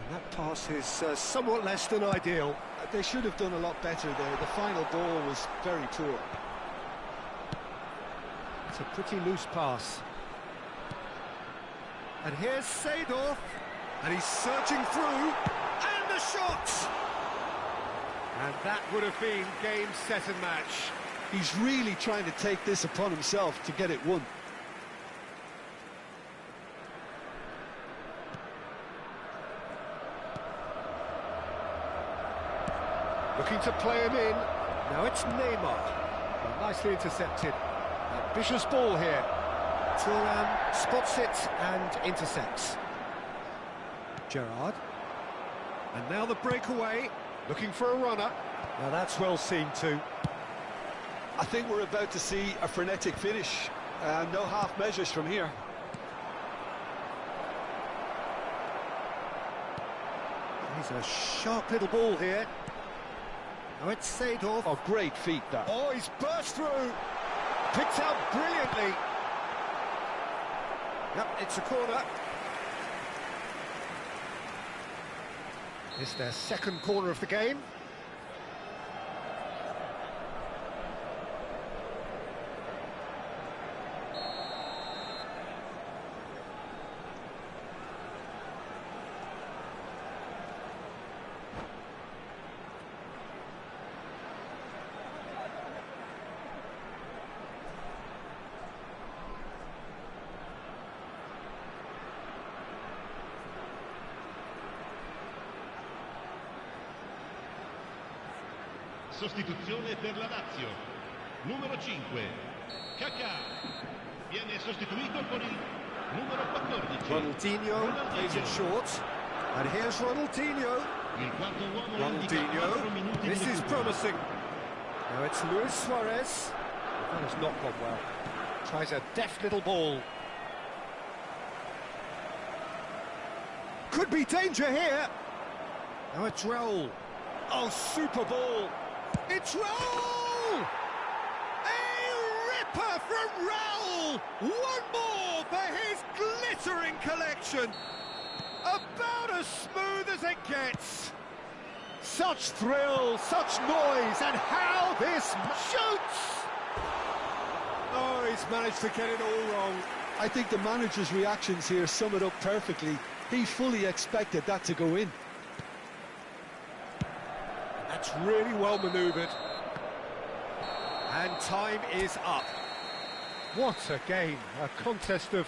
And that pass is somewhat less than ideal. They should have done a lot better there. The final ball was very poor. It's a pretty loose pass. And here's Seedorf. And he's surging through. And the shot! And that would have been game, set and match. He's really trying to take this upon himself to get it won. Looking to play him in. Now it's Neymar. Well, nicely intercepted. Ambitious ball here. Thuram spots it and intercepts. Gerrard. And now the breakaway. Looking for a runner. Now that's well seen too. I think we're about to see a frenetic finish. No half measures from here. He's a sharp little ball here. Now it's Seedorf. Oh, great feet, that. Oh, he's burst through. Picked out brilliantly. Yep, it's a corner. It's their second corner of the game. Sostituzione per la Lazio. Numero 5. Kaká. Viene sostituito con il numero 14. Ronaldinho plays it short. And here's Ronaldinho. Il quarto uomo Ronaldinho. This is promising. Now it's Luis Suarez. That has not gone well. Tries a deft little ball. could be danger here. Now it's Raul. Oh, super ball. It's Raul! A ripper from Raul! One more for his glittering collection. About as smooth as it gets. Such thrill, such noise, and how this shoots! Oh, he's managed to get it all wrong. I think the manager's reactions here sum it up perfectly. He fully expected that to go in. That's really well manoeuvred. And time is up. What a game, a contest of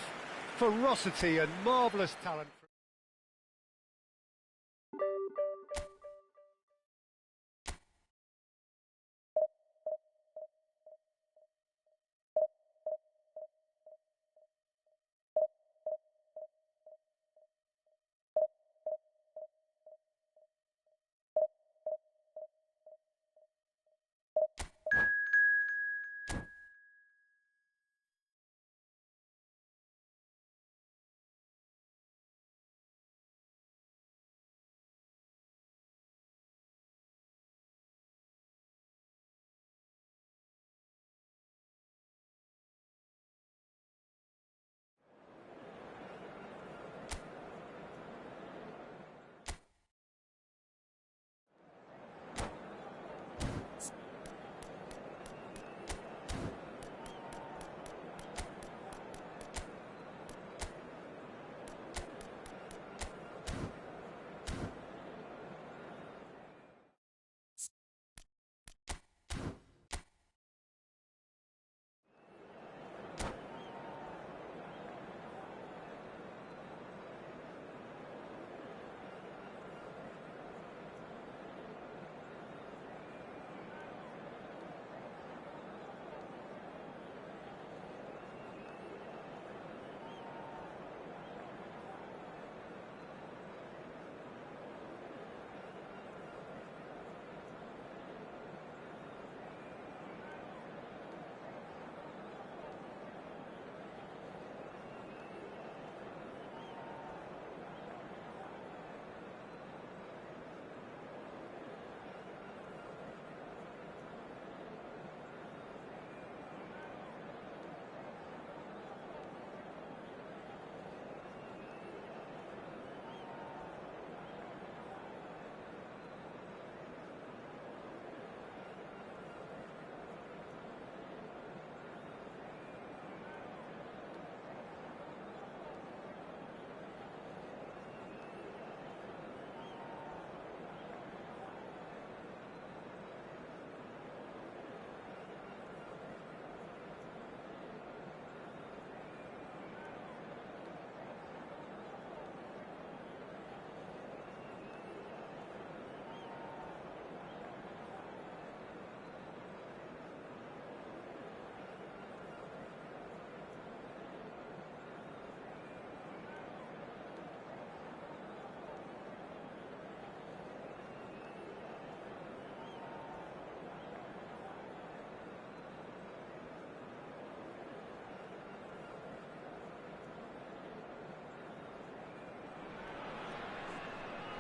ferocity and marvellous talent.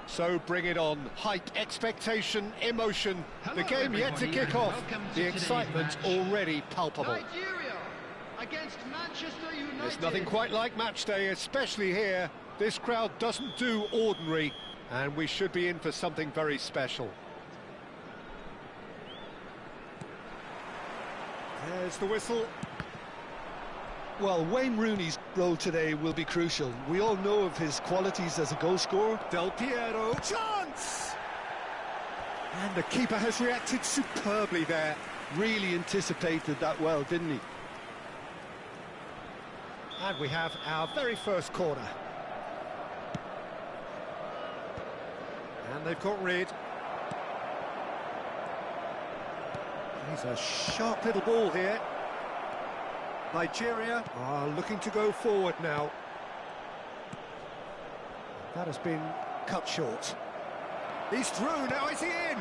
So bring it on. Hype, expectation, emotion. The game yet to kick off. The excitement already palpable. Nigeria against Manchester United. There's nothing quite like match day, especially here. This crowd doesn't do ordinary, and we should be in for something very special. There's the whistle. Well, Wayne Rooney's role today will be crucial. We all know of his qualities as a goal scorer. Del Piero, chance! And the keeper has reacted superbly there. Really anticipated that well, didn't he? And we have our very first corner. And they've got rid. He's a sharp little ball here. Nigeria are looking to go forward now. That has been cut short. He's through, now is he in?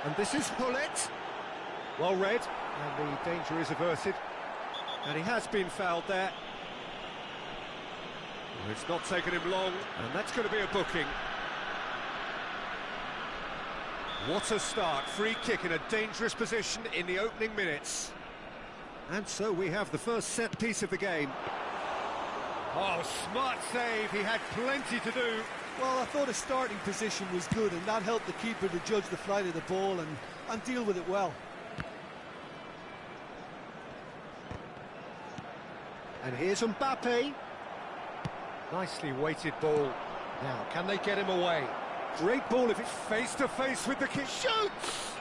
And this is Hullet. Well read, and the danger is averted. And he has been fouled there. It's not taken him long, and that's going to be a booking. What a start. Free kick in a dangerous position in the opening minutes. And so we have the first set piece of the game. Oh, smart save. He had plenty to do. Well, I thought his starting position was good, and that helped the keeper to judge the flight of the ball and deal with it well. And here's Mbappe. Nicely weighted ball. Now, can they get him away? Great ball if it's face-to-face with the kick. Shoots!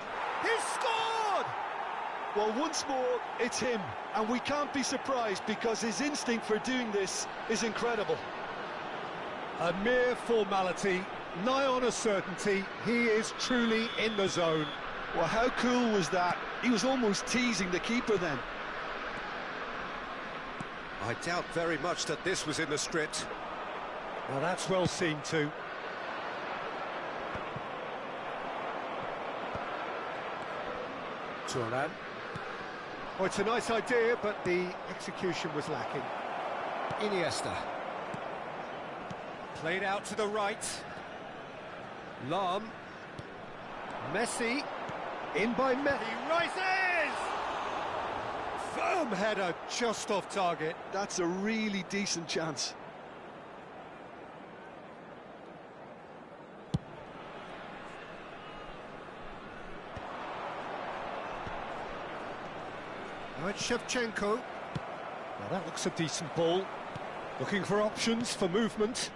He's scored! Well, once more, it's him, and we can't be surprised because his instinct for doing this is incredible. A mere formality, nigh on a certainty. He is truly in the zone. Well, how cool was that? He was almost teasing the keeper then. I doubt very much that this was in the script. Well, that's well seen too. Turan. Oh, it's a nice idea, but the execution was lacking. Iniesta. Played out to the right. Lam. Messi. In by Messi. He rises! Firm header just off target. That's a really decent chance. Now it's Shevchenko. Now that looks a decent ball. Looking for options for movement.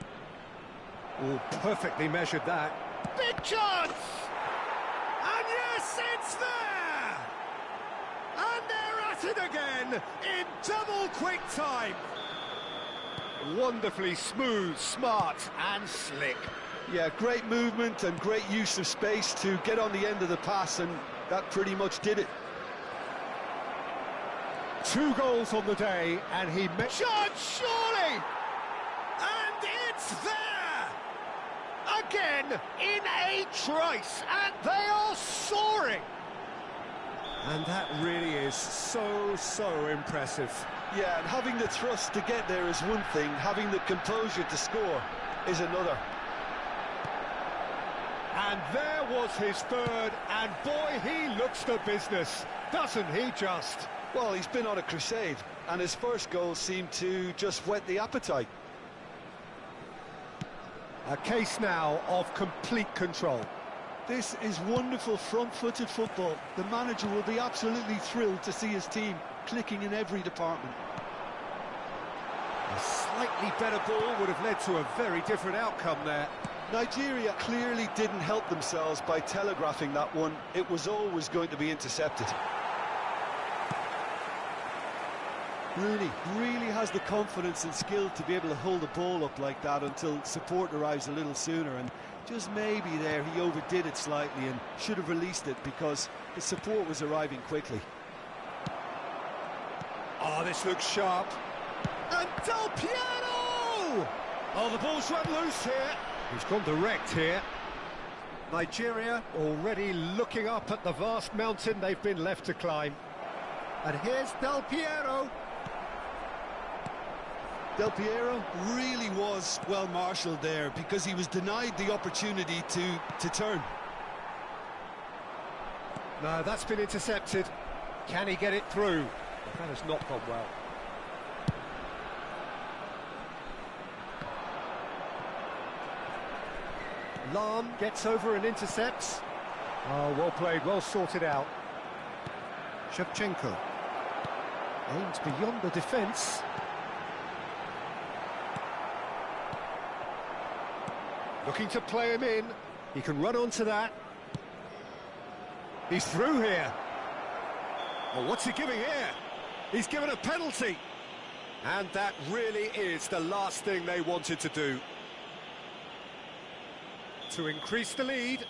Oh, perfectly measured that. Big chance! And yes, it's there! And they're at it again in double quick time. Wonderfully smooth, smart and slick. Yeah, great movement and great use of space to get on the end of the pass, and that pretty much did it. 2 goals on the day, and he met... Shot, surely! And it's there! Again, in a trice, and they are soaring! And that really is so impressive. Yeah, and having the thrust to get there is one thing, having the composure to score is another. And there was his third, and boy, he looks the business, doesn't he just? Well, he's been on a crusade, and his first goal seemed to just whet the appetite. A case now of complete control. This is wonderful front-footed football. The manager will be absolutely thrilled to see his team clicking in every department. A slightly better ball would have led to a very different outcome there. Nigeria clearly didn't help themselves by telegraphing that one. It was always going to be intercepted. Rooney really has the confidence and skill to be able to hold the ball up like that until support arrives a little sooner, and just maybe there he overdid it slightly and should have released it because the support was arriving quickly. Oh, this looks sharp. And Del Piero! Oh, the ball's run loose here. He's gone direct here. Nigeria already looking up at the vast mountain they've been left to climb. And here's Del Piero. Del Piero really was well marshalled there because he was denied the opportunity to turn. No, that's been intercepted. Can he get it through? That has not gone well. Lam gets over and intercepts. Oh, well played, well sorted out. Shevchenko aims beyond the defence. Looking to play him in. He can run onto that. He's through here. Oh, what's he giving here? He's given a penalty. And that really is the last thing they wanted to do. To increase the lead.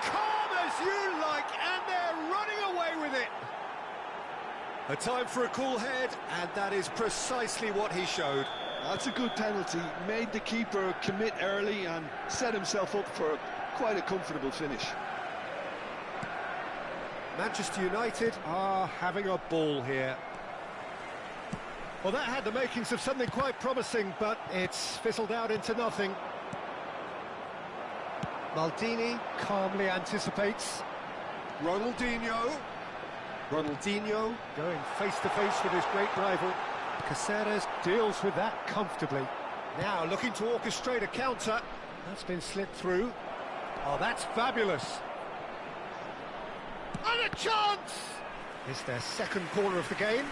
Calm as you like, and they're running away with it. A time for a cool head, and that is precisely what he showed. That's a good penalty. Made the keeper commit early and set himself up for quite a comfortable finish. Manchester United are having a ball here. Well, that had the makings of something quite promising, but it's fizzled out into nothing. Maldini calmly anticipates. Ronaldinho going face-to-face with his great rival. Caceres deals with that comfortably. Now looking to orchestrate a counter. That's been slipped through. Oh, that's fabulous. And a chance! It's their second corner of the game.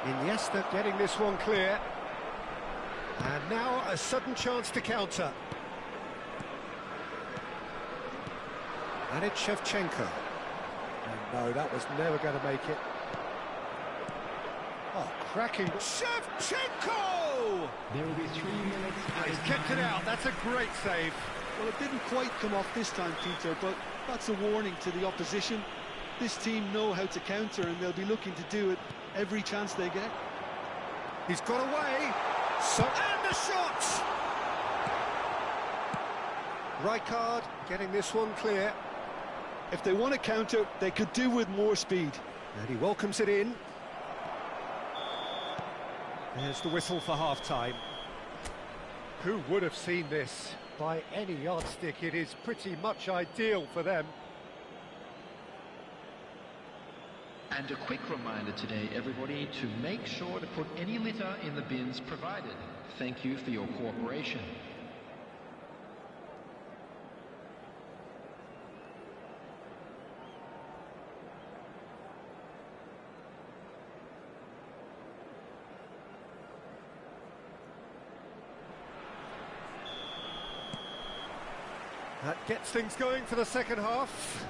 Iniesta getting this one clear. And now a sudden chance to counter. And it's Shevchenko. And no, that was never going to make it. Oh, cracking. Shevchenko! There will be 3 minutes. And he's kept it out. That's a great save. Well, it didn't quite come off this time, Peter, but that's a warning to the opposition. This team know how to counter, and they'll be looking to do it every chance they get. He's got away. So, and the shot! Rijkaard getting this one clear. If they want to counter, they could do with more speed. And he welcomes it in. There's the whistle for half-time. Who would have seen this? By any yardstick, it is pretty much ideal for them. And a quick reminder today, everybody, to make sure to put any litter in the bins provided. Thank you for your cooperation. That gets things going for the second half.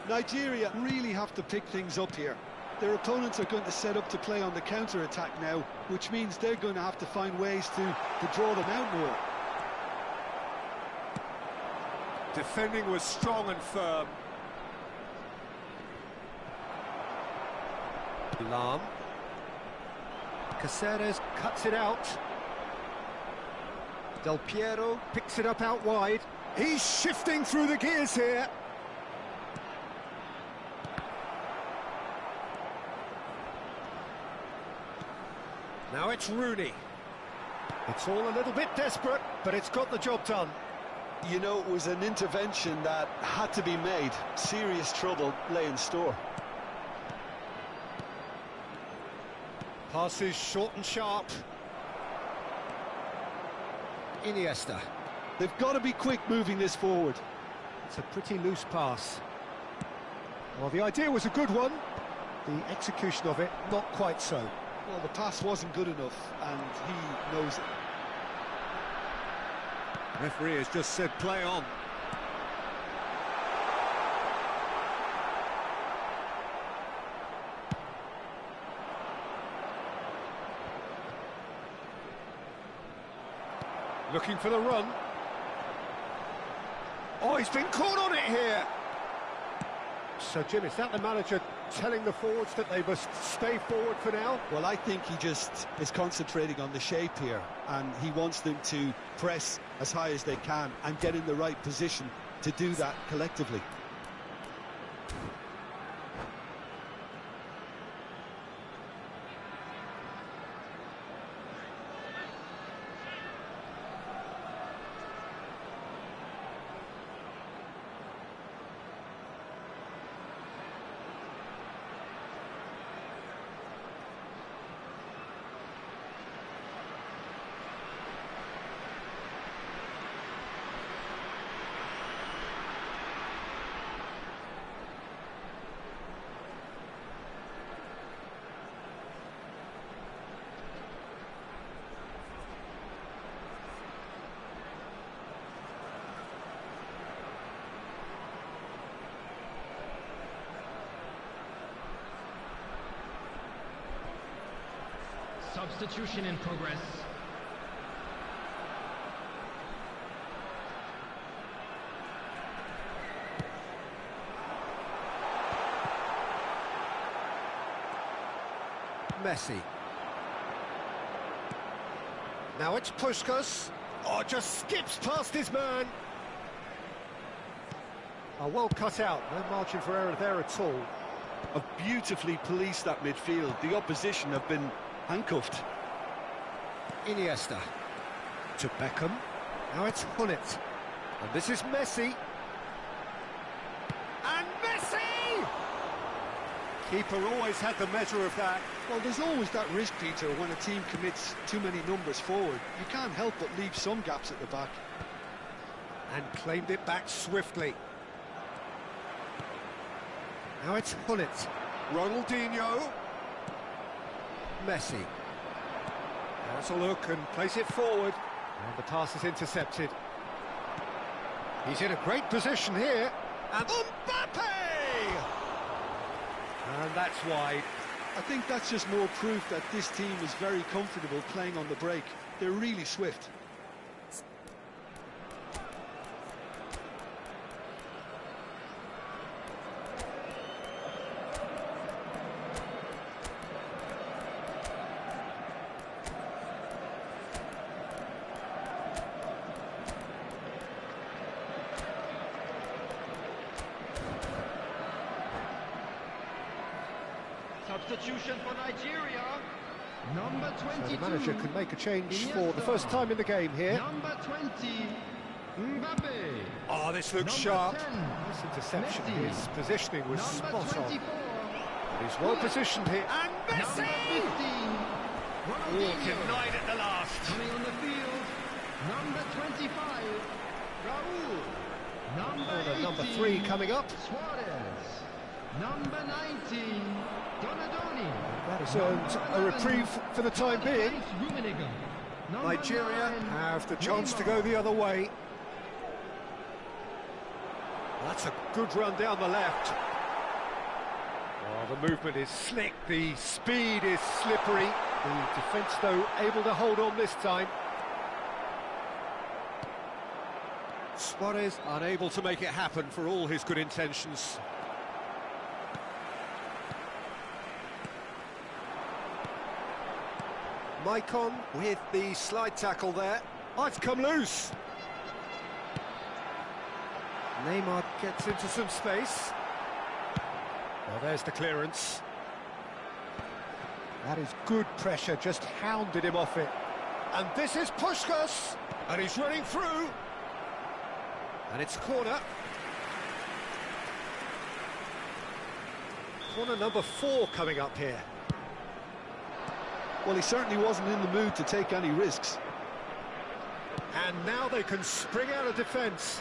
Nigeria really have to pick things up here. Their opponents are going to set up to play on the counter-attack now, which means they're going to have to find ways to draw them out more. Defending was strong and firm. Lam. Caceres cuts it out. Del Piero picks it up out wide. He's shifting through the gears here. Now it's Rooney. It's all a little bit desperate, but it's got the job done. You know, it was an intervention that had to be made. Serious trouble lay in store. Passes short and sharp. Iniesta. They've got to be quick moving this forward. It's a pretty loose pass. Well, the idea was a good one. The execution of it, not quite so. Well, the pass wasn't good enough, and he knows it. Referee has just said play on. Looking for the run. Oh, he's been caught on it here. So, Jim, is that the manager telling the forwards that they must stay forward for now? Well, I think he just is concentrating on the shape here, and he wants them to press as high as they can and get in the right position to do that collectively. Substitution in progress. Messi. Now it's Puskás. Oh, just skips past his man. Oh, well cut out. No margin for error there at all. Have beautifully policed that midfield. The opposition have been handcuffed. Iniesta to Beckham. Now it's Gullit. And this is Messi. And Messi! Keeper always had the measure of that. Well, there's always that risk, Peter, when a team commits too many numbers forward. You can't help but leave some gaps at the back. And claimed it back swiftly. Now it's Gullit. Ronaldinho. Messi. Has a look and plays it forward. And the pass is intercepted. He's in a great position here. And Mbappe! And that's wide. I think that's just more proof that this team is very comfortable playing on the break. They're really swift. Substitution for Nigeria. Number 22. So the manager can make a change for the first time in the game here. Number 20, Mbappe. Oh, this looks Number sharp. 10, This interception, Messi. his positioning was Number spot 24, on. He's well positioned here. And Number 15, Oh, Ronaldinho. denied at the last. Coming on the field, number 25, Raul. Corner number 18, 3 coming up. Suarez. Number 19, Donadoni. That has earned a reprieve for the time being. Rummenigge. Number Nigeria 9, have the chance to Neymar. go the other way. That's a good run down the left. Oh, the movement is slick, the speed is slippery. The defence, though, able to hold on this time. Suarez unable to make it happen for all his good intentions. Maicon with the slide tackle there. Oh, it's come loose. Neymar gets into some space. Well, there's the clearance. That is good pressure, just hounded him off it. And this is Puskás, and he's running through. And it's corner. Corner number 4 coming up here. Well, he certainly wasn't in the mood to take any risks. And now they can spring out of defence.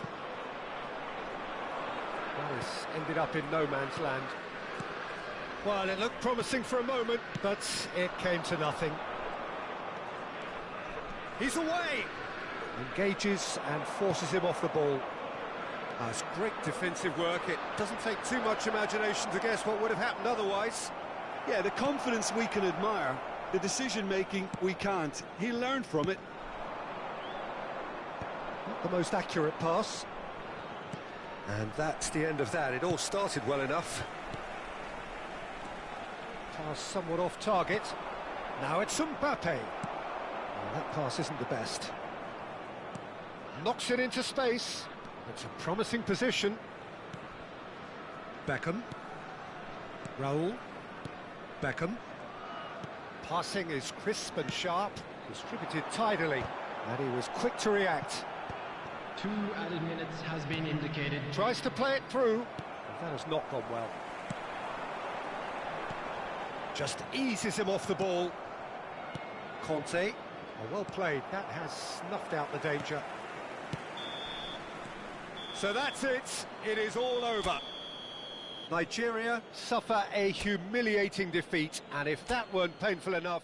That has ended up in no man's land. Well, it looked promising for a moment, but it came to nothing. He's away! Engages and forces him off the ball. That's great defensive work. It doesn't take too much imagination to guess what would have happened otherwise. Yeah, the confidence we can admire, the decision-making we can't. He learned from it. Not the most accurate pass. And that's the end of that. It all started well enough. Pass somewhat off target. Now it's Mbappe. Well, that pass isn't the best. Knocks it into space. It's a promising position. Beckham. Raul. Beckham. Passing is crisp and sharp, distributed tidily, and he was quick to react. 2 added minutes has been indicated. Tries to play it through, and that has not gone well. Just eases him off the ball. Conte, well played, that has snuffed out the danger. So that's it, it is all over. Nigeria suffer a humiliating defeat, and if that weren't painful enough...